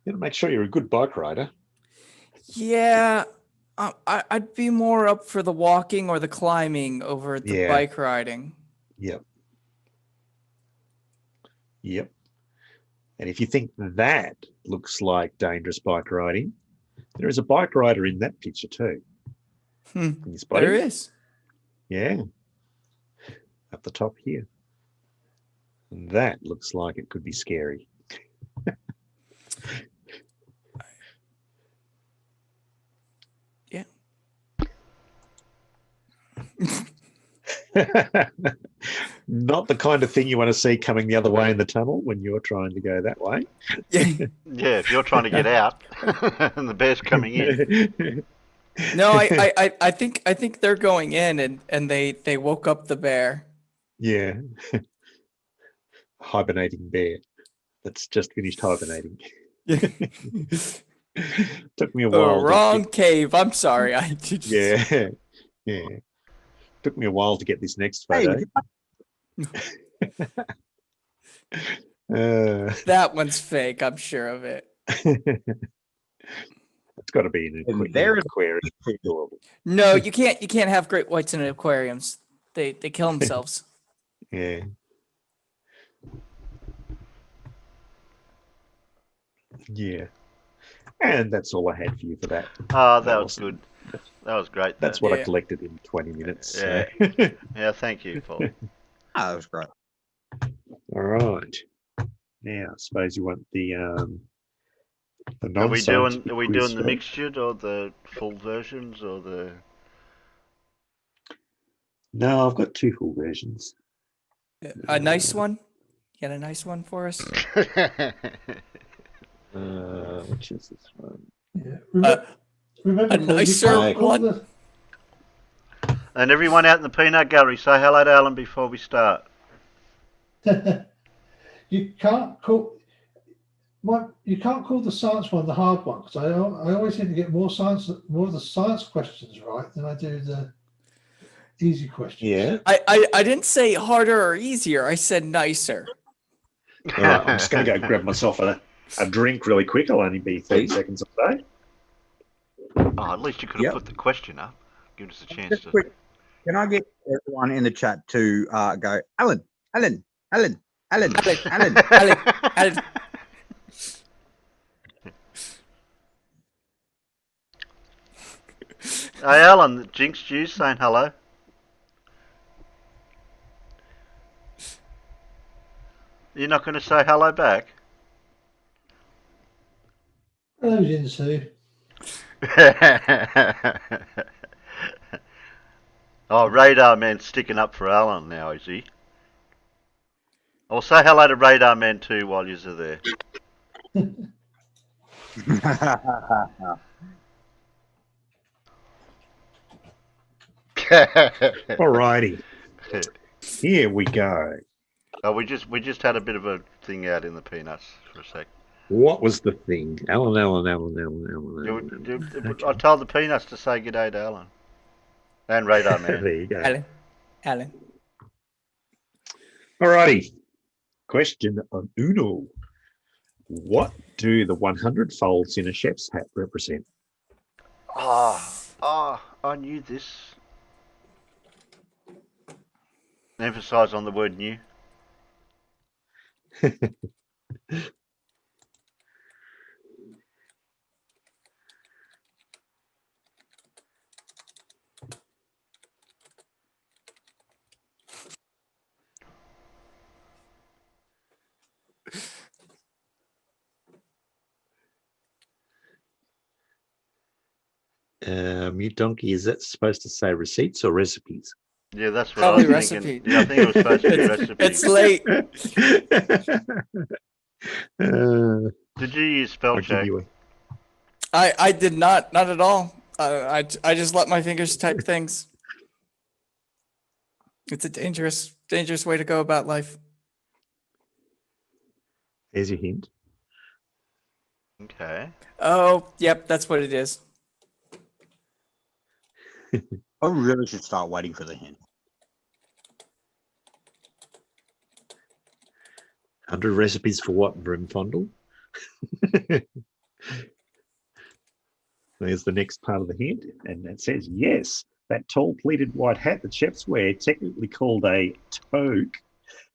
got to make sure you're a good bike rider. Yeah, I'd be more up for the walking or the climbing over the Yeah. bike riding. Yep. Yep. And if you think that looks like dangerous bike riding, there is a bike rider in that picture too. Can you spot There him? is. Yeah. Up the top here. And that looks like it could be scary. Yeah. Not the kind of thing you want to see coming the other way in the tunnel when you're trying to go that way. Yeah, if you're trying to get out and the bear's coming in. No, I think they're going in and they woke up the bear. Yeah. Hibernating bear that's just finished hibernating. Took me a The while. wrong cave. I'm sorry. Yeah. Yeah. Took me a while to get this next photo. That one's fake. I'm sure of it. It's got to be an aquarium. No, you can't have great whites in aquariums. They kill themselves. Yeah. Yeah. And that's all I had for you for that. Oh, that was good. That was great. That's what I collected in 20 minutes. Yeah. Yeah, thank you, Paul. That was great. All right. Now, I suppose you want the Are we doing quiz the first? mixtured or the full versions or the? No, I've got two full versions. A nice one. You got a nice one for us? Which is this one? Yeah. Remember, a Paul, you nicer can't call one. the- And everyone out in the peanut gallery, say hello to Alan before we start. You can't call the science one the hard one, because I always seem to get more of the science questions right than I do the easy questions. Yeah. I didn't say harder or easier. I said nicer. All right, I'm just going to go grab myself a drink really quick. I'll only be 30 seconds or so. Oh, at least you could have put the question up. Give us a chance Just to. quick, can I get everyone in the chat to go, Alan? Hey, Alan, jinxed you saying hello. You're not going to say hello back? Hello, Jinsu. Oh, Radar Man's sticking up for Alan now, is he? I'll say hello to Radar Man too while you're there. Alrighty. Here we go. Oh, we just had a bit of a thing out in the peanuts for a sec. What was the thing? Alan. I told the peanuts to say good day to Alan. And Radar Man. There you go. Alan. Alrighty. Question on Uno. What do the 100 folds in a chef's hat represent? I knew this. Emphasize on the word new. You donkey, is that supposed to say receipts or recipes? Yeah, that's what Probably I was recipe. thinking. Yeah, I think it was supposed to be recipe. It's late. Did you use spell check? I did not at all. I just let my fingers type things. It's a dangerous way to go about life. There's your hint. Okay. Oh, yep, that's what it is. I really should start waiting for the hint. 100 recipes for what? Broom fondle? There's the next part of the hint, and it says, yes, that tall pleated white hat that chefs wear, technically called a toque,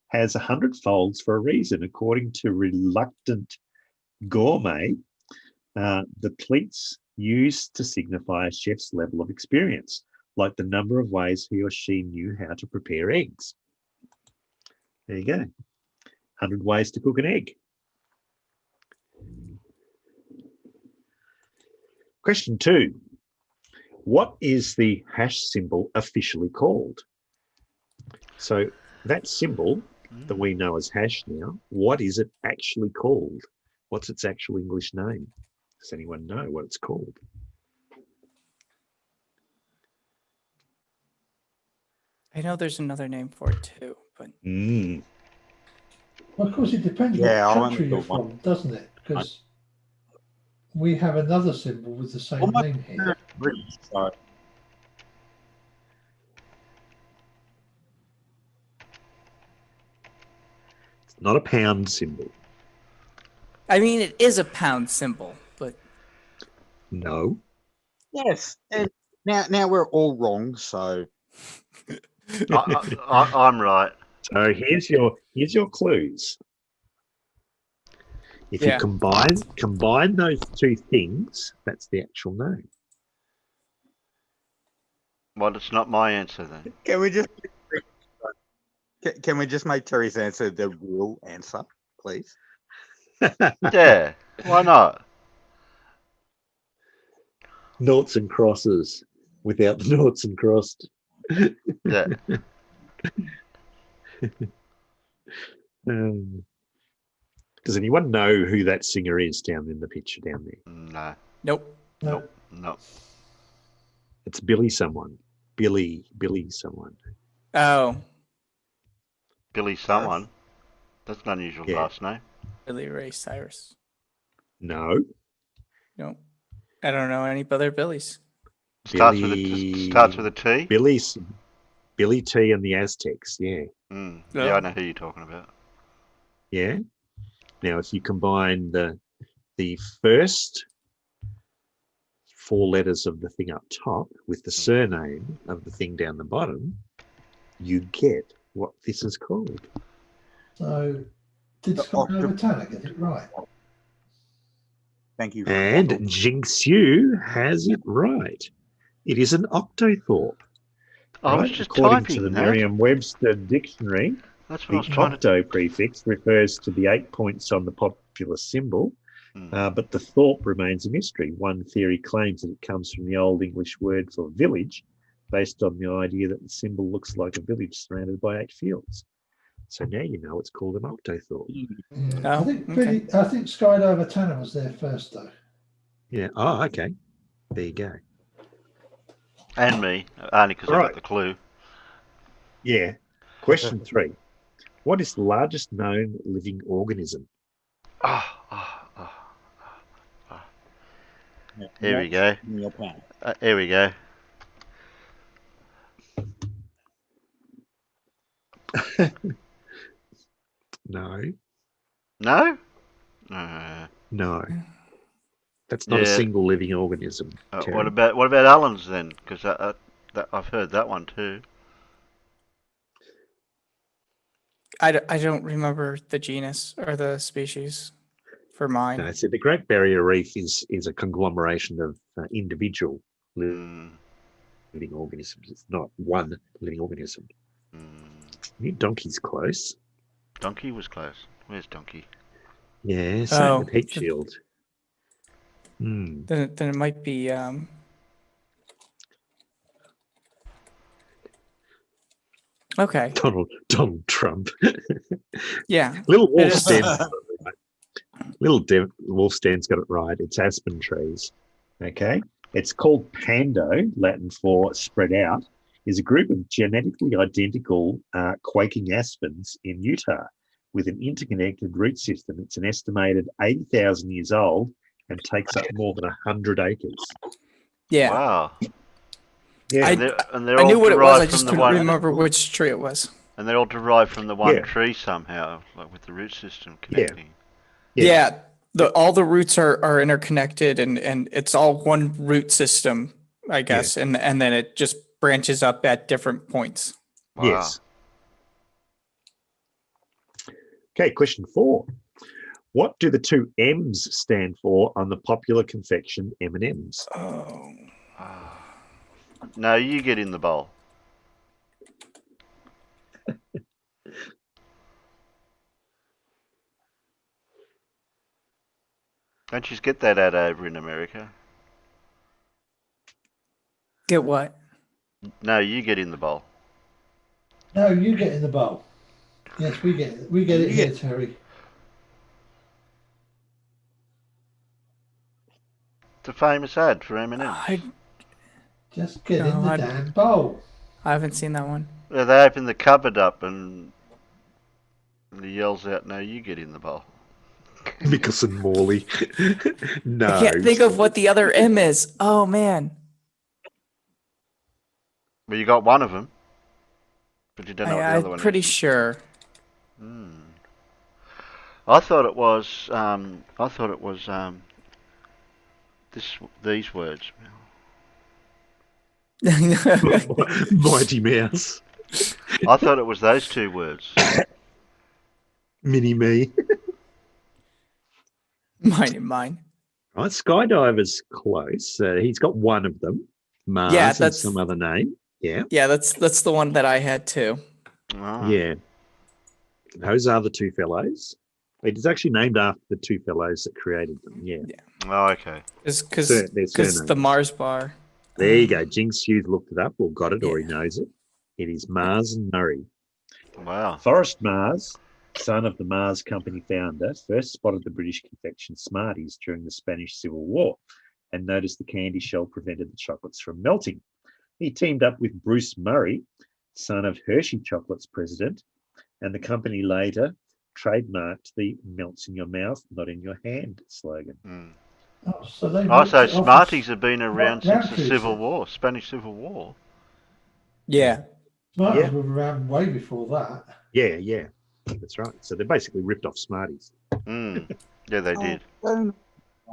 has 100 folds for a reason. According to Reluctant Gourmet, the pleats used to signify a chef's level of experience, like the number of ways he or she knew how to prepare eggs. There you go. 100 ways to cook an egg. Question 2. What is the hash symbol officially called? So that symbol that we know as hash now, what is it actually called? What's its actual English name? Does anyone know what it's called? I know there's another name for it too, but Well, of course, it depends Yeah, I what went country with you're the one. from, doesn't it? Because we have another symbol with the same Well, my name here. parents are British, so It's not a pound symbol. I mean it is a pound symbol, but No. yes. And now we're all wrong. So I'm right. So here's your clues. If Yeah. you combine those two things, that's the actual name. Well, it's not my answer then. can we just make Terry's answer the real answer, please? Yeah, why not? Noughts and crosses without the noughts and crossed. Yeah. Does anyone know who that singer is down in the picture down there? No. nope. No. It's Billy someone. Billy someone. Oh, Billy someone. That's an unusual Yeah. last name. Billy Ray Cyrus. No. Nope. I don't know any other Billies. Starts with a T. Billy T and the Aztecs, yeah. Yeah, I know who you're talking about. Yeah. Now if you combine the first 4 letters of the thing up top with the surname of the thing down the bottom, you get what this is called. So, did Scott Overtanner get it right? Thank you. And Jinx Yu has it right. It is an octothorpe. I was Right? just According to typing the that. Merriam-Webster dictionary, That's what the I was trying to. octo prefix refers to the 8 points on the popular symbol, but the thorpe remains a mystery. One theory claims that it comes from the Old English word for village, based on the idea that the symbol looks like a village surrounded by 8 fields. So now you know it's called an octothorpe. Yeah. Oh, I think Skydiver Tanner was there first, though. Yeah. Oh, okay. There you go. And me, only because I Right. got the clue. Yeah. Question 3. What is the largest known living organism? Here we go. In your pen. Here we go. No. No? No. That's not a Yeah. single living organism. Terry. What about Alan's then? Because I've heard that one too. I don't remember the genus or the species for mine. No, so the Great Barrier Reef is a conglomeration of individual living organisms. It's not one living organism. Donkey's close. Donkey was close. Where's Donkey? Yeah, same with Heat Shield. Then it might be okay. Donald Trump. Yeah. Little Wolfstan's Wolfstan's got it right. It's aspen trees. Okay. It's called Pando, Latin for spread out, is a group of genetically identical quaking aspens in Utah with an interconnected root system. It's an estimated 80,000 years old and takes up more than 100 acres. Yeah. Wow. Yeah. I knew what it was. I just couldn't remember which tree it was. And they're all derived from the one Yeah. tree somehow, like with the root system Yeah. connecting. Yeah. All the roots are interconnected and it's all one root system, I guess. And then it just branches up at different points. Wow. Yes. Okay, question 4. What do the two M's stand for on the popular confection M&M's? Oh. No, you get in the bowl. Don't you get that ad over in America? Get what? No, you get in the bowl. No, you get in the bowl. Yes, we get it here, Terry. It's a famous ad for M&M's. Just get in the damn bowl. I haven't seen that one. Yeah, they open the cupboard up and he yells out, "No, you get in the bowl." Nicholson Morley. No. I can't think of what the other M is. Oh man. Well, you got one of them, but you don't know what the other I'm one pretty is. sure. I thought it was. These words. Mighty Mouse. I thought it was those two words. Mini me. Mine. Right, Skydiver's close. He's got one of them. Mars Yeah, and that's some other name. Yeah. Yeah, that's the one that I had too. Oh. Yeah. Those are the two fellows. It is actually named after the two fellows that created them. Yeah. Oh, okay. Because Their the Mars bar. There you go. Jinx Hughes looked it up or got it or he knows it. It is Mars and Murray. Wow. Forrest Mars, son of the Mars Company founder, first spotted the British confection Smarties during the Spanish Civil War and noticed the candy shell prevented the chocolates from melting. He teamed up with Bruce Murray, son of Hershey Chocolates president, and the company later trademarked the melts in your mouth, not in your hand slogan. Oh, so they Also, Smarties have been around since the Civil War, Spanish Civil War. Yeah. Smarties were around way before that. Yeah. That's right. So they basically ripped off Smarties. Yeah, they did.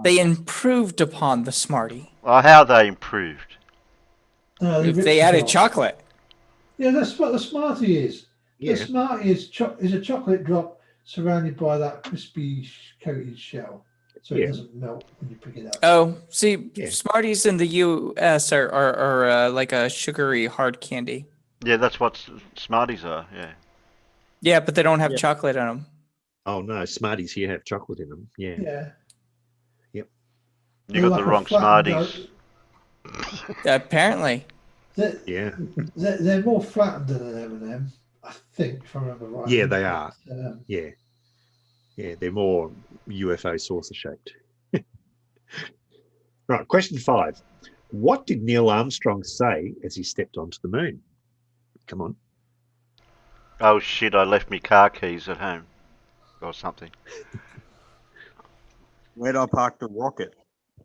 They improved upon the Smartie. Well, how they improved? They added chocolate. Yeah, that's what the Smartie is. Yeah. The Smartie is a chocolate drop surrounded by that crispy coated shell, so it doesn't melt when you pick it up. Oh, see, Smarties in the U.S. are like a sugary hard candy. Yeah, that's what Smarties are. Yeah. Yeah, but they don't have chocolate in them. Oh no, Smarties here have chocolate in them. Yeah. Yeah. Yep. You got the wrong Smarties. Apparently. They're more flattened than an M&M, I think, if I remember right. Yeah, they are. Yeah, they're more UFO saucer shaped. Right, question 5. What did Neil Armstrong say as he stepped onto the moon? Come on. Oh shit! I left me car keys at home, or something. Where'd I park the rocket?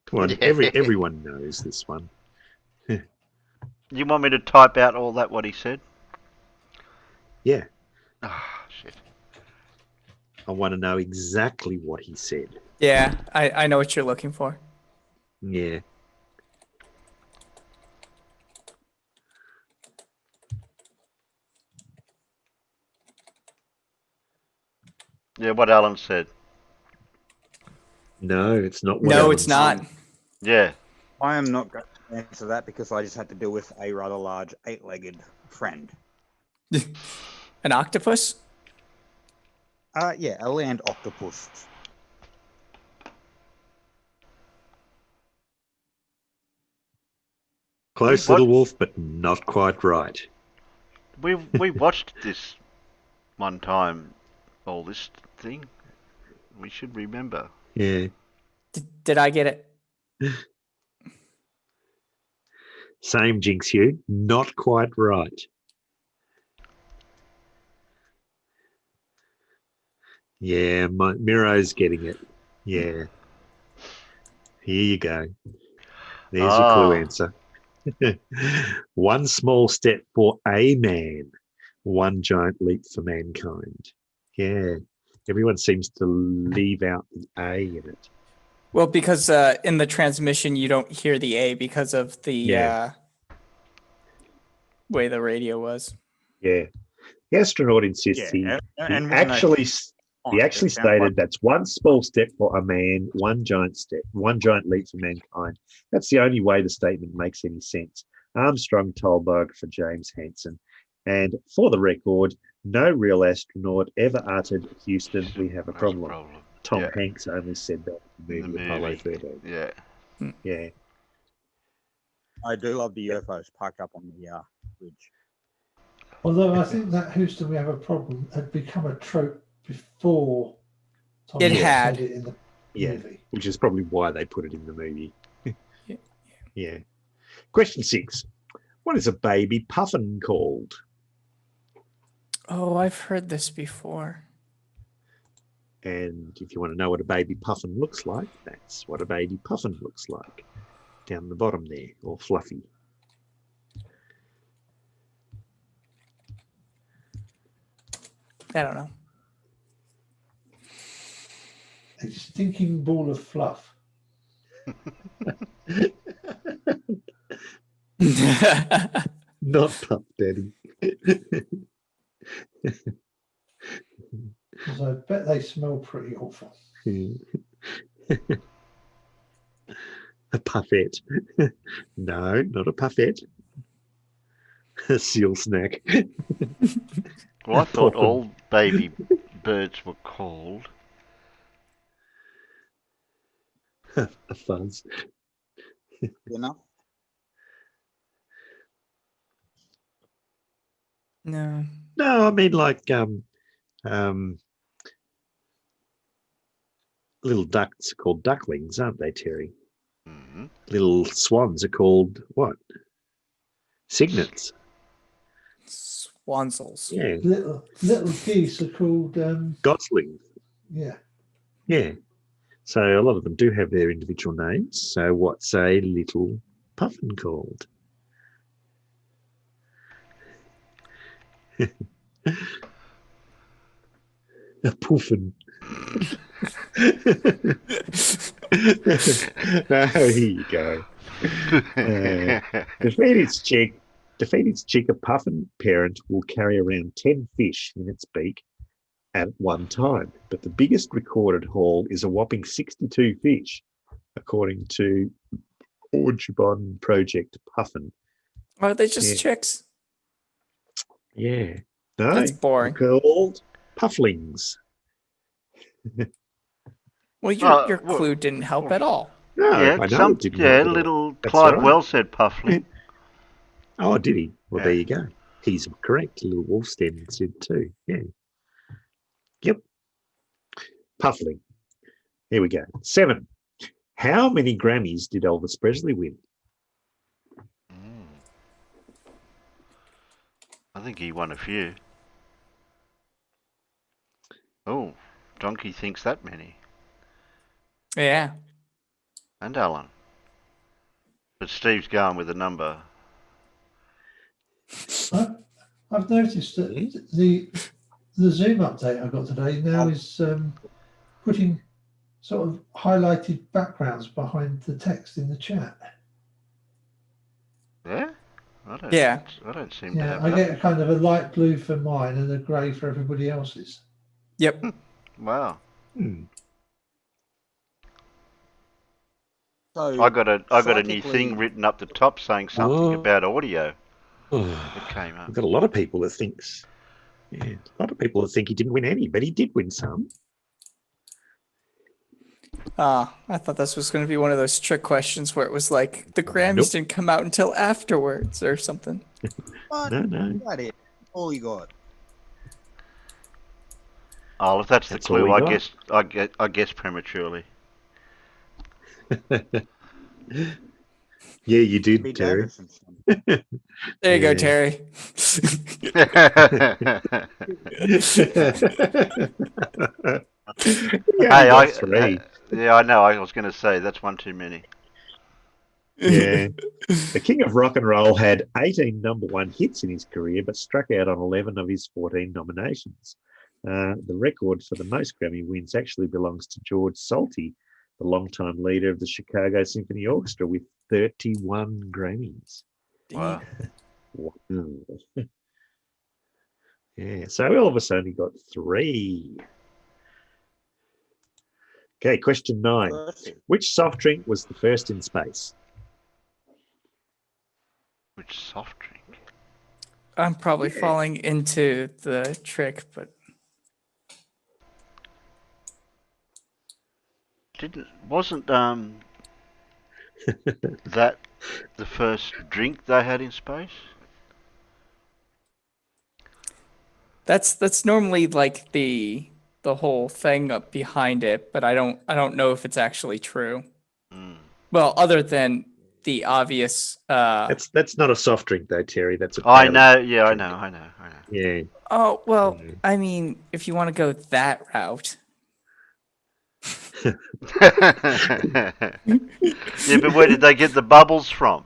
Come on, everyone knows this one. You want me to type out all that what he said? Yeah. Ah, shit. I want to know exactly what he said. Yeah, I know what you're looking for. Yeah. Yeah, what Alan said. No, it's not. What No, Alan it's not. said. Yeah. I am not going to answer that because I just had to deal with a rather large 8-legged friend. An octopus? Yeah, a land octopus. Close, little wolf, but not quite right. We watched this one time, all this thing. We should remember. Yeah. Did I get it? Same, Jinx Hugh. Not quite right. Yeah, Miro's getting it. Yeah. Here you go. There's your clue answer. One small step for a man, One giant leap for mankind. Yeah. Everyone seems to leave out the A in it. Well, because in the transmission you don't hear the A because of the way the radio was. Yeah. The astronaut insists he actually stated that's one small step for a man, one giant leap for mankind. That's the only way the statement makes any sense. Armstrong told biographer James Hansen. And for the record, no real astronaut ever uttered, Houston, we have a problem. Tom Hanks only said that in the movie Apollo 13. Yeah. Yeah. I do love the UFOs parked up on the bridge. Although I think that Houston, we have a problem had become a trope before Tom It Hanks had. said it in the movie. Which is probably why they put it in the movie. Yeah. Question 6. What is a baby puffin called? Oh, I've heard this before. And if you want to know what a baby puffin looks like, that's what a baby puffin looks like. Down the bottom there, all fluffy. I don't know. A stinking ball of fluff. Not Puff Daddy. Because I bet they smell pretty awful. A puffette. No, not a puffette. A seal snack. Well, I thought all baby birds were called A fuzz. You know? No. No, I mean like little ducks are called ducklings, aren't they, Terry? Mm-hmm. Little swans are called what? Cygnets. Swansels. Yeah. Little geese are called Goslings. yeah. Yeah. So a lot of them do have their individual names. So what's a little puffin called? A puffin. Oh, here you go. To feed its chick, a puffin parent will carry around 10 fish in its beak at one time, but the biggest recorded haul is a whopping 62 fish, according to Audubon Project Puffin. Are they just chicks? Yeah. No, That's boring. called pufflings. Well, your clue didn't help at all. No, yeah, I know it didn't help at all. little That's Clive right. Wells said puffling. Oh, did he? Well, there you go. He's correct. Little Wolfstead said too. Yeah. Yep. Puffling. Here we go. 7. How many Grammys did Elvis Presley win? I think he won a few. Oh, Donkey thinks that many. Yeah. And Alan. But Steve's going with a number. I've noticed that the Zoom update I got today now is putting sort of highlighted backgrounds behind the text in the chat. Yeah? I don't seem to have I that. get a kind of a light blue for mine and a grey for everybody else's. Yep. Wow. So I got a new thing written up the top saying something about audio. It came up. We've got a lot of people that thinks. Yeah, a lot of people that think he didn't win any, but he did win some. I thought this was going to be one of those trick questions where it was like the Grammys didn't come out until afterwards or something. No. That is all you got. Oh, if that's the That's all clue, we got. I guess prematurely. Yeah, you did, Terry. There you go, Terry. Hey, I know. I was going to say that's one too many. Yeah. The King of Rock and Roll had 18 #1 hits in his career, but struck out on 11 of his 14 nominations. The record for the most Grammy wins actually belongs to George Solti, the longtime leader of the Chicago Symphony Orchestra, with 31 Grammys. Wow. Wow. Yeah, so Elvis only got 3. Okay, question 9. Which soft drink was the first in space? Which soft drink? I'm probably falling into the trick, but Wasn't that the first drink they had in space? that's normally like the whole thing up behind it, but I don't know if it's actually true. Well, other than the obvious. That's not a soft drink though, Terry. That's a. I know. Yeah, I know. Yeah. Oh well, I mean, if you want to go that route. Yeah, but where did they get the bubbles from?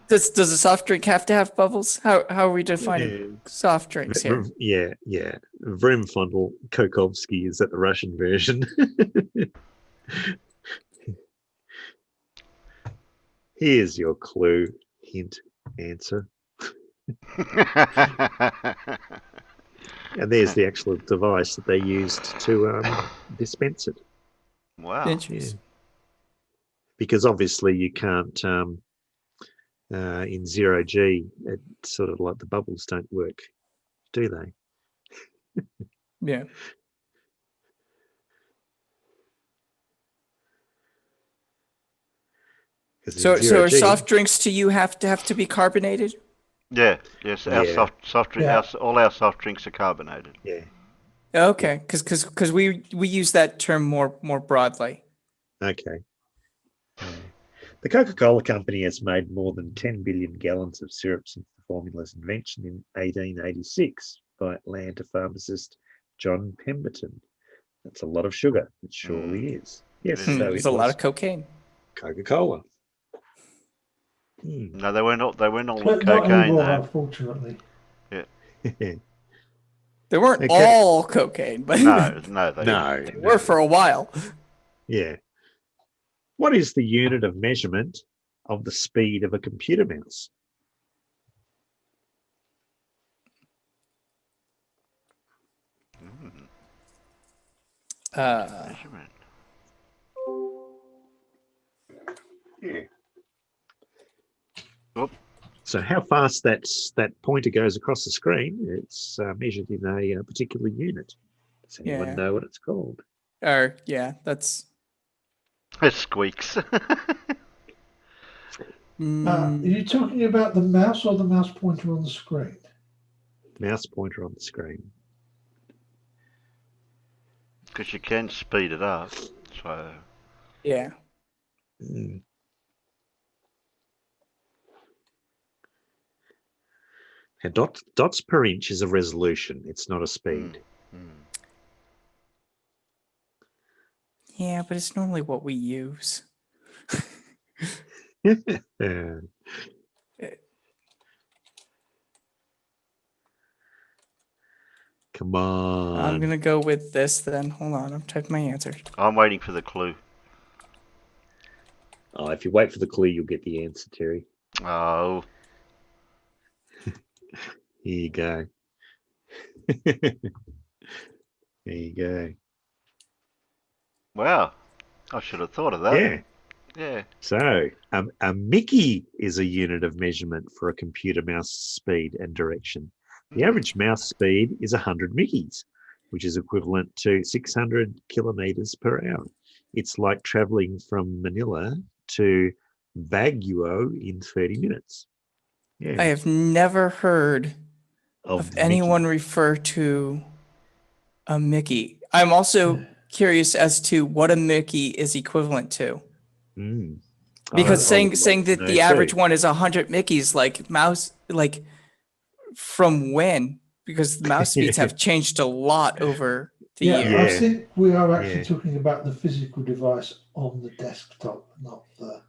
Does a soft drink have to have bubbles? How are we defining soft drinks here? Yeah. Vremfondel Kokovsky, is that the Russian version? Here's your clue, hint, answer. And there's the actual device that they used to dispense it. Wow. Interesting. Because obviously you can't, in 0G, it's sort of like the bubbles don't work, do they? Yeah. So are soft drinks to you have to be carbonated? Yeah. Yes. Our soft drink. Yeah. All our soft drinks are carbonated. Yeah. Okay, because we use that term more broadly. Okay. The Coca-Cola Company has made more than 10 billion gallons of syrup since the formula's invention in 1886 by Atlanta pharmacist John Pemberton. That's a lot of sugar. It surely is. Yes, so there's a lot of cocaine. Coca-Cola. No, they weren't all But not cocaine anymore, though. unfortunately. Yeah. They weren't all cocaine, but No, they were for a while. Yeah. What is the unit of measurement of the speed of a computer mouse? Measurement. Yeah. Oop. So how fast that pointer goes across the screen, it's measured in a particular unit. Does anyone know what it's called? That's... It squeaks. Are you talking about the mouse or the mouse pointer on the screen? Mouse pointer on the screen. Because you can speed it up. So. Yeah. And dots per inch is a resolution. It's not a speed. Yeah, but it's normally what we use. Come on. I'm going to go with this then. Hold on, I'm typing my answer. I'm waiting for the clue. Oh, if you wait for the clue, you'll get the answer, Terry. Oh. Here you go. There you go. Wow. I should have thought of that. Yeah. Yeah. So, a Mickey is a unit of measurement for a computer mouse speed and direction. The average mouse speed is 100 Mickeys, which is equivalent to 600 kilometers per hour. It's like traveling from Manila to Baguio in 30 minutes. Yeah. I have never heard of anyone refer to a Mickey. I'm also curious as to what a Mickey is equivalent to. Because saying that the average one is 100 Mickeys, like mouse, like from when? Because the mouse speeds have changed a lot over the Yeah, year. I Yeah. think we are actually Yeah. talking about the physical device on the desktop, not the.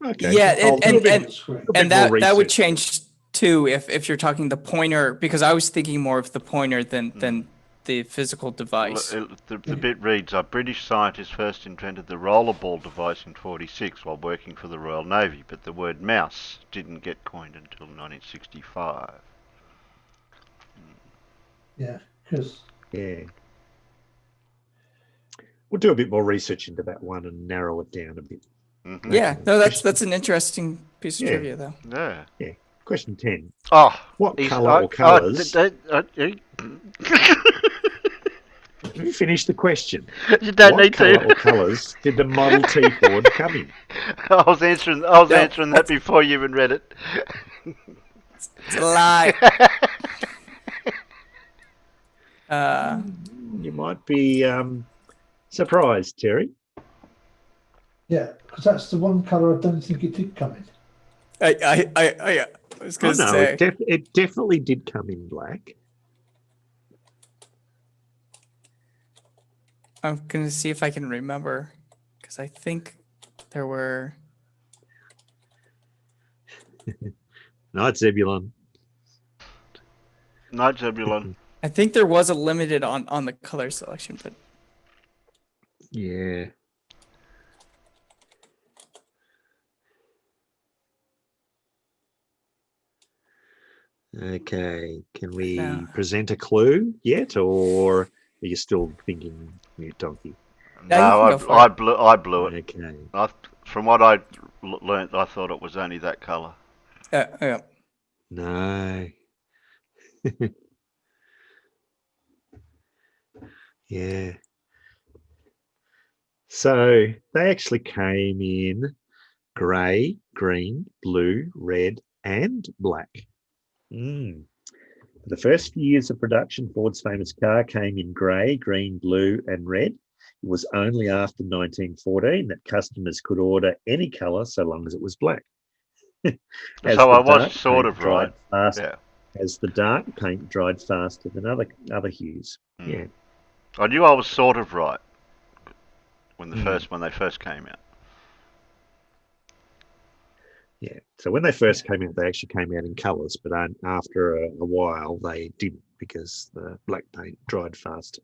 Okay. Yeah, I'll do a bit, on the screen. a bit and more that would research. change too if you're talking the pointer, because I was thinking more of the pointer than the physical Well, device. the bit reads, a British scientist first invented the rollerball device in 46 while working for the Royal Navy, but the word mouse didn't get coined until 1965. Yeah, because Yeah. We'll do a bit more research into that one and narrow it down a bit. Mm-hmm. Yeah, Okay. no, that's an interesting piece of Yeah. trivia though. Yeah. Yeah. Question 10. Oh, What he's- colour or colours? you Let me finish the question. don't What need colour to. or colours did the Model T Ford come in? I was answering that before you even read it. It's a lie. You might be surprised, Terry. yeah, because that's the one colour I don't think it did come in. I was Oh gonna no, say. it definitely did come in black. I'm gonna see if I can remember, because I think there were. Night Zebulon. Night Zebulon. I think there was a limited on the color selection, but Yeah. Okay. Can we No. present a clue yet, or are you still thinking mute donkey? No, you can go for I it. blew it. Okay. From what I learnt, I thought it was only that colour. yeah. No. Yeah. So they actually came in grey, green, blue, red, and black. For the first few years of production, Ford's famous car came in grey, green, blue, and red. It was only after 1914 that customers could order any colour so long as it was black. So I was sort of right. Yeah. As the dark paint dried faster than other hues. Yeah. I knew I was sort of right when they first came out. Yeah. So when they first came out, they actually came out in colours, but after a while they didn't because the black paint dried faster.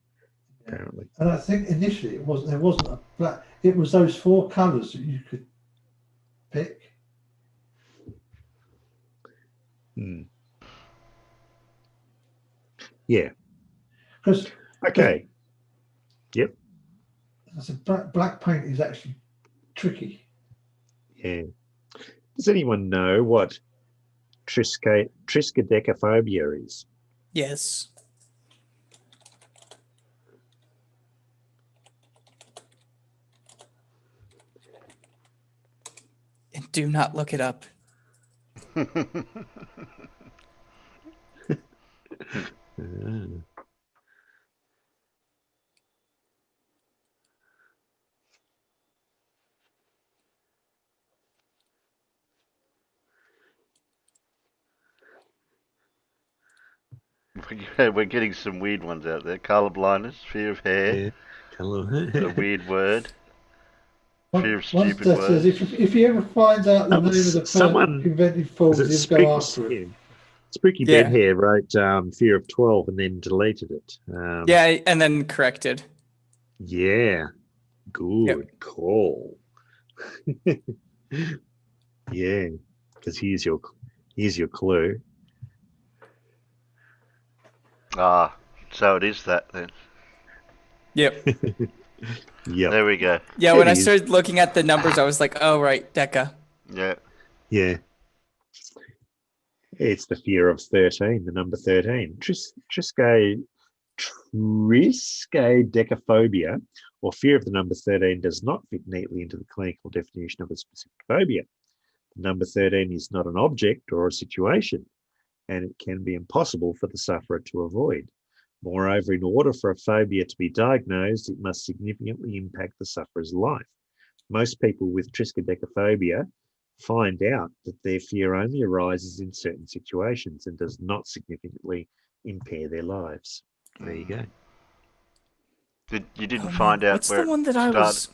Apparently. And I think initially there wasn't a black. It was those four colours that you could pick. Yeah. Because okay. Yep. I said black paint is actually tricky. Yeah. Does anyone know what triskaidekaphobia is? Yes. And do not look it up. We're getting some weird ones out there. Colour blindness, fear of hair, Yeah. a weird word, fear of Once stupid that words. says, if he ever finds out the name of the person who invented Ford, he'll go after it. Spooky Bedhair wrote Fear of 12 and then deleted it. Yeah, and then corrected. Yeah. Good call. Yeah, because here's your clue. Ah, so it is that then. Yep. Yep. There we go. Yeah, when I started looking at the numbers, I was like, oh, right, Deca. Yeah. Yeah. It's the fear of 13, the number 13. Triskaidekaphobia, or fear of the number 13, does not fit neatly into the clinical definition of a specific phobia. The number 13 is not an object or a situation, and it can be impossible for the sufferer to avoid. Moreover, in order for a phobia to be diagnosed, it must significantly impact the sufferer's life. Most people with triskaidekaphobia find out that their fear only arises in certain situations and does not significantly impair their lives. There you go. You didn't Oh, find man. out What's where the one that it I started? was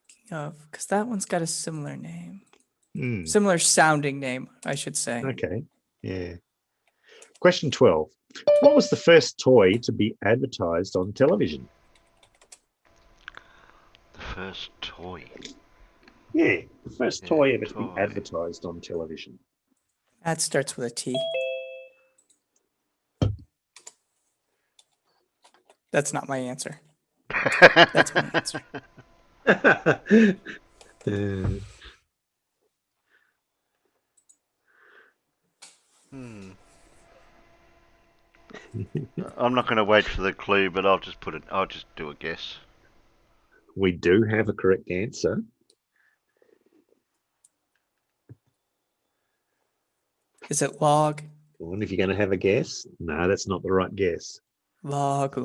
thinking of? Because that one's got a similar name. Hmm. Similar sounding name, I should say. Okay. Yeah. Question 12. What was the first toy to be advertised on television? The first toy. Yeah, the first Yeah, toy ever to be toy. advertised on television. That starts with a T. That's not my answer. That's my answer. I'm not going to wait for the clue, but I'll just do a guess. We do have a correct answer. Is it log? Go on, if you're going to have a guess. No, that's not the right guess. Log.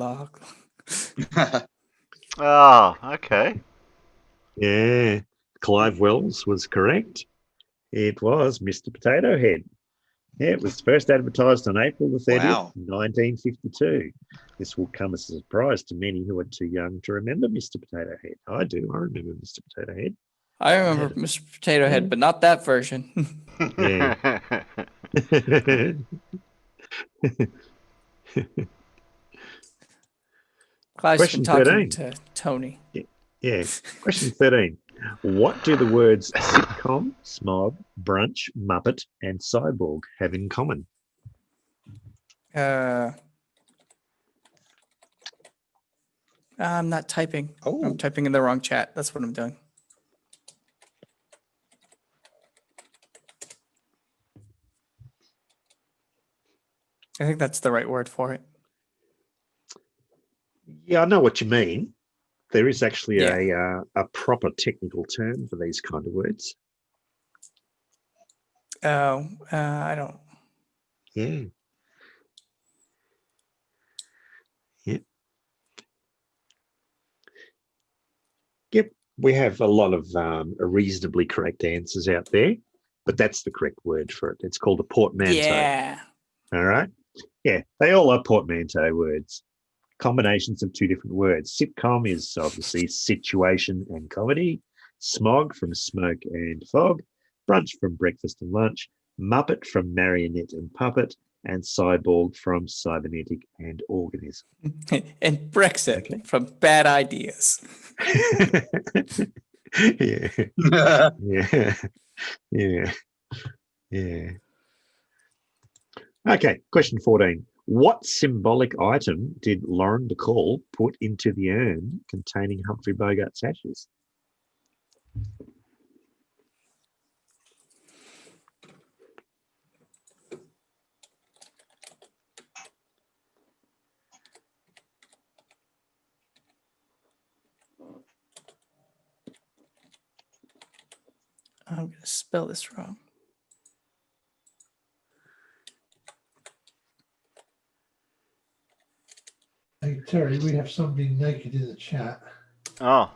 Oh, okay. Yeah, Clive Wells was correct. It was Mr. Potato Head. Yeah, it was first advertised on April the 30th, Wow. 1952. This will come as a surprise to many who are too young to remember Mr. Potato Head. I do. I remember Mr. Potato Head. I remember Mr. Potato Head, but not that version. Yeah. Clive's Question been talking 13. to Tony. Yeah. Question 13. What do the words sitcom, smog, brunch, Muppet, and cyborg have in common? I'm not typing. Oh. I'm typing in the wrong chat. That's what I'm doing. I think that's the right word for it. Yeah, I know what you mean. There is actually Yeah. a proper technical term for these kind of words. Oh, I don't. Yeah. Yep. Yep. We have a lot of reasonably correct answers out there, but that's the correct word for it. It's called a portmanteau. Yeah. All right. Yeah, they all are portmanteau words. Combinations of two different words. Sitcom is obviously situation and comedy. Smog from smoke and fog. Brunch from breakfast and lunch. Muppet from marionette and puppet. And cyborg from cybernetic and organism. And Brexit from bad ideas. Yeah. Yeah. Yeah. Yeah. Okay, question 14. What symbolic item did Lauren Bacall put into the urn containing Humphrey Bogart's ashes? I'm going to spell this wrong. Hey, Terry, we have somebody naked in the chat. Oh.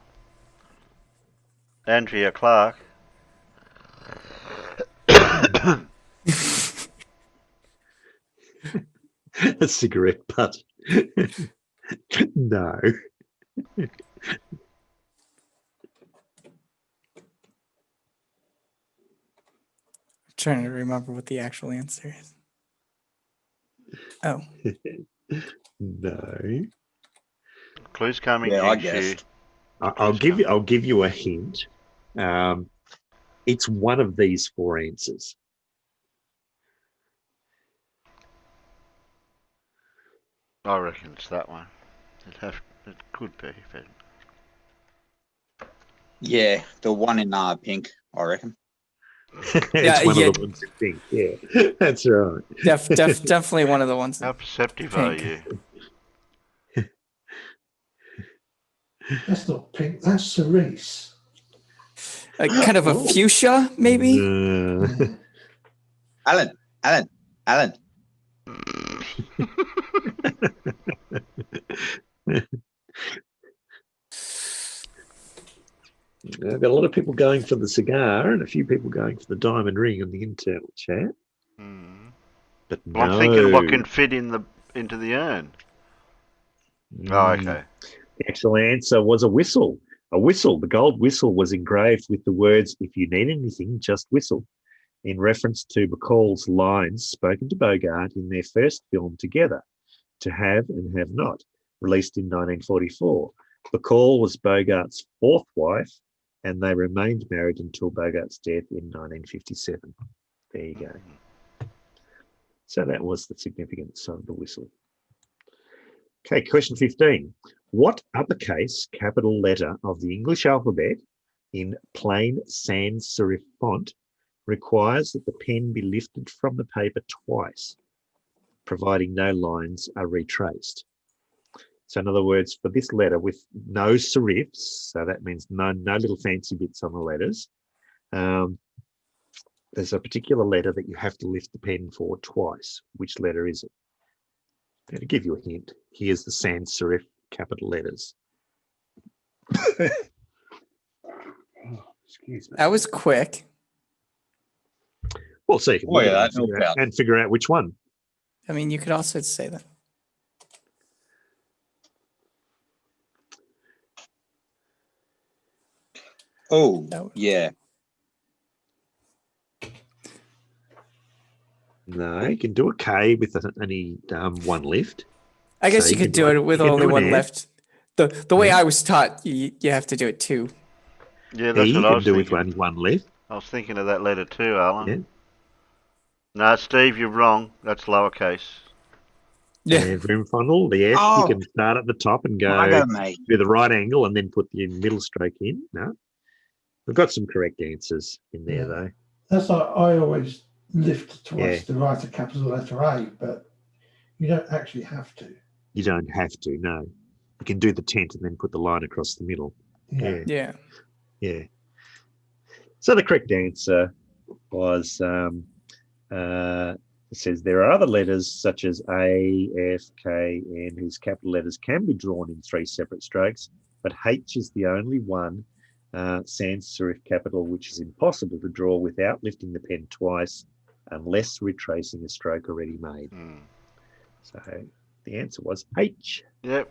Andrea Clark. A cigarette butt. No. I'm trying to remember what the actual answer is. Oh. No. Clues coming. Yeah, I Yu Shu. guessed. I'll give you a hint. It's one of these four answers. I reckon it's that one. It could be. But... Yeah, the one in pink, I reckon. It's one of the ones in pink. Yeah, that's right. Definitely one of the ones. How perceptive are you? That's not pink, that's cerise. Kind of a fuchsia, maybe? Alan. I've got a lot of people going for the cigar and a few people going for the diamond ring on the internal chat. But Well, I'm thinking what can fit into the urn. Oh, okay. The actual answer was a whistle. A whistle. The gold whistle was engraved with the words, "If you need anything, just whistle," in reference to Bacall's lines spoken to Bogart in their first film together, To Have and Have Not, released in 1944. Bacall was Bogart's fourth wife, and they remained married until Bogart's death in 1957. There you go. So that was the significance of the whistle. Okay, question 15. What uppercase capital letter of the English alphabet in plain sans serif font requires that the pen be lifted from the paper twice, providing no lines are retraced? So in other words, for this letter with no serifs, so that means no little fancy bits on the letters, there's a particular letter that you have to lift the pen for twice. Which letter is it? I'm going to give you a hint. Here's the sans serif capital letters. Excuse me. That was quick. Well, see if you Oh, can yeah, look at it and figure out which one. I mean, you could also say that. Oh, No. yeah. No, you can do a K with only one lift. I guess So you could do it with you can only do an one F. left. The way I was taught, you have to do it two. Yeah, that's You what I can was do with thinking. one lift. I was thinking of that letter too, Alan. Yeah. No, Steve, you're wrong. That's lowercase. And room funnel, the F, Oh. you can start at the top and go Bugger me. do the right angle and then put the middle stroke in. No. We've got some correct answers in there, Yeah. though. That's like I always lift twice Yeah. to write a capital letter A, but you don't actually have to. You don't have to, no. You can do the tent and then put the line across the middle. Yeah. Yeah. Yeah. So the correct answer was, it says there are other letters such as A, F, K, N, whose capital letters can be drawn in 3 separate strokes, but H is the only one sans serif capital which is impossible to draw without lifting the pen twice unless retracing a stroke already made. So the answer was H. Yep.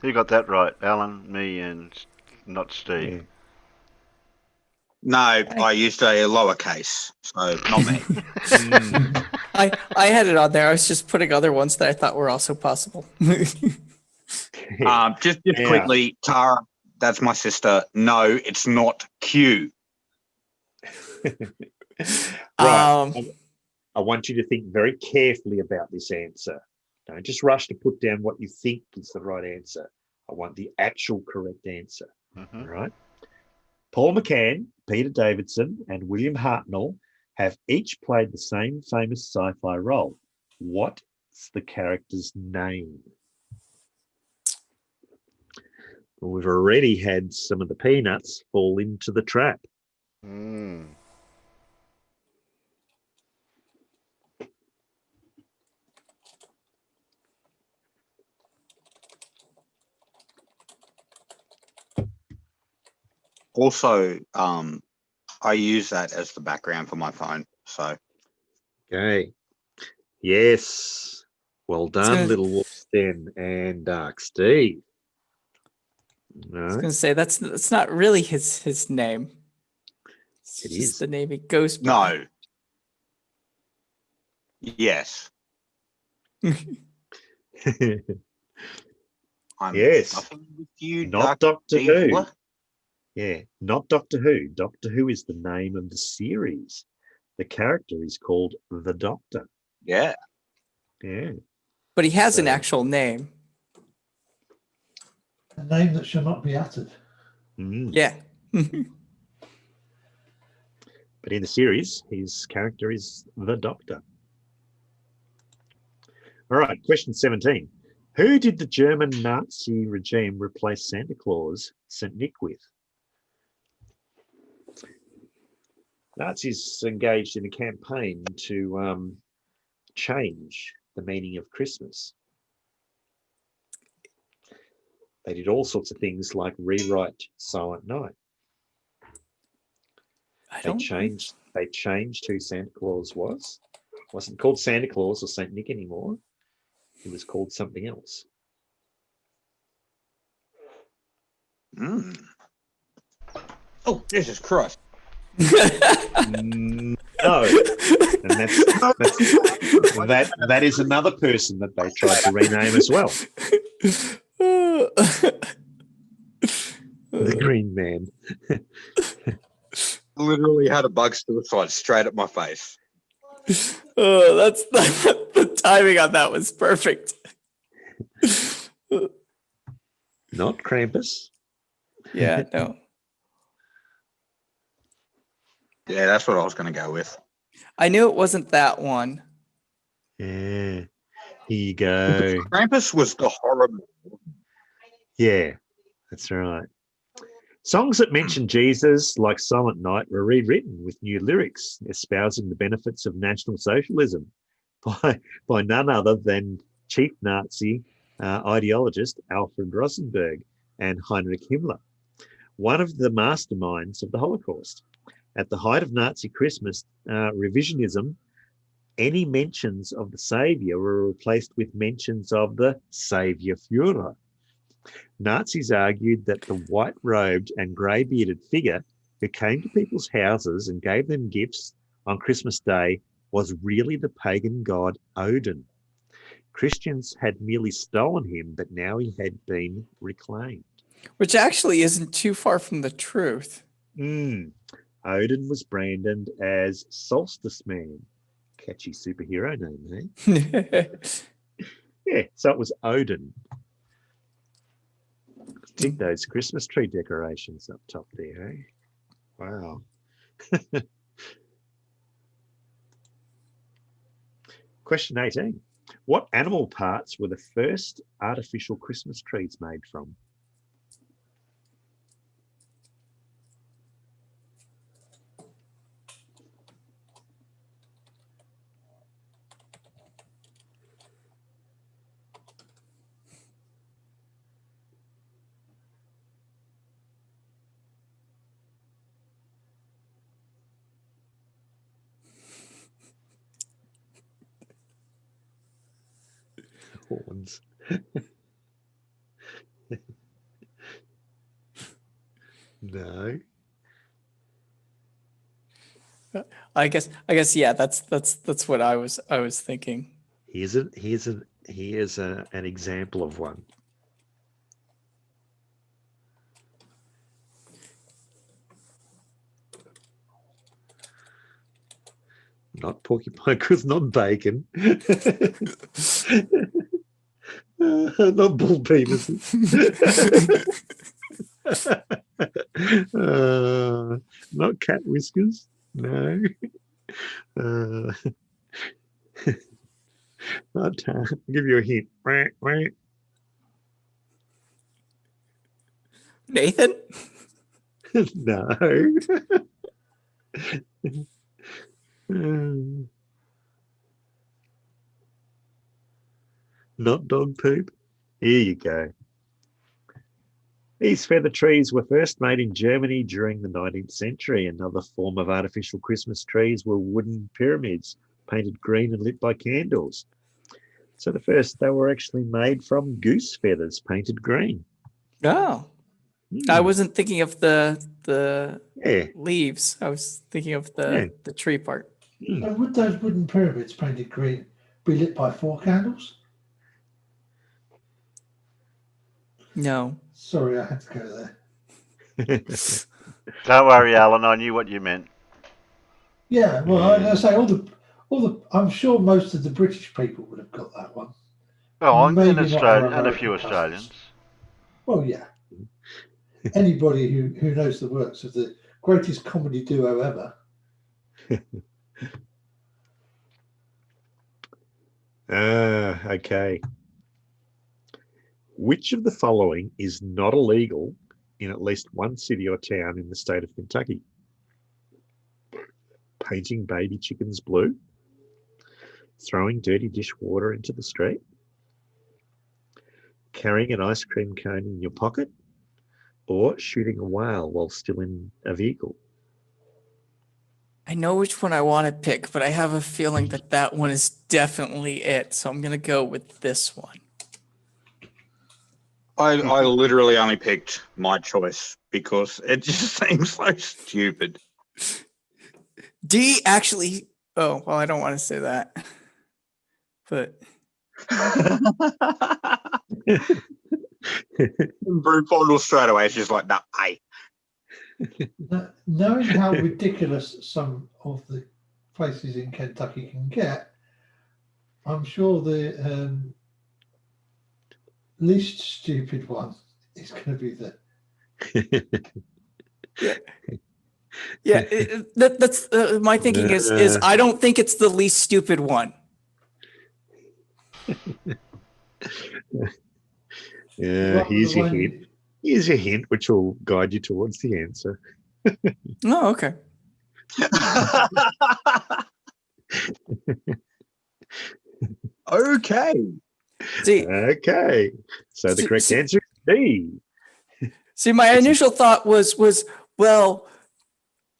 Who got that right? Alan, me, and not Steve. Yeah. No, I used a lowercase, so not me. I had it on there. I was just putting other ones that I thought were also possible. Just Yeah. quickly, Tara, that's my sister. No, it's not Q. Right. I want you to think very carefully about this answer. Don't just rush to put down what you think is the right answer. I want the actual correct answer. Mm-hmm. All right. Paul McCann, Peter Davidson, and William Hartnell have each played the same famous sci-fi role. What's the character's name? Well, we've already had some of the peanuts fall into the trap. Also, I use that as the background for my phone. So Okay. Yes. Well done, gonna- Little Wolf's Den and Dark Steve. I was No, gonna say that's not really his name. It's It just is. the name he goes by. no. Yes. I'm Yes. nothing with you, Not Dark Doctor Who. Evil. Yeah, not Doctor Who. Doctor Who is the name of the series. The character is called the Doctor. Yeah. Yeah. But he has an So- actual name. A name that shall not be uttered. Mm. Yeah. But in the series, his character is the Doctor. All right, question 17. Who did the German Nazi regime replace Santa Claus, St. Nick, with? Nazis engaged in a campaign to change the meaning of Christmas. They did all sorts of things like rewrite Silent Night. They changed who Santa Claus was. It wasn't called Santa Claus or St. Nick anymore. It was called something else. Mm. Oh, Jesus Christ. No. And that is another person that they tried to rename as well. The Green Man. Literally had a bug suicide straight at my face. Oh, that's the timing on that was perfect. Not Krampus. Yeah, no. Yeah, that's what I was going to go with. I knew it wasn't that one. Yeah. Here you go. Krampus was the horror movie. Yeah, that's right. Songs that mention Jesus, like Silent Night, were rewritten with new lyrics, espousing the benefits of National Socialism by none other than chief Nazi ideologist Alfred Rosenberg and Heinrich Himmler, one of the masterminds of the Holocaust. At the height of Nazi Christmas revisionism, any mentions of the Saviour were replaced with mentions of the Saviour Führer. Nazis argued that the white-robed and grey-bearded figure who came to people's houses and gave them gifts on Christmas Day was really the pagan god Odin. Christians had merely stolen him, but now he had been reclaimed. Which actually isn't too far from the truth. Odin was branded as Solstice Man. Catchy superhero name, eh? Yeah, so it was Odin. Take those Christmas tree decorations up top there, eh? Wow. Question 18. What animal parts were the first artificial Christmas trees made from? Horns. No. I guess yeah, that's what I was thinking. Here's an example of one. Not porcupine, because not bacon. Not bull penises. Not cat whiskers. No. Not. I'll give you a hint. Nathan? No. Not dog poop. Here you go. These feather trees were first made in Germany during the 19th century. Another form of artificial Christmas trees were wooden pyramids painted green and lit by candles. So they were actually made from goose feathers painted green. Oh. I wasn't thinking of the Yeah. leaves. I was thinking of the tree part. So would those wooden pyramids painted green be lit by 4 candles? No. Sorry, I had to go there. Don't worry, Alan. I knew what you meant. Yeah, well, I say all the. I'm sure most of the British people would have got that one. Oh, Maybe and not Australia, our and a few American Australians. cousins. Well, yeah. Anybody who knows the works of the greatest comedy duo ever. Okay. Which of the following is not illegal in at least one city or town in the state of Kentucky? Painting baby chickens blue, throwing dirty dishwater into the street, carrying an ice cream cone in your pocket, or shooting a whale while still in a vehicle. I know which one I want to pick, but I have a feeling that one is definitely it. So I'm going to go with this one. I literally only picked my choice because it just seems so stupid. D actually. Oh well, I don't want to say that, but Brew bottle straight away. It's just like that. Hey, Knowing how ridiculous some of the places in Kentucky can get, I'm sure the least stupid one is going to be the. yeah, that's my thinking is I don't think it's the least stupid one. Yeah, here's your hint. Here's your hint, which will guide you towards the answer. Oh, okay. Okay. See, okay. So the correct answer is B. See, my initial thought was well,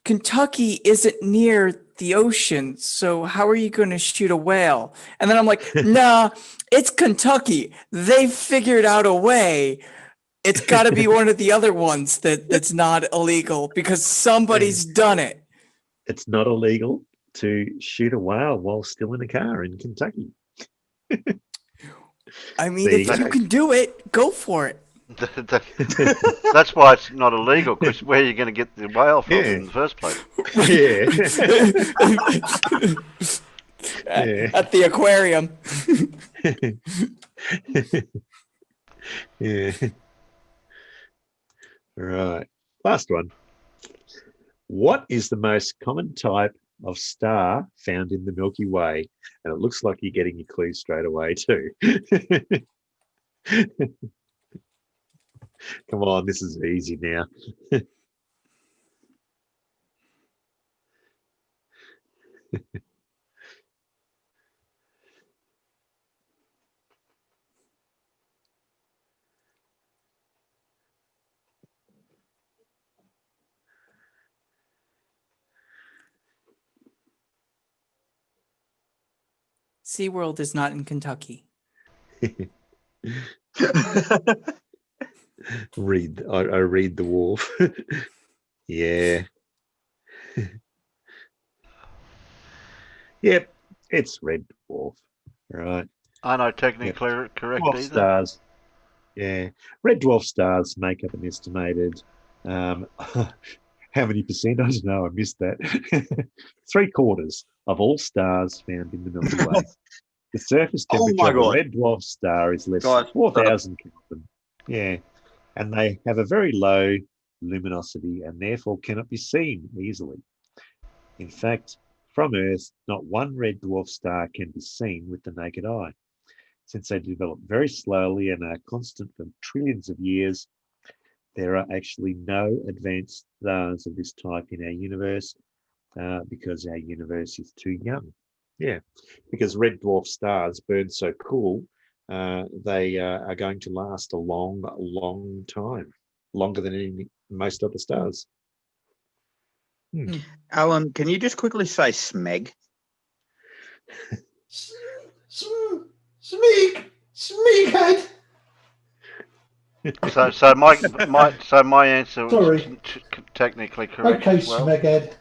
Kentucky isn't near the ocean, so how are you going to shoot a whale? And then I'm like, nah, it's Kentucky. They figured out a way. It's got to be one of the other ones that's not illegal because somebody's done it. It's not illegal to shoot a whale while still in a car in Kentucky. I mean, if you can do it, go for it. That's why it's not illegal, because where are you going to get the whale from in the first place? At the aquarium. Yeah. Right. Last one. What is the most common type of star found in the Milky Way? And it looks like you're getting your clues straight away too. Come on, this is easy now. SeaWorld is not in Kentucky. I read the wharf. Yeah. Yep, it's red dwarf. Right. I know technically correct Dwarf either. stars. Yeah. Red dwarf stars make up an estimated how many percent? I don't know. I missed that. 3/4 of all stars found in the Milky Way. The surface temperature of a red dwarf star is less than 4,000 Kelvin. Yeah. And they have a very low luminosity and therefore cannot be seen easily. In fact, from Earth, not one red dwarf star can be seen with the naked eye. Since they develop very slowly and are constant for trillions of years, there are actually no advanced stars of this type in our universe because our universe is too young. Yeah, because red dwarf stars burn so cool, they are going to last a long, long time, longer than most other stars. Alan, can you just quickly say smeg? Smeaghead. So my answer was technically correct Okay, as well. Smeghead.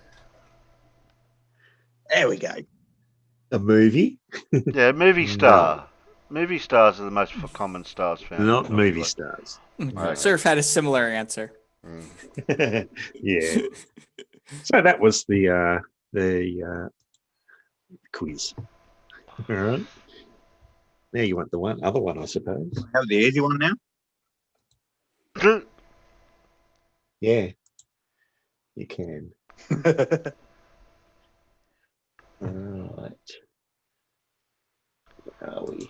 There we go. A movie? Yeah, movie star. Movie stars are the most common stars found. Not movie stars. Surf had a similar answer. Yeah. So that was the quiz. All right. Now you want the other one, I suppose. Have the easy one now. Yeah, you can. All right. Where are we?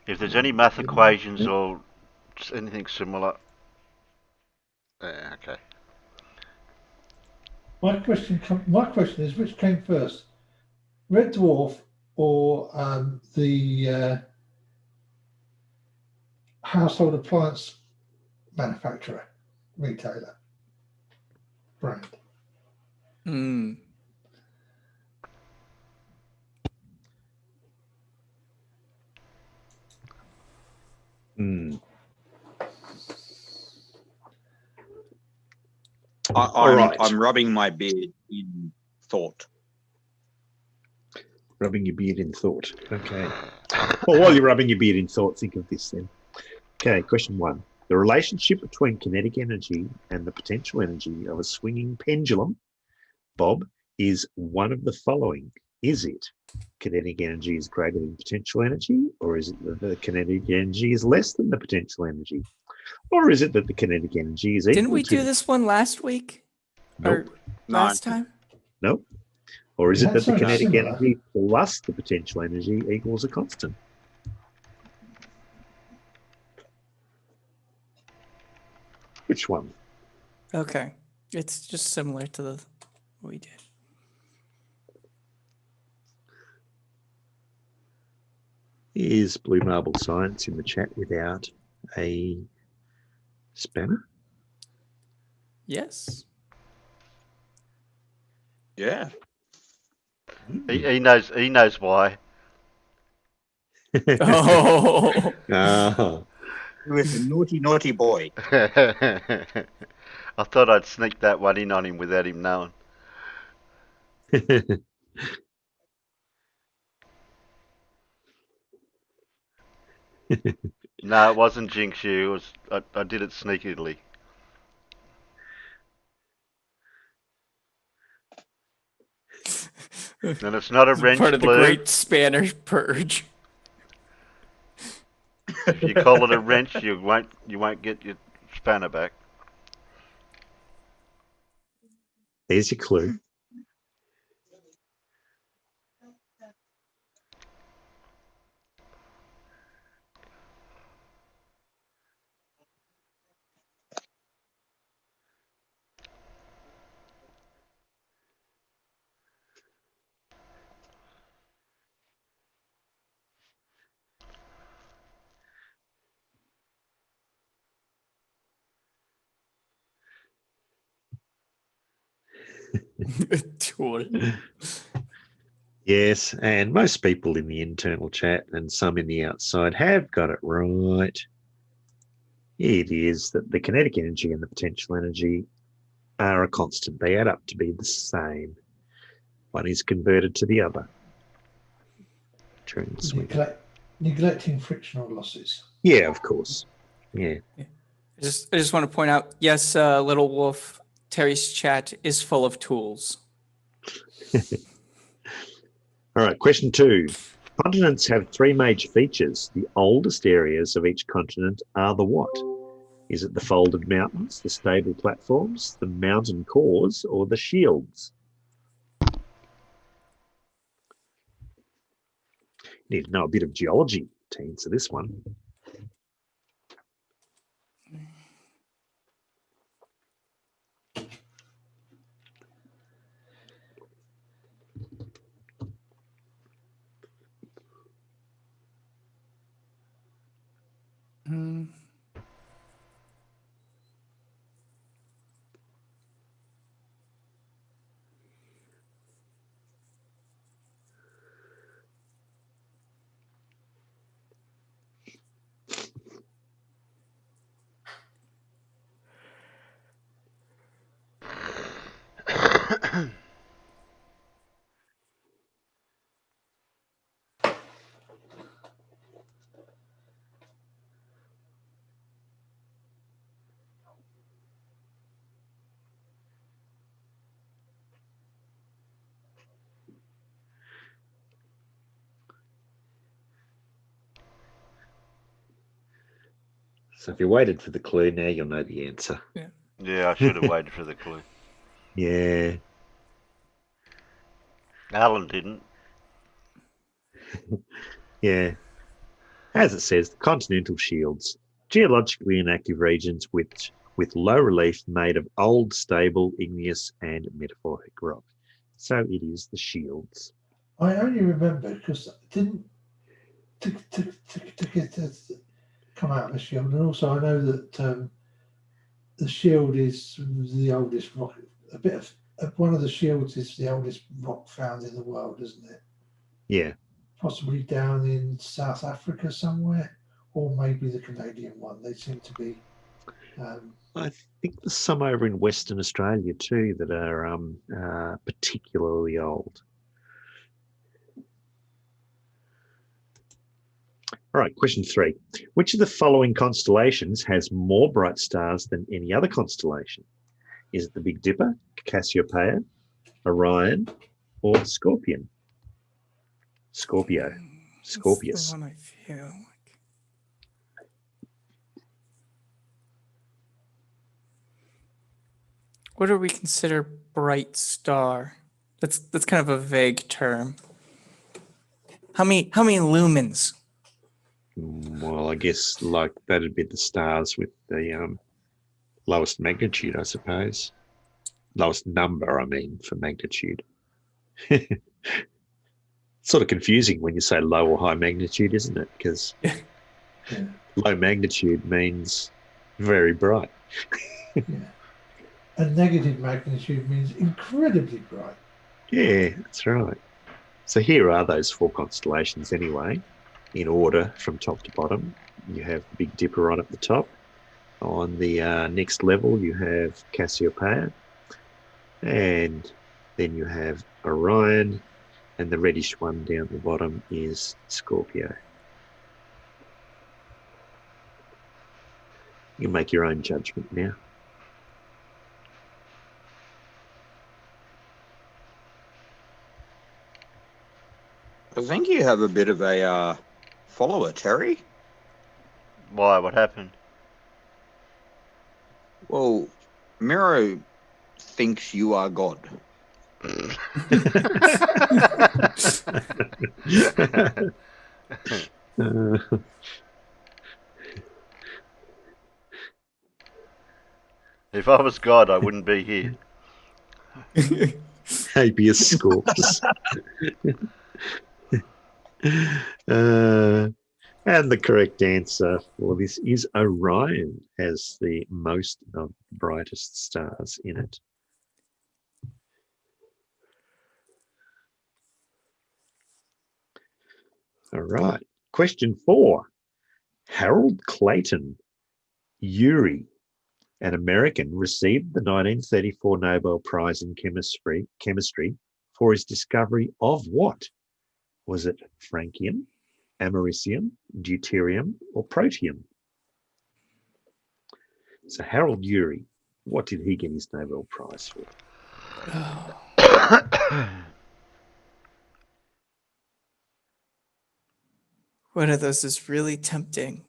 If there's any math equations or anything similar. Okay. My question is, which came first, red dwarf or the household appliance manufacturer, retailer, brand? Hmm. I'm, right. I'm rubbing my beard in thought. Rubbing your beard in thought. Okay. Well, while you're rubbing your beard in thought, think of this then. Okay, question 1. The relationship between kinetic energy and the potential energy of a swinging pendulum, Bob, is one of the following. Is it kinetic energy is greater than potential energy, or is it that the kinetic energy is less than the potential energy? Or is it that the kinetic energy is equal Didn't we to... do this one last week? Nope. Or last time? Nope. Or is We it had that the something kinetic similar. energy plus the potential energy equals a constant? Which one? Okay. It's just similar to the what we did. Is Blue Marble Science in the chat without a spanner? Yes. Yeah. He knows why. Oh. With a naughty, naughty boy. I thought I'd sneak that one in on him without him knowing. No, it wasn't jinx you. It was I did it sneakily. And it's not a wrench, Part of the Blue. great spanner purge. If you call it a wrench, you won't get your spanner back. There's your clue. Tool. Yes, and most people in the internal chat and some in the outside have got it right. It is that the kinetic energy and the potential energy are a constant. They add up to be the same. One is converted to the other. Turn swing. Neglecting frictional losses. Yeah, of course. Yeah. I just want to point out, yes, Little Wolf, Terry's chat is full of tools. All right, question 2. Continents have 3 major features. The oldest areas of each continent are the what? Is it the folded mountains, the stable platforms, the mountain cores, or the shields? You need to know a bit of geology to answer this one. Mm. So if you waited for the clue, now you'll know the answer. Yeah, I should have waited for the clue. Yeah. Alan didn't. Yeah. As it says, the continental shields, geologically inactive regions with low relief made of old, stable, igneous, and metamorphic rock. So it is the shields. I only remember because it didn't to come out of the shield, and also I know that the shield is the oldest rock. A bit of one of the shields is the oldest rock found in the world, isn't it? Yeah. Possibly down in South Africa somewhere, or maybe the Canadian one. They seem to be. I think there's some over in Western Australia too that are particularly old. All right, question 3. Which of the following constellations has more bright stars than any other constellation? Is it the Big Dipper, Cassiopeia, Orion, or Scorpion? Scorpio. Scorpius. That's the one I feel like. What do we consider bright star? That's kind of a vague term. How many lumens? Well, I guess like that'd be the stars with the lowest magnitude, I suppose. Lowest number, I mean, for magnitude. Sort of confusing when you say low or high magnitude, isn't it? Because low magnitude means very bright. Yeah. And negative magnitude means incredibly bright. Yeah, that's right. So here are those 4 constellations anyway, in order from top to bottom. You have the Big Dipper right at the top. On the next level, you have Cassiopeia. And then you have Orion. And the reddish one down the bottom is Scorpio. You make your own judgment now. I think you have a bit of a follower, Terry. Why? What happened? Well, Miro thinks you are God. If I was God, I wouldn't be here. Habeas corpus. And the correct answer for this is Orion has the most of the brightest stars in it. All right. Question 4. Harold Clayton Urey, an American, received the 1934 Nobel Prize in chemistry for his discovery of what? Was it francium, americium, deuterium, or protium? So Harold Urey, what did he get his Nobel Prize for? One of those is really tempting.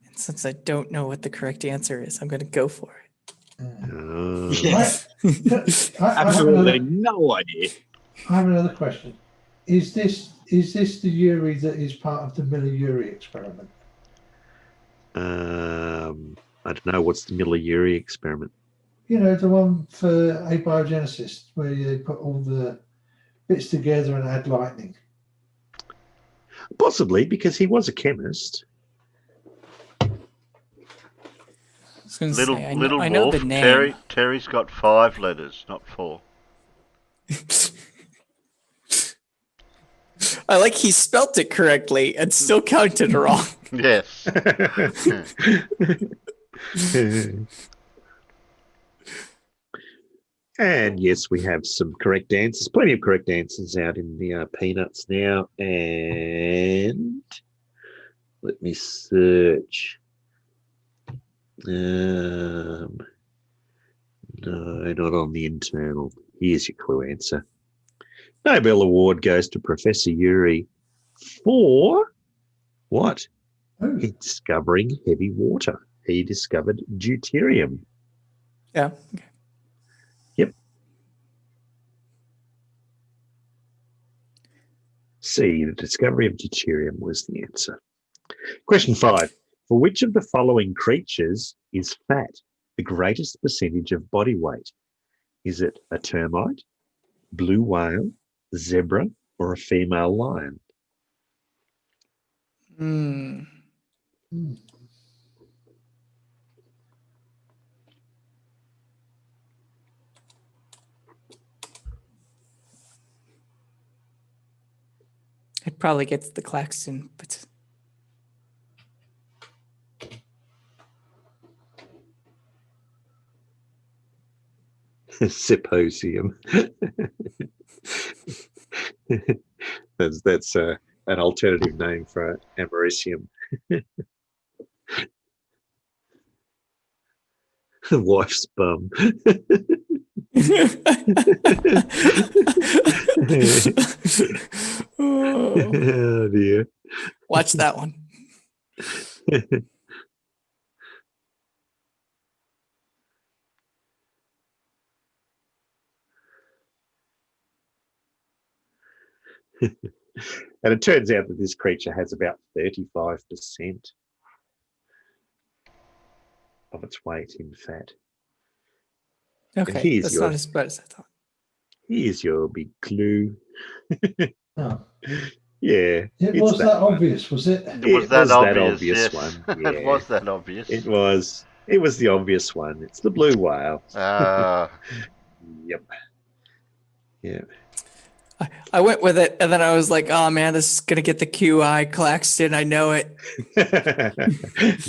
And since I don't know what the correct answer is, I'm going to go for it. Yes. I Absolutely no idea. I have another question. Is this the Urey that is part of the Miller-Urey experiment? I don't know. What's the Miller-Urey experiment? You know, the one for abiogenesis, where they put all the bits together and add lightning. Possibly, because he was a chemist. Little I Wolf. know the name. Terry's got 5 letters, not 4. I like he spelt it correctly and still counted wrong. Yes. And yes, we have some correct answers, plenty of correct answers out in the peanuts now. And let me search. No, not on the internal. Here's your clue answer. Nobel Award goes to Professor Urey for what? Discovering heavy water. He discovered deuterium. Yeah. Okay. Yep. C, the discovery of deuterium was the answer. Question 5. For which of the following creatures is fat the greatest percentage of body weight? Is it a termite, blue whale, zebra, or a female lion? It probably gets the Claxton, but Symposium. That's an alternative name for Americium. Wife's bum. Oh dear. Watch that one. And it turns out that this creature has about 35% of its weight in fat. Okay, that's not as bad as I thought. Here's your big clue. Oh. Yeah. It was that obvious, was it? It was that obvious, yes. one. It Yeah. was that obvious. It was the obvious one. It's the blue whale. Yep. Yeah. I went with it, and then I was like, "Oh man, this is gonna get the QI Claxton. I know it."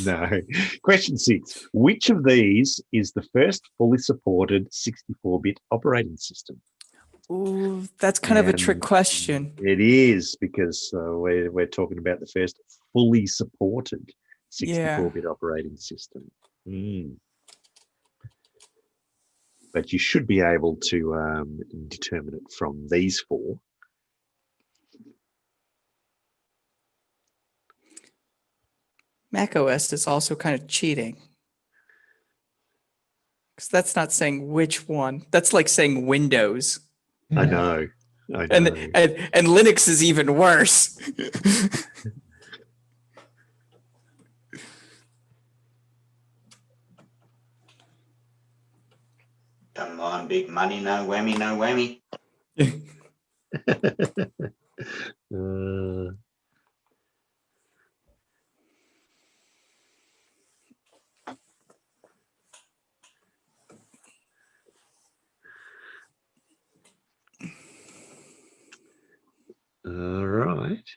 No. Question 6. Which of these is the first fully supported 64-bit operating system? Ooh, that's kind of a trick question. It is, because we're talking about the first fully supported 64-bit operating system. But you should be able to determine it from these 4. Mac OS is also kind of cheating. Because that's not saying which one. That's like saying Windows. I know. And Linux is even worse. Come on, big money, no whammy, no whammy. All right.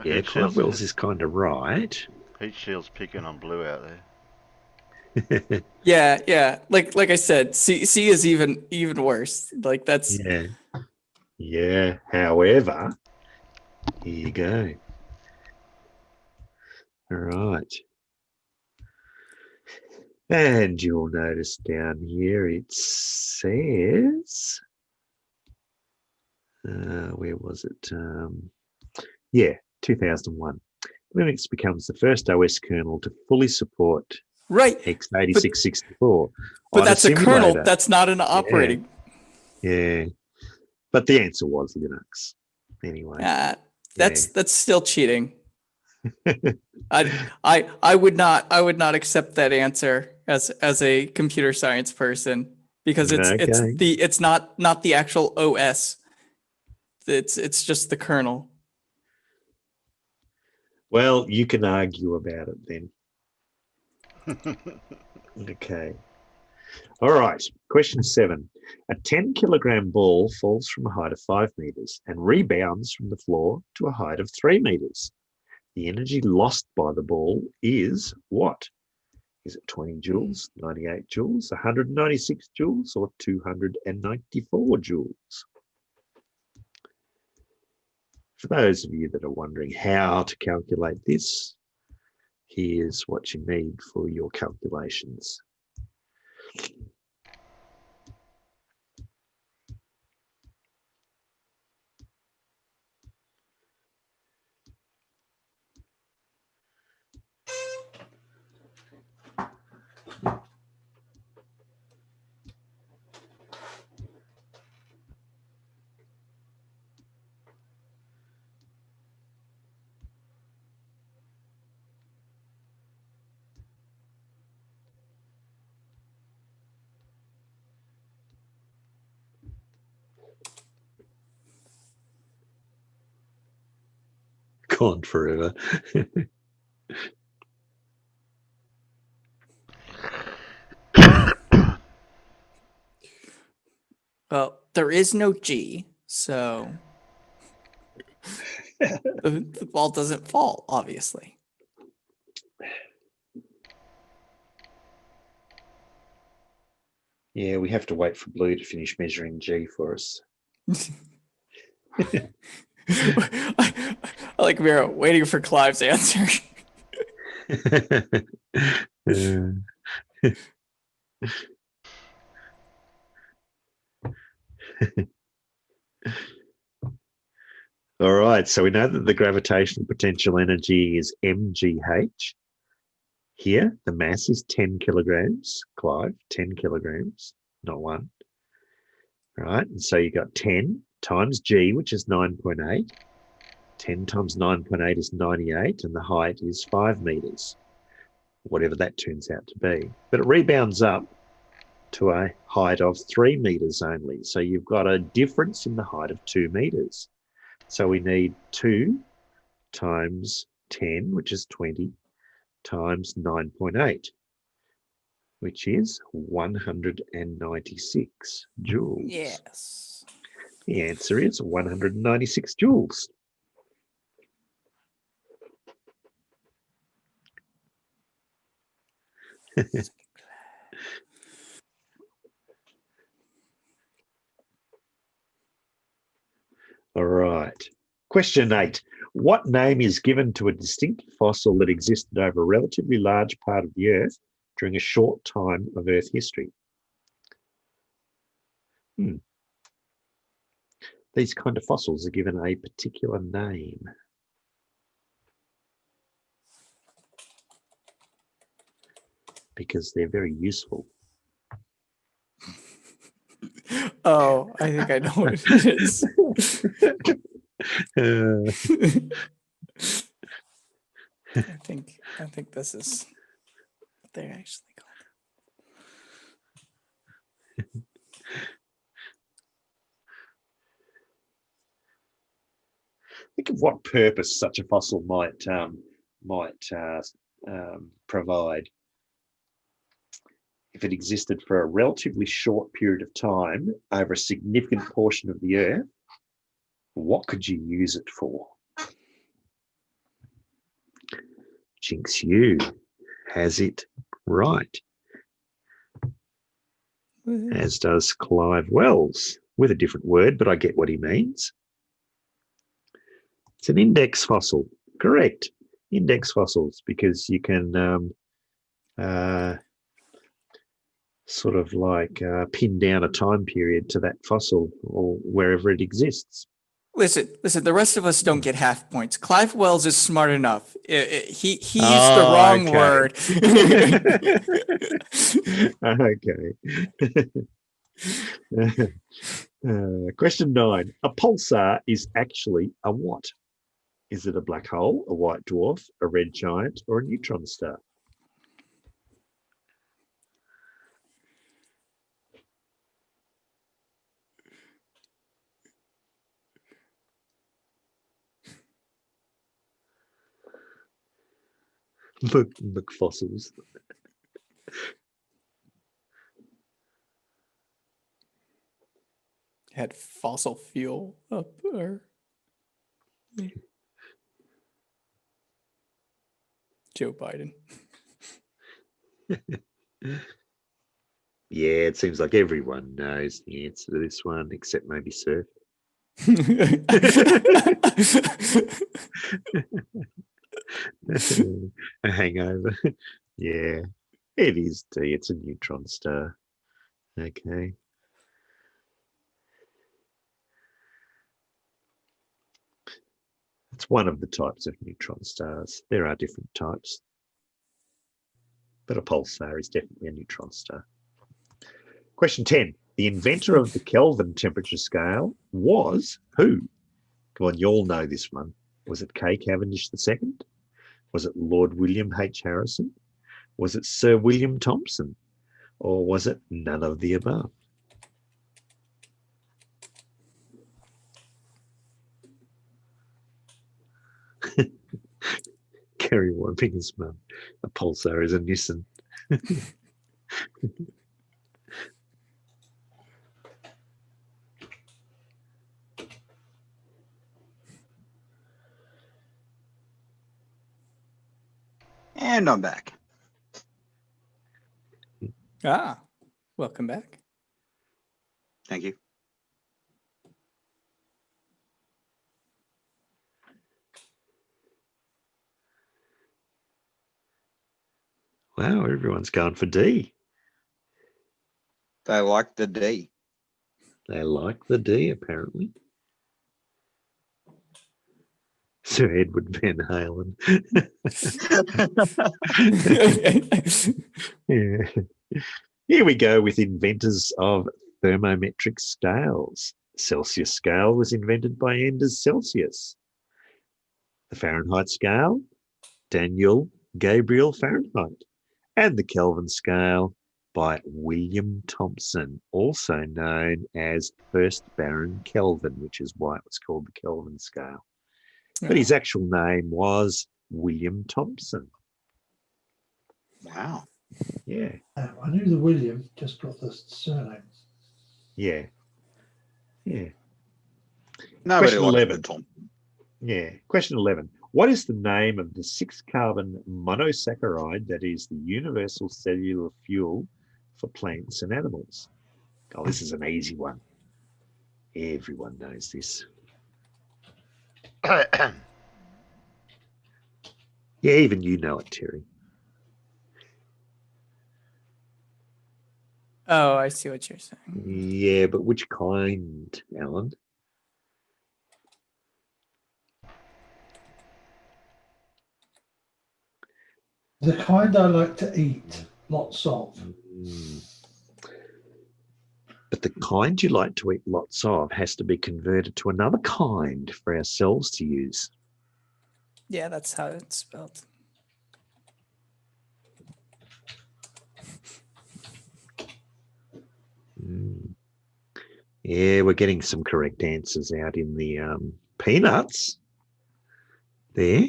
Yeah, Clubwells is kind of right. Heat shield's picking on blue out there. Yeah. Like I said, C is even worse. Like that's Yeah. However, here you go. All right. And you'll notice down here it says, where was it? 2001. Linux becomes the first OS kernel to fully support x86-64. But that's a kernel. That's not an operating. Yeah. But the answer was Linux. Anyway. That's still cheating. I would not accept that answer as a computer science person, because it's not the actual OS. It's just the kernel. Well, you can argue about it then. Okay. All right. Question 7. A 10-kilogram ball falls from a height of 5 meters and rebounds from the floor to a height of 3 meters. The energy lost by the ball is what? Is it 20 joules, 98 joules, 196 joules, or 294 joules? For those of you that are wondering how to calculate this, here's what you need for your calculations. Gone forever. Well, there is no G, so the ball doesn't fall, obviously. Yeah, we have to wait for Blue to finish measuring G for us. I like Mira waiting for Clive's answer. All right, so we know that the gravitational potential energy is mgh. Here, the mass is 10 kilograms, Clive, 10 kilograms, not 1. All right, and so you got 10 times g, which is 9.8. 10 times 9.8 is 98, and the height is 5 meters, whatever that turns out to be. But it rebounds up to a height of 3 meters only. So you've got a difference in the height of 2 meters. So we need 2 times 10, which is 20, times 9.8, which is 196 joules. Yes. The answer is 196 joules. All right. Question 8. What name is given to a distinct fossil that existed over a relatively large part of the Earth during a short time of Earth history? These kind of fossils are given a particular name. Because they're very useful. Oh, I think I know what it is. I think this is what they're actually called. Think of what purpose such a fossil might provide. If it existed for a relatively short period of time over a significant portion of the Earth, what could you use it for? Jinx, you has it right. As does Clive Wells, with a different word, but I get what he means. It's an index fossil. Correct. Index fossils, because you can sort of like pin down a time period to that fossil or wherever it exists. Listen, the rest of us don't get half points. Clive Wells is smart enough. He used the wrong word. Okay. Question 9. A pulsar is actually a what? Is it a black hole, a white dwarf, a red giant, or a neutron star? Look fossils. Had fossil fuel up there. Joe Biden. Yeah, it seems like everyone knows the answer to this one, except maybe Sir. A hangover. Yeah, it is. It's a neutron star. Okay. It's one of the types of neutron stars. There are different types, but a pulsar is definitely a neutron star. Question 10. The inventor of the Kelvin temperature scale was who? Come on, you all know this one. Was it K. Cavendish II? Was it Lord William H. Harrison? Was it Sir William Thomson? Or was it none of the above? Kerry wiping his mum. A pulsar is a Nissan. And I'm back. Ah, welcome back. Thank you. Wow, everyone's going for D. They like the D. They like the D, apparently. Sir Edward Van Halen. Yeah. Here we go with inventors of thermometric scales. The Celsius scale was invented by Anders Celsius. The Fahrenheit scale, Daniel Gabriel Fahrenheit. And the Kelvin scale by William Thomson, also known as First Baron Kelvin, which is why it was called the Kelvin scale. But his actual name was William Thomson. Wow. Yeah. I knew the William, just got the surname. Yeah. Yeah. Nobody Question likes 11. Tom. Yeah. Question 11. What is the name of the 6-carbon monosaccharide that is the universal cellular fuel for plants and animals? Oh, this is an easy one. Everyone knows this. Yeah, even you know it, Terry. Oh, I see what you're saying. Yeah, but which kind, Alan? The kind I like to eat, lots of. But the kind you like to eat lots of has to be converted to another kind for ourselves to use. Yeah, that's how it's spelled. Yeah, we're getting some correct answers out in the peanuts there.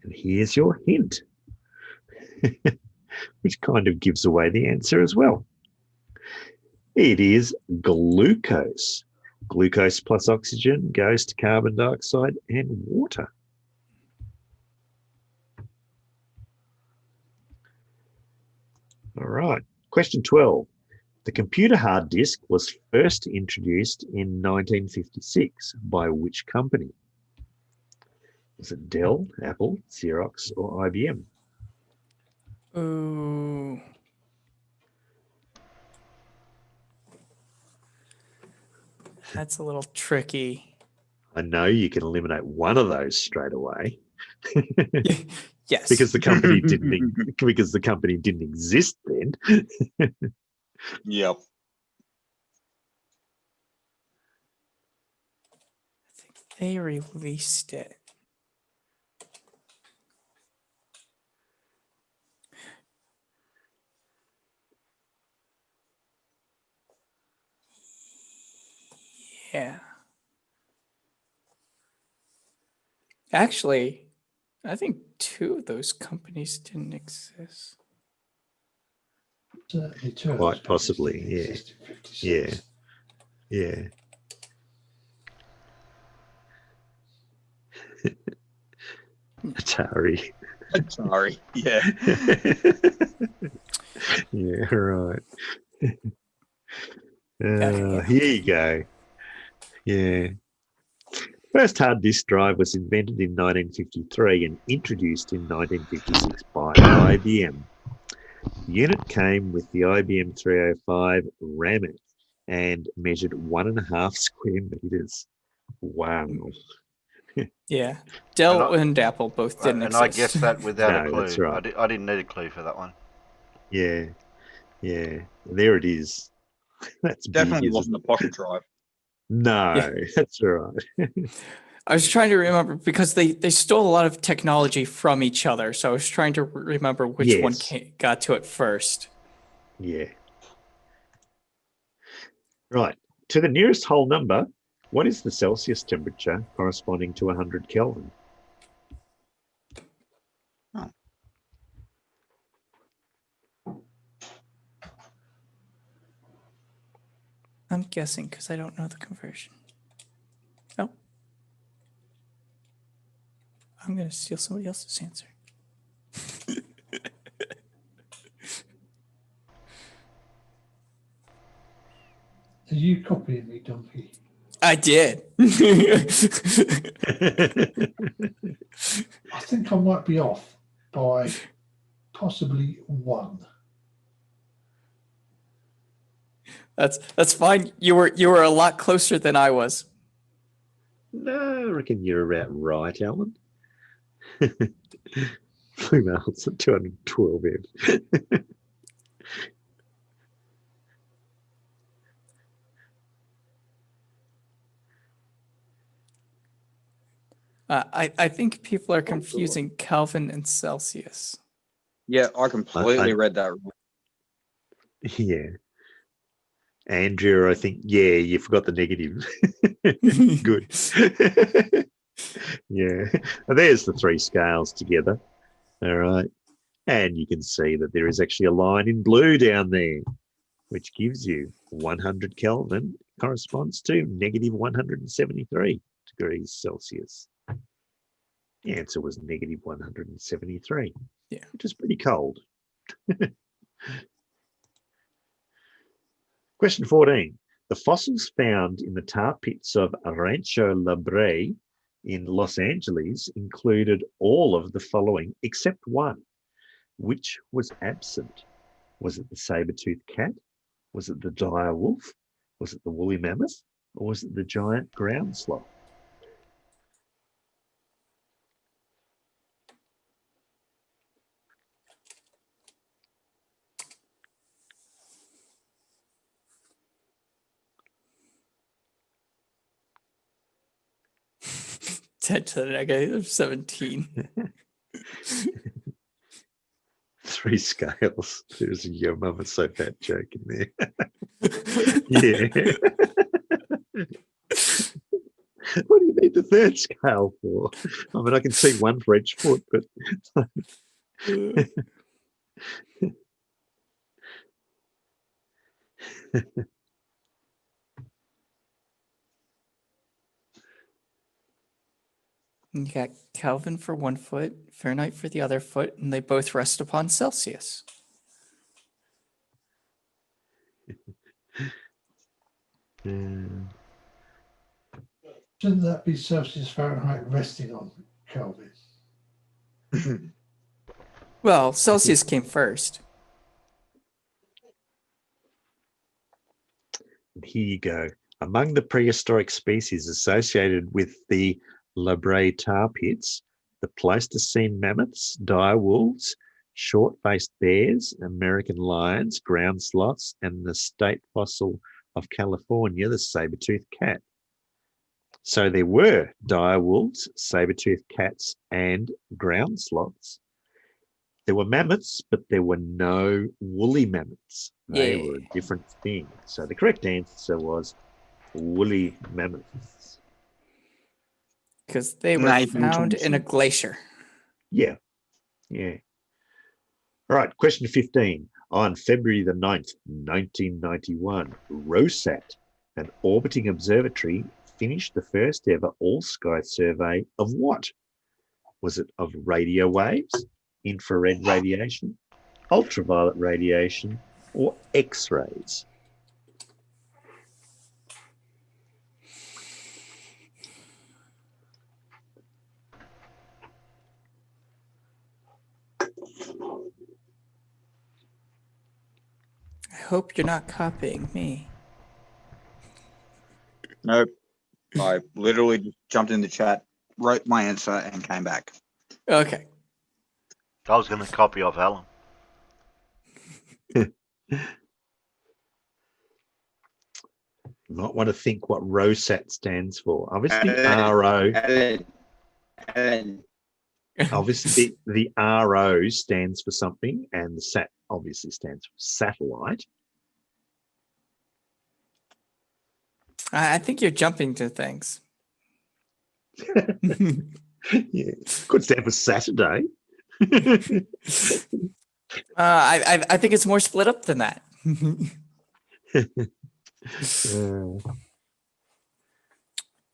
And here's your hint, which kind of gives away the answer as well. It is glucose. Glucose plus oxygen goes to carbon dioxide and water. All right. Question 12. The computer hard disk was first introduced in 1956 by which company? Was it Dell, Apple, Xerox, or IBM? Ooh. That's a little tricky. I know you can eliminate one of those straight away. Yes. because the company didn't exist then. Yep. I think they released it. Yeah. Actually, I think 2 of those companies didn't exist. Certainly two of Quite those possibly, didn't yeah. exist in 56. Yeah. Atari. Atari. Yeah. Yeah, right. Here you go. Yeah. First hard disk drive was invented in 1953 and introduced in 1956 by IBM. The unit came with the IBM 305 RAM and measured 1.5 square meters. Wow. Yeah. Dell and Apple both didn't And exist. I guessed that without a No, clue. that's right. I didn't need a clue for that one. Yeah. Yeah. There it is. That's Definitely big, wasn't a pocket drive. No, Yeah. that's right. I was trying to remember because they stole a lot of technology from each other. So I was trying to remember which one got to it first. Yeah. Right. To the nearest whole number, what is the Celsius temperature corresponding to 100 Kelvin? Oh. I'm guessing because I don't know the conversion. Oh. I'm going to steal somebody else's answer. Are you copying me, Donkey? I did. I think I might be off by possibly 1. That's fine. You were a lot closer than I was. No, I reckon you're about right, Alan. Blue males at 212 F. I think people are confusing Kelvin and Celsius. Yeah, I completely read that wrong. Yeah. Andrew, I think, yeah, you forgot the negative. Good. Yeah. And there's the 3 scales together. All right. And you can see that there is actually a line in blue down there, which gives you 100 Kelvin corresponds to negative 173 degrees Celsius. The answer was negative 173, which is pretty cold. Question 14. The fossils found in the tar pits of Rancho La Brea in Los Angeles included all of the following except one. Which was absent? Was it the saber-toothed cat? Was it the dire wolf? Was it the woolly mammoth? Or was it the giant ground sloth? Ten to the negative 17. 3 scales. There's a Yo Mama So Fat joke in there. Yeah. What do you need the 3rd scale for? I mean, I can see one for each foot, but You got Kelvin for 1 foot, Fahrenheit for the other foot, and they both rest upon Celsius. Shouldn't that be Celsius Fahrenheit resting on Kelvin? Well, Celsius came first. here you go. Among the prehistoric species associated with the La Brea tar pits, the Pleistocene mammoths, dire wolves, short-faced bears, American lions, ground sloths, and the state fossil of California, the saber-toothed cat. So there were dire wolves, saber-toothed cats, and ground sloths. There were mammoths, but there were no woolly mammoths. They were a different thing. So the correct answer was woolly mammoths. Because they were found in a glacier. Yeah. Yeah. All right, question 15. On February the 9th, 1991, ROSAT, an orbiting observatory, finished the first ever all-sky survey of what? Was it of radio waves, infrared radiation, ultraviolet radiation, or X-rays? I hope you're not copying me. Nope. I literally just jumped in the chat, wrote my answer, and came back. Okay. I was going to copy off Alan. You might want to think what ROSAT stands for. Obviously, RO. Obviously, the RO stands for something, and the SAT obviously stands for satellite. I think you're jumping to things. Yeah, could stand for Saturday. I think it's more split up than that.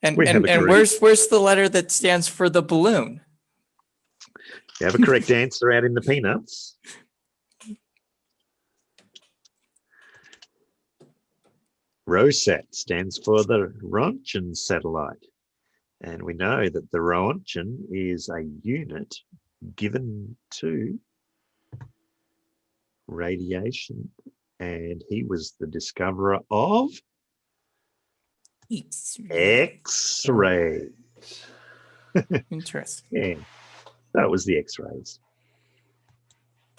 And where's the letter that stands for the balloon? You have a correct answer out in the peanuts. ROSAT stands for the Roentgen satellite. And we know that the Roentgen is a unit given to radiation. And he was the discoverer of X-ray. Interesting. Yeah, that was the X-rays.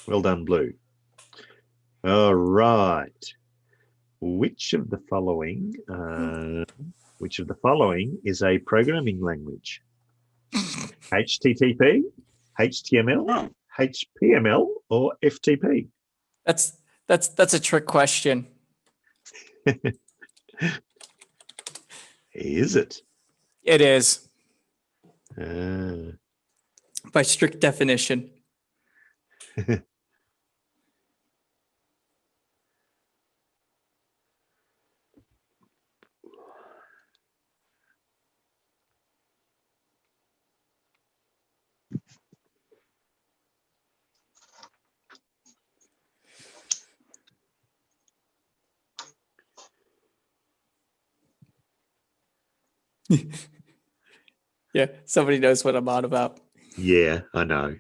Well done, Blue. All right. Which of the following is a programming language? HTTP, HTML, HPML, or FTP? That's a trick question. Is it? It is. Ah. By strict definition. Yeah, somebody knows what I'm on about. Yeah, I know.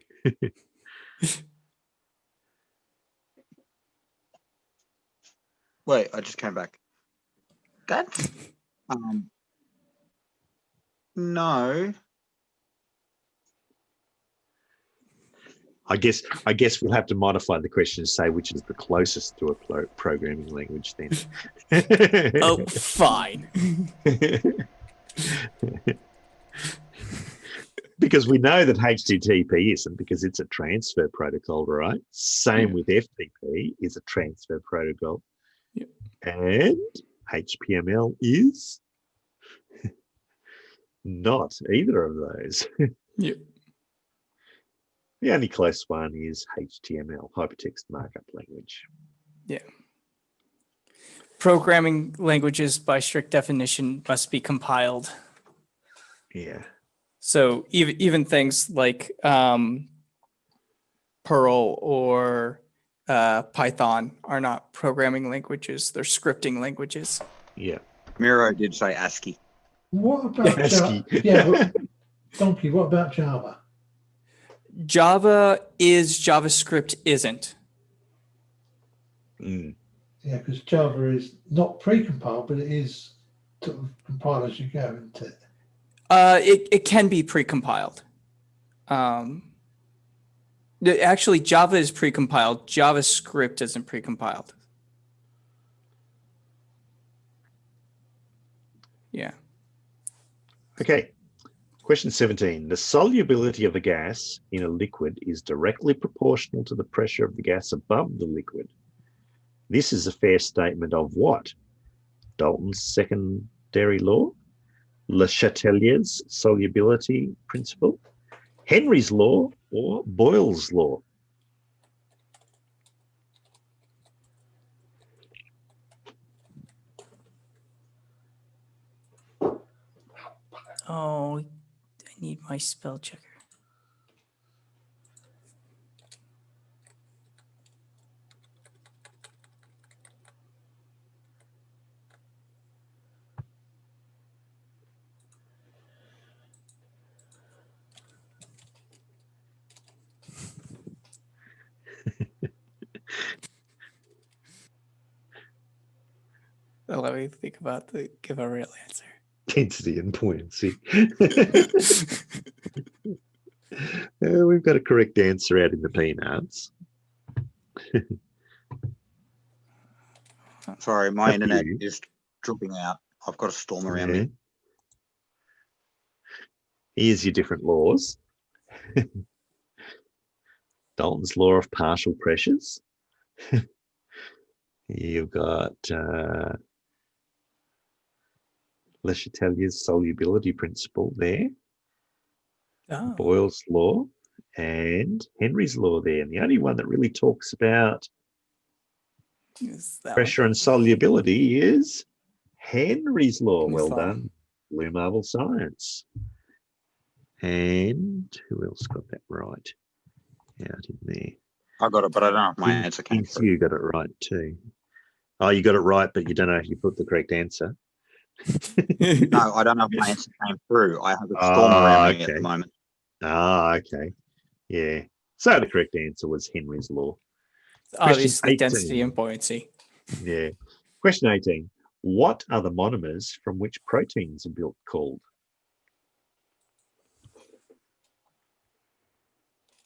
Wait, I just came back. That's no. I guess we'll have to modify the question to say which is the closest to a programming language then. Oh, fine. Because we know that HTTP isn't, because it's a transfer protocol, right? Same with FTP is a transfer protocol. Yeah. And HPML is not either of those. Yeah. The only close one is HTML, Hypertext Markup Language. Yeah. Programming languages, by strict definition, must be compiled. Yeah. So even things like Perl or Python are not programming languages; they're scripting languages. Yeah. Miro did say ASCII. What about ASCII. Donkey? What about Java? Java is, JavaScript isn't. Mm. Yeah, because Java is not pre-compiled, but it is sort of compile as you go, isn't it? It can be precompiled. Actually, Java is precompiled. JavaScript isn't precompiled. Yeah. Okay. Question 17. The solubility of a gas in a liquid is directly proportional to the pressure of the gas above the liquid. This is a fair statement of what? Dalton's secondary law, Le Chatelier's solubility principle, Henry's law, or Boyle's law? Oh, I need my spell checker. Let me think about give a real answer. Density and buoyancy. We've got a correct answer out in the peanuts. Sorry, my internet is dropping out. I've got a storm around me. Here's your different laws. Dalton's law of partial pressures. You've got Le Chatelier's solubility principle there. Oh. Boyle's law and Henry's law there. And the only one that really talks about pressure and solubility is Henry's law. Well done. Blue Marble Science. And who else got that right out in there? I got it, but I don't know if my answer came through. You got it right too. Oh, you got it right, but you don't know if you put the correct answer. No, I don't know if my answer came through. I have a storm around me at the moment. Okay. Yeah. So the correct answer was Henry's law. Obviously, density and buoyancy. Yeah. Question 18. What are the monomers from which proteins are built called?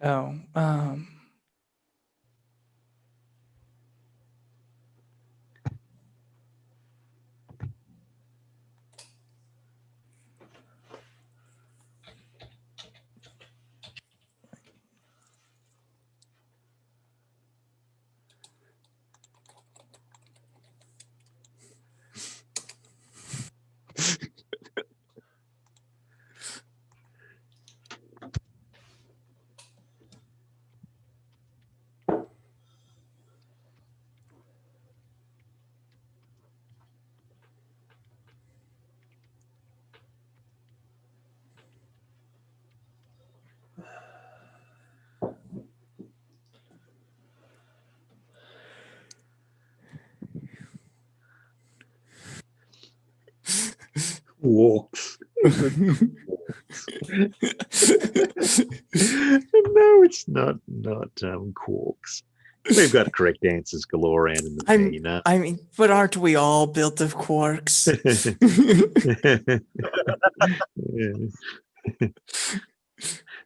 Oh, Quarks. No, it's not quarks. We've got correct answers galore around in the pair, you know. I mean, but aren't we all built of quarks?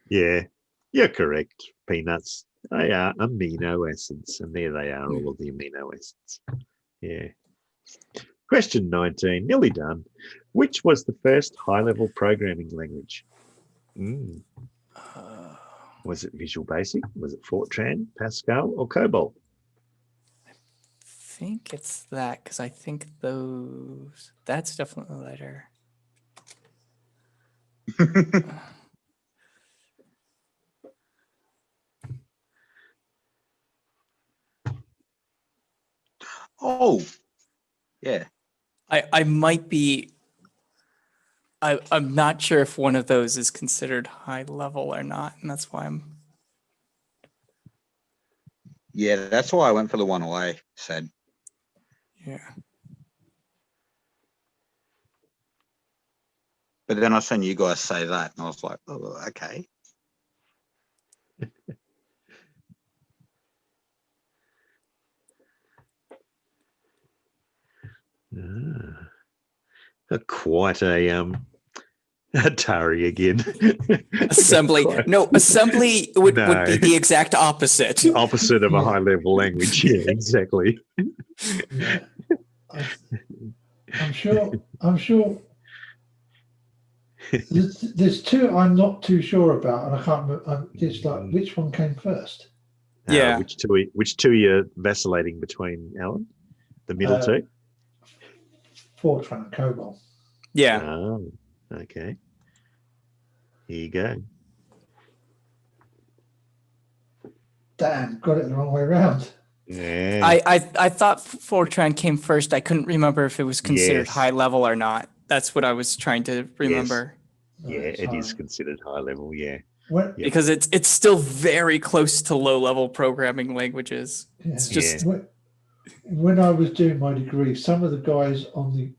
Yeah, you're correct. Peanuts. They are amino acids, and there they are, all of the amino acids. Yeah. Question 19, nearly done. Which was the first high-level programming language? Was it Visual Basic? Was it Fortran, Pascal, or COBOL? I think it's that, because I think that's definitely later. Oh, yeah. I might be. I'm not sure if one of those is considered high level or not, and that's why I'm. Yeah, that's why I went for the one away, said. Yeah. But then I seen you guys say that, and I was like, oh, okay. Quite a Atari again. Assembly. No, assembly would be the exact opposite. Opposite of a high-level language. Yeah, exactly. Yeah. I'm sure. There's two I'm not too sure about, and I can't remember. It's like, which one came first? Yeah. Which two you're vacillating between, Alan? The middle two? Fortran and COBOL. Yeah. Oh, okay. Here you go. Damn, got it the wrong way around. Yeah. I thought Fortran came first. I couldn't remember if it was considered high level or not. That's what I was trying to remember. Yes. Yeah, it is considered high level, yeah. Because it's still very close to low level programming languages. Yeah. It's just when I was doing my degree, some of the guys on the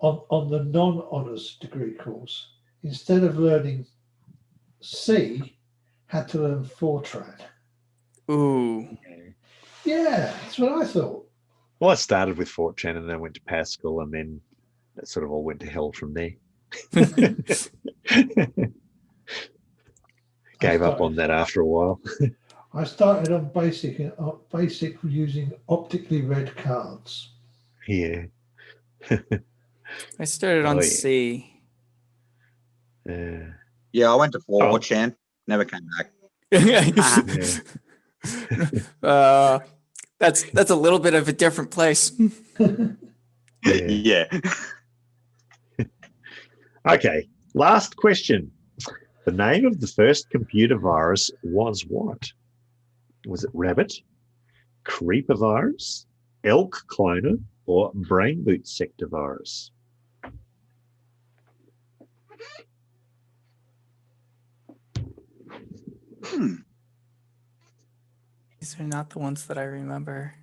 non-honors degree course, instead of learning C, had to learn Fortran. Ooh. Yeah, that's what I thought. Well, I started with Fortran and then went to Pascal, and then that sort of all went to hell from there. Gave up on that after a while. I started on basic using optically read cards. Yeah. I started on C. Yeah, I went to 4chan, never came back. That's a little bit of a different place. Yeah. Okay, last question. The name of the first computer virus was what? Was it Rabbit, Creeper virus, Elk cloner, or Brain Boot sector virus? These are not the ones that I remember.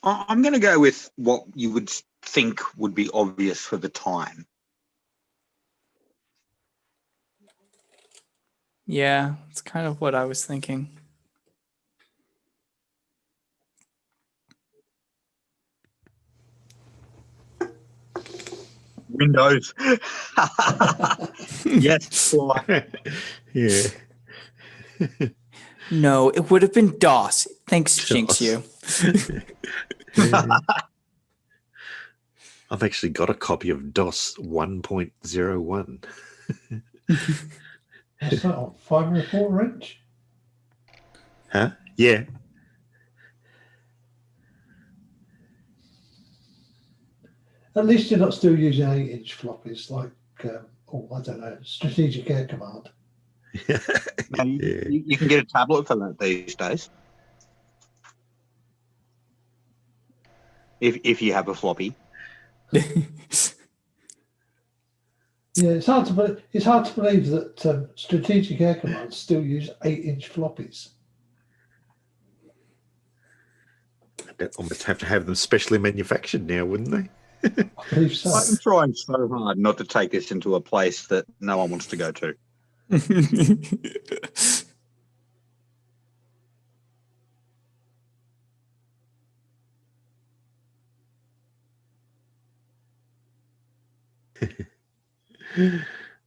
I'm going to go with what you would think would be obvious for the time. Yeah, it's kind of what I was thinking. Windows. Yes. Yeah. No, it would have been DOS. Thanks, Jinx you. I've actually got a copy of DOS 1.01. What's that on? 5 1/4 inch? Huh? Yeah. At least you're not still using 8-inch floppies like, I don't know, Strategic Air Command. No, you can get a tablet for that these days. If you have a floppy. Yeah, it's hard to believe that Strategic Air Command still use 8-inch floppies. They'd almost have to have them specially manufactured now, wouldn't they? I believe so. I'm trying so hard not to take this into a place that no one wants to go to.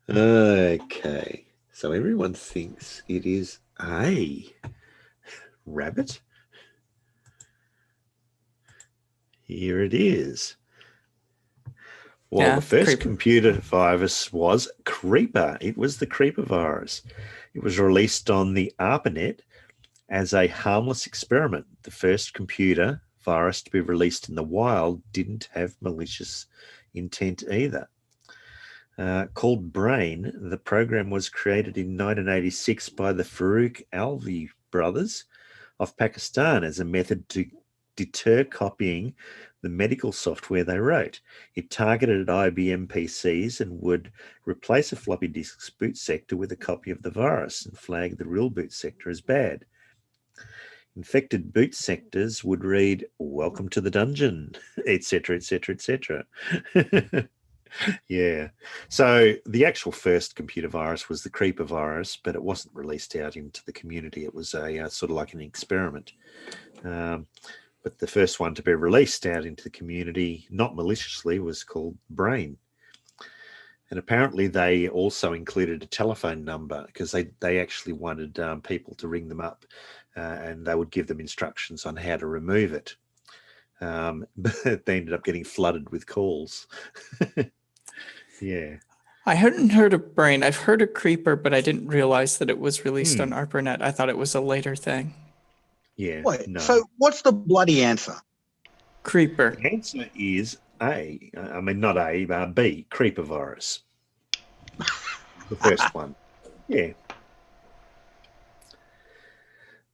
Okay. So everyone thinks it is a rabbit. Here it is. Well, Yeah, the first Creeper. computer virus was Creeper. It was the Creeper virus. It was released on the ARPANET as a harmless experiment. The first computer virus to be released in the wild didn't have malicious intent either. Called Brain, the program was created in 1986 by the Farooq Alvi brothers of Pakistan as a method to deter copying the medical software they wrote. It targeted IBM PCs and would replace a floppy disk's boot sector with a copy of the virus and flag the real boot sector as bad. Infected boot sectors would read, "Welcome to the dungeon," etc., etc., etc. Yeah. So the actual first computer virus was the Creeper virus, but it wasn't released out into the community. It was a sort of like an experiment. But the first one to be released out into the community, not maliciously, was called Brain. And apparently they also included a telephone number because they actually wanted people to ring them up and they would give them instructions on how to remove it. But they ended up getting flooded with calls. Yeah. I hadn't heard of Brain. I've heard of Creeper, but I didn't realize that it was released on ARPANET. I thought it was a later thing. Yeah. Wait, No. so what's the bloody answer? Creeper. The answer is not A, but B, Creeper virus. The first one. Yeah.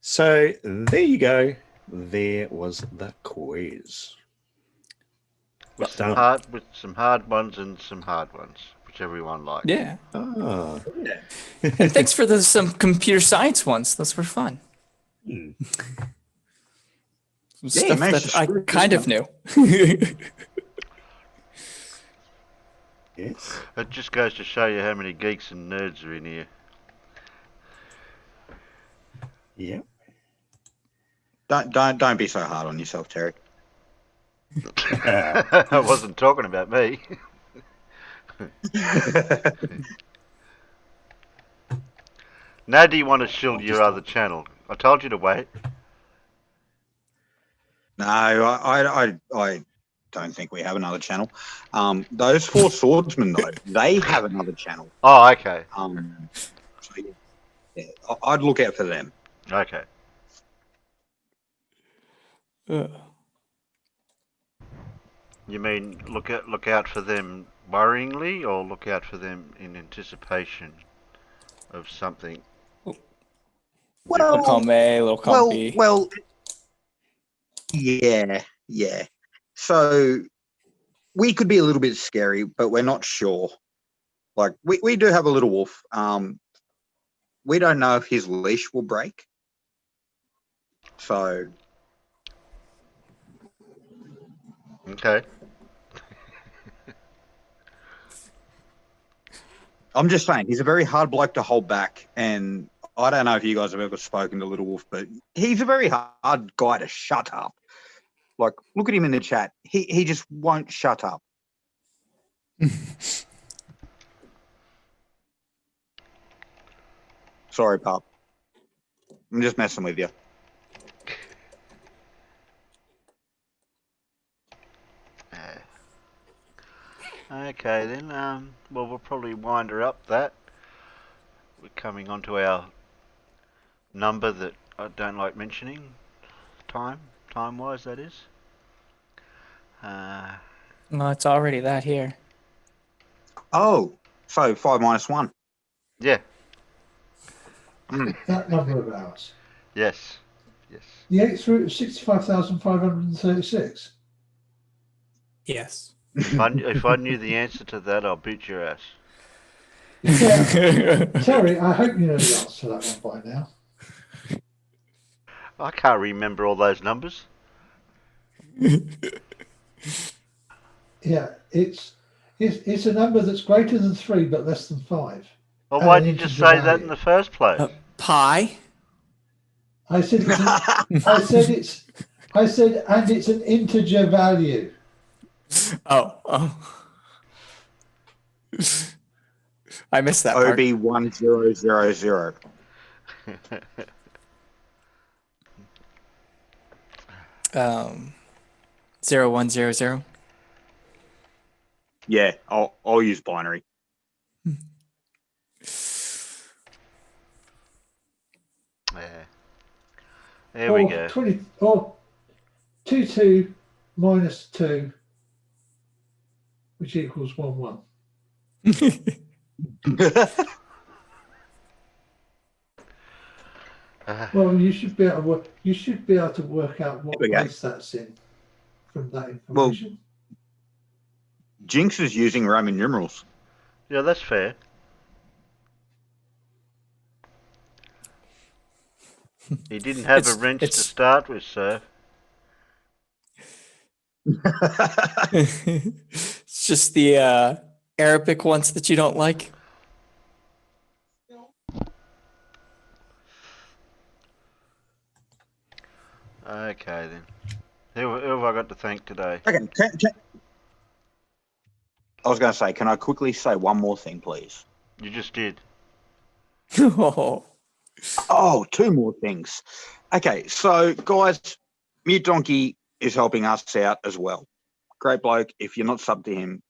So there you go. There was the quiz. With some hard ones and some hard ones, which everyone liked. Yeah. Ah. And thanks for some computer science ones. Those were fun. Some stuff that I kind of knew. Yes. It just goes to show you how many geeks and nerds are in here. Yeah. Don't be so hard on yourself, Terry. I wasn't talking about me. Now do you want to shield your other channel? I told you to wait. No, I don't think we have another channel. Those four swordsmen, though, they have another channel. Oh, okay. So yeah, I'd look out for them. Okay. You mean look out for them worryingly, or look out for them in anticipation of something? Little column A, little column B. Well, yeah. So we could be a little bit scary, but we're not sure. Like we do have a little wolf. We don't know if his leash will break. So Okay. I'm just saying, he's a very hard bloke to hold back. And I don't know if you guys have ever spoken to Little Wolf, but he's a very hard guy to shut up. Like, look at him in the chat. He just won't shut up. Sorry, pup. I'm just messing with you. Okay then. Well, we'll probably wind her up that. We're coming on to our number that I don't like mentioning. Time-wise, that is. No, it's already that here. Oh, so 5 minus 1. Yeah. That number of hours. Yes. Yes. The 8th root of 65,536. Yes. If I knew the answer to that, I'll beat your ass. Yeah. Terry, I hope you know the answer to that one by now. I can't remember all those numbers. Yeah, it's a number that's greater than 3 but less than 5. Well, why did you just say that in the first place? Pi. I said and it's an integer value. Oh. I missed that part. OB1000. 0100. Yeah, I'll use binary. There we go. 22 minus 2, which equals 11. Well, you should be able to work. You should be able to work out what place that's in from that information. Well, Jinx is using Roman numerals. Yeah, that's fair. He didn't have a wrench to start with, sir. It's just the Arabic ones that you don't like. Okay then. Who have I got to thank today? Okay, I was going to say, can I quickly say one more thing, please? You just did. Oh, 2 more things. Okay, so guys, Mute Donkey is helping us out as well. Great bloke. If you're not subbed to him,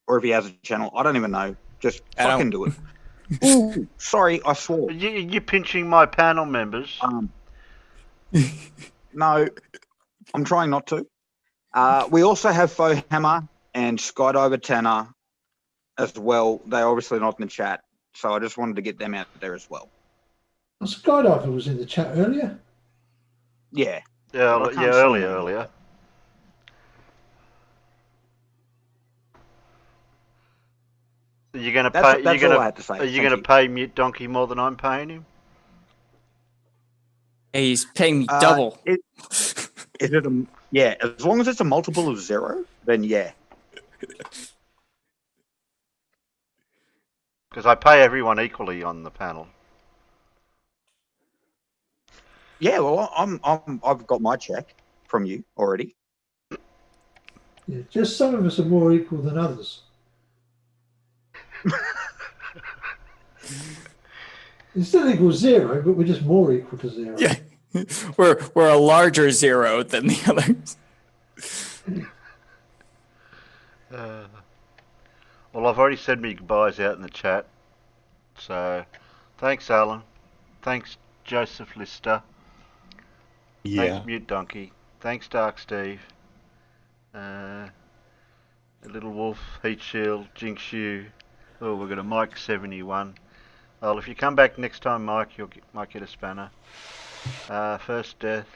or if he has a channel, I don't even know. Just fucking do it. Ooh, sorry, I swore. You're pinching my panel members. No, I'm trying not to. We also have Faux Hammer and Skydiver Tanner as well. They're obviously not in the chat, so I just wanted to get them out there as well. Well, Skydiver was in the chat earlier. Yeah. Earlier. You're gonna pay. That's all I had to say. Are you gonna pay Mute Donkey more than I'm paying him? Hey, he's paying me double. Is it yeah, as long as it's a multiple of 0, then yeah. Because I pay everyone equally on the panel. Yeah, well, I've got my check from you already. Yeah, just some of us are more equal than others. It still equals 0, but we're just more equal to 0. Yeah, we're a larger 0 than the others. Well, I've already said me goodbyes out in the chat. So, thanks, Alan. Thanks, Joseph Lister. Yeah. Thanks, Mute Donkey. Thanks, Dark Steve. Little Wolf, Heat Shield, Jinx You. Oh, we've got a Mike 71. Well, if you come back next time, Mike, might get a spanner. First Death.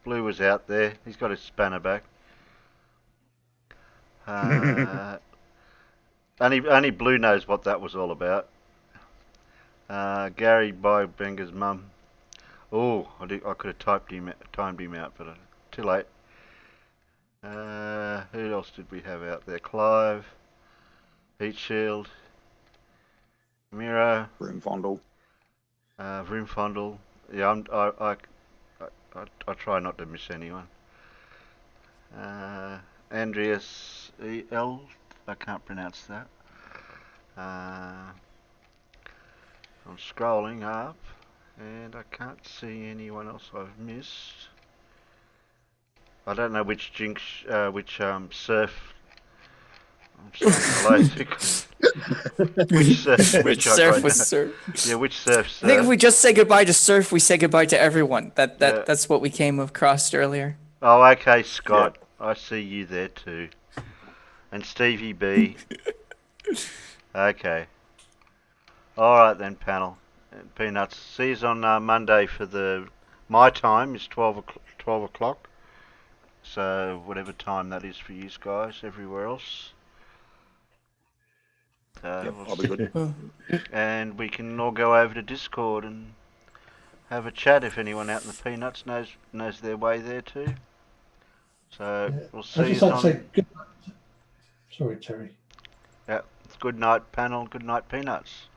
Blue was out there. He's got his spanner back. Only Blue knows what that was all about. Gary Bybenger's mum. Oh, I could have timed him out, but too late. Who else did we have out there? Clive, Heat Shield, Miro, Broomfondle. Vroomfondle. Yeah, I try not to miss anyone. Andreas E.L. I can't pronounce that. I'm scrolling up and I can't see anyone else I've missed. I don't know which surf. I'm starting to which surf? Which I surf don't was know. surf? Yeah, which surf? I think if we just say goodbye to surf, we say goodbye to everyone. That's what we came across earlier. Oh, okay, Scott. I see you there too. And Stevie B. Okay. All right then, panel. And Peanuts. See you on Monday for my time is 12 o'clock. So whatever time that is for you guys, everywhere else. I'll be good. And we can all go over to Discord and have a chat if anyone out in the Peanuts knows their way there too. So we'll see I'd just you like to on. say good night. Sorry, Terry. Yeah, good night, panel. Good night, Peanuts.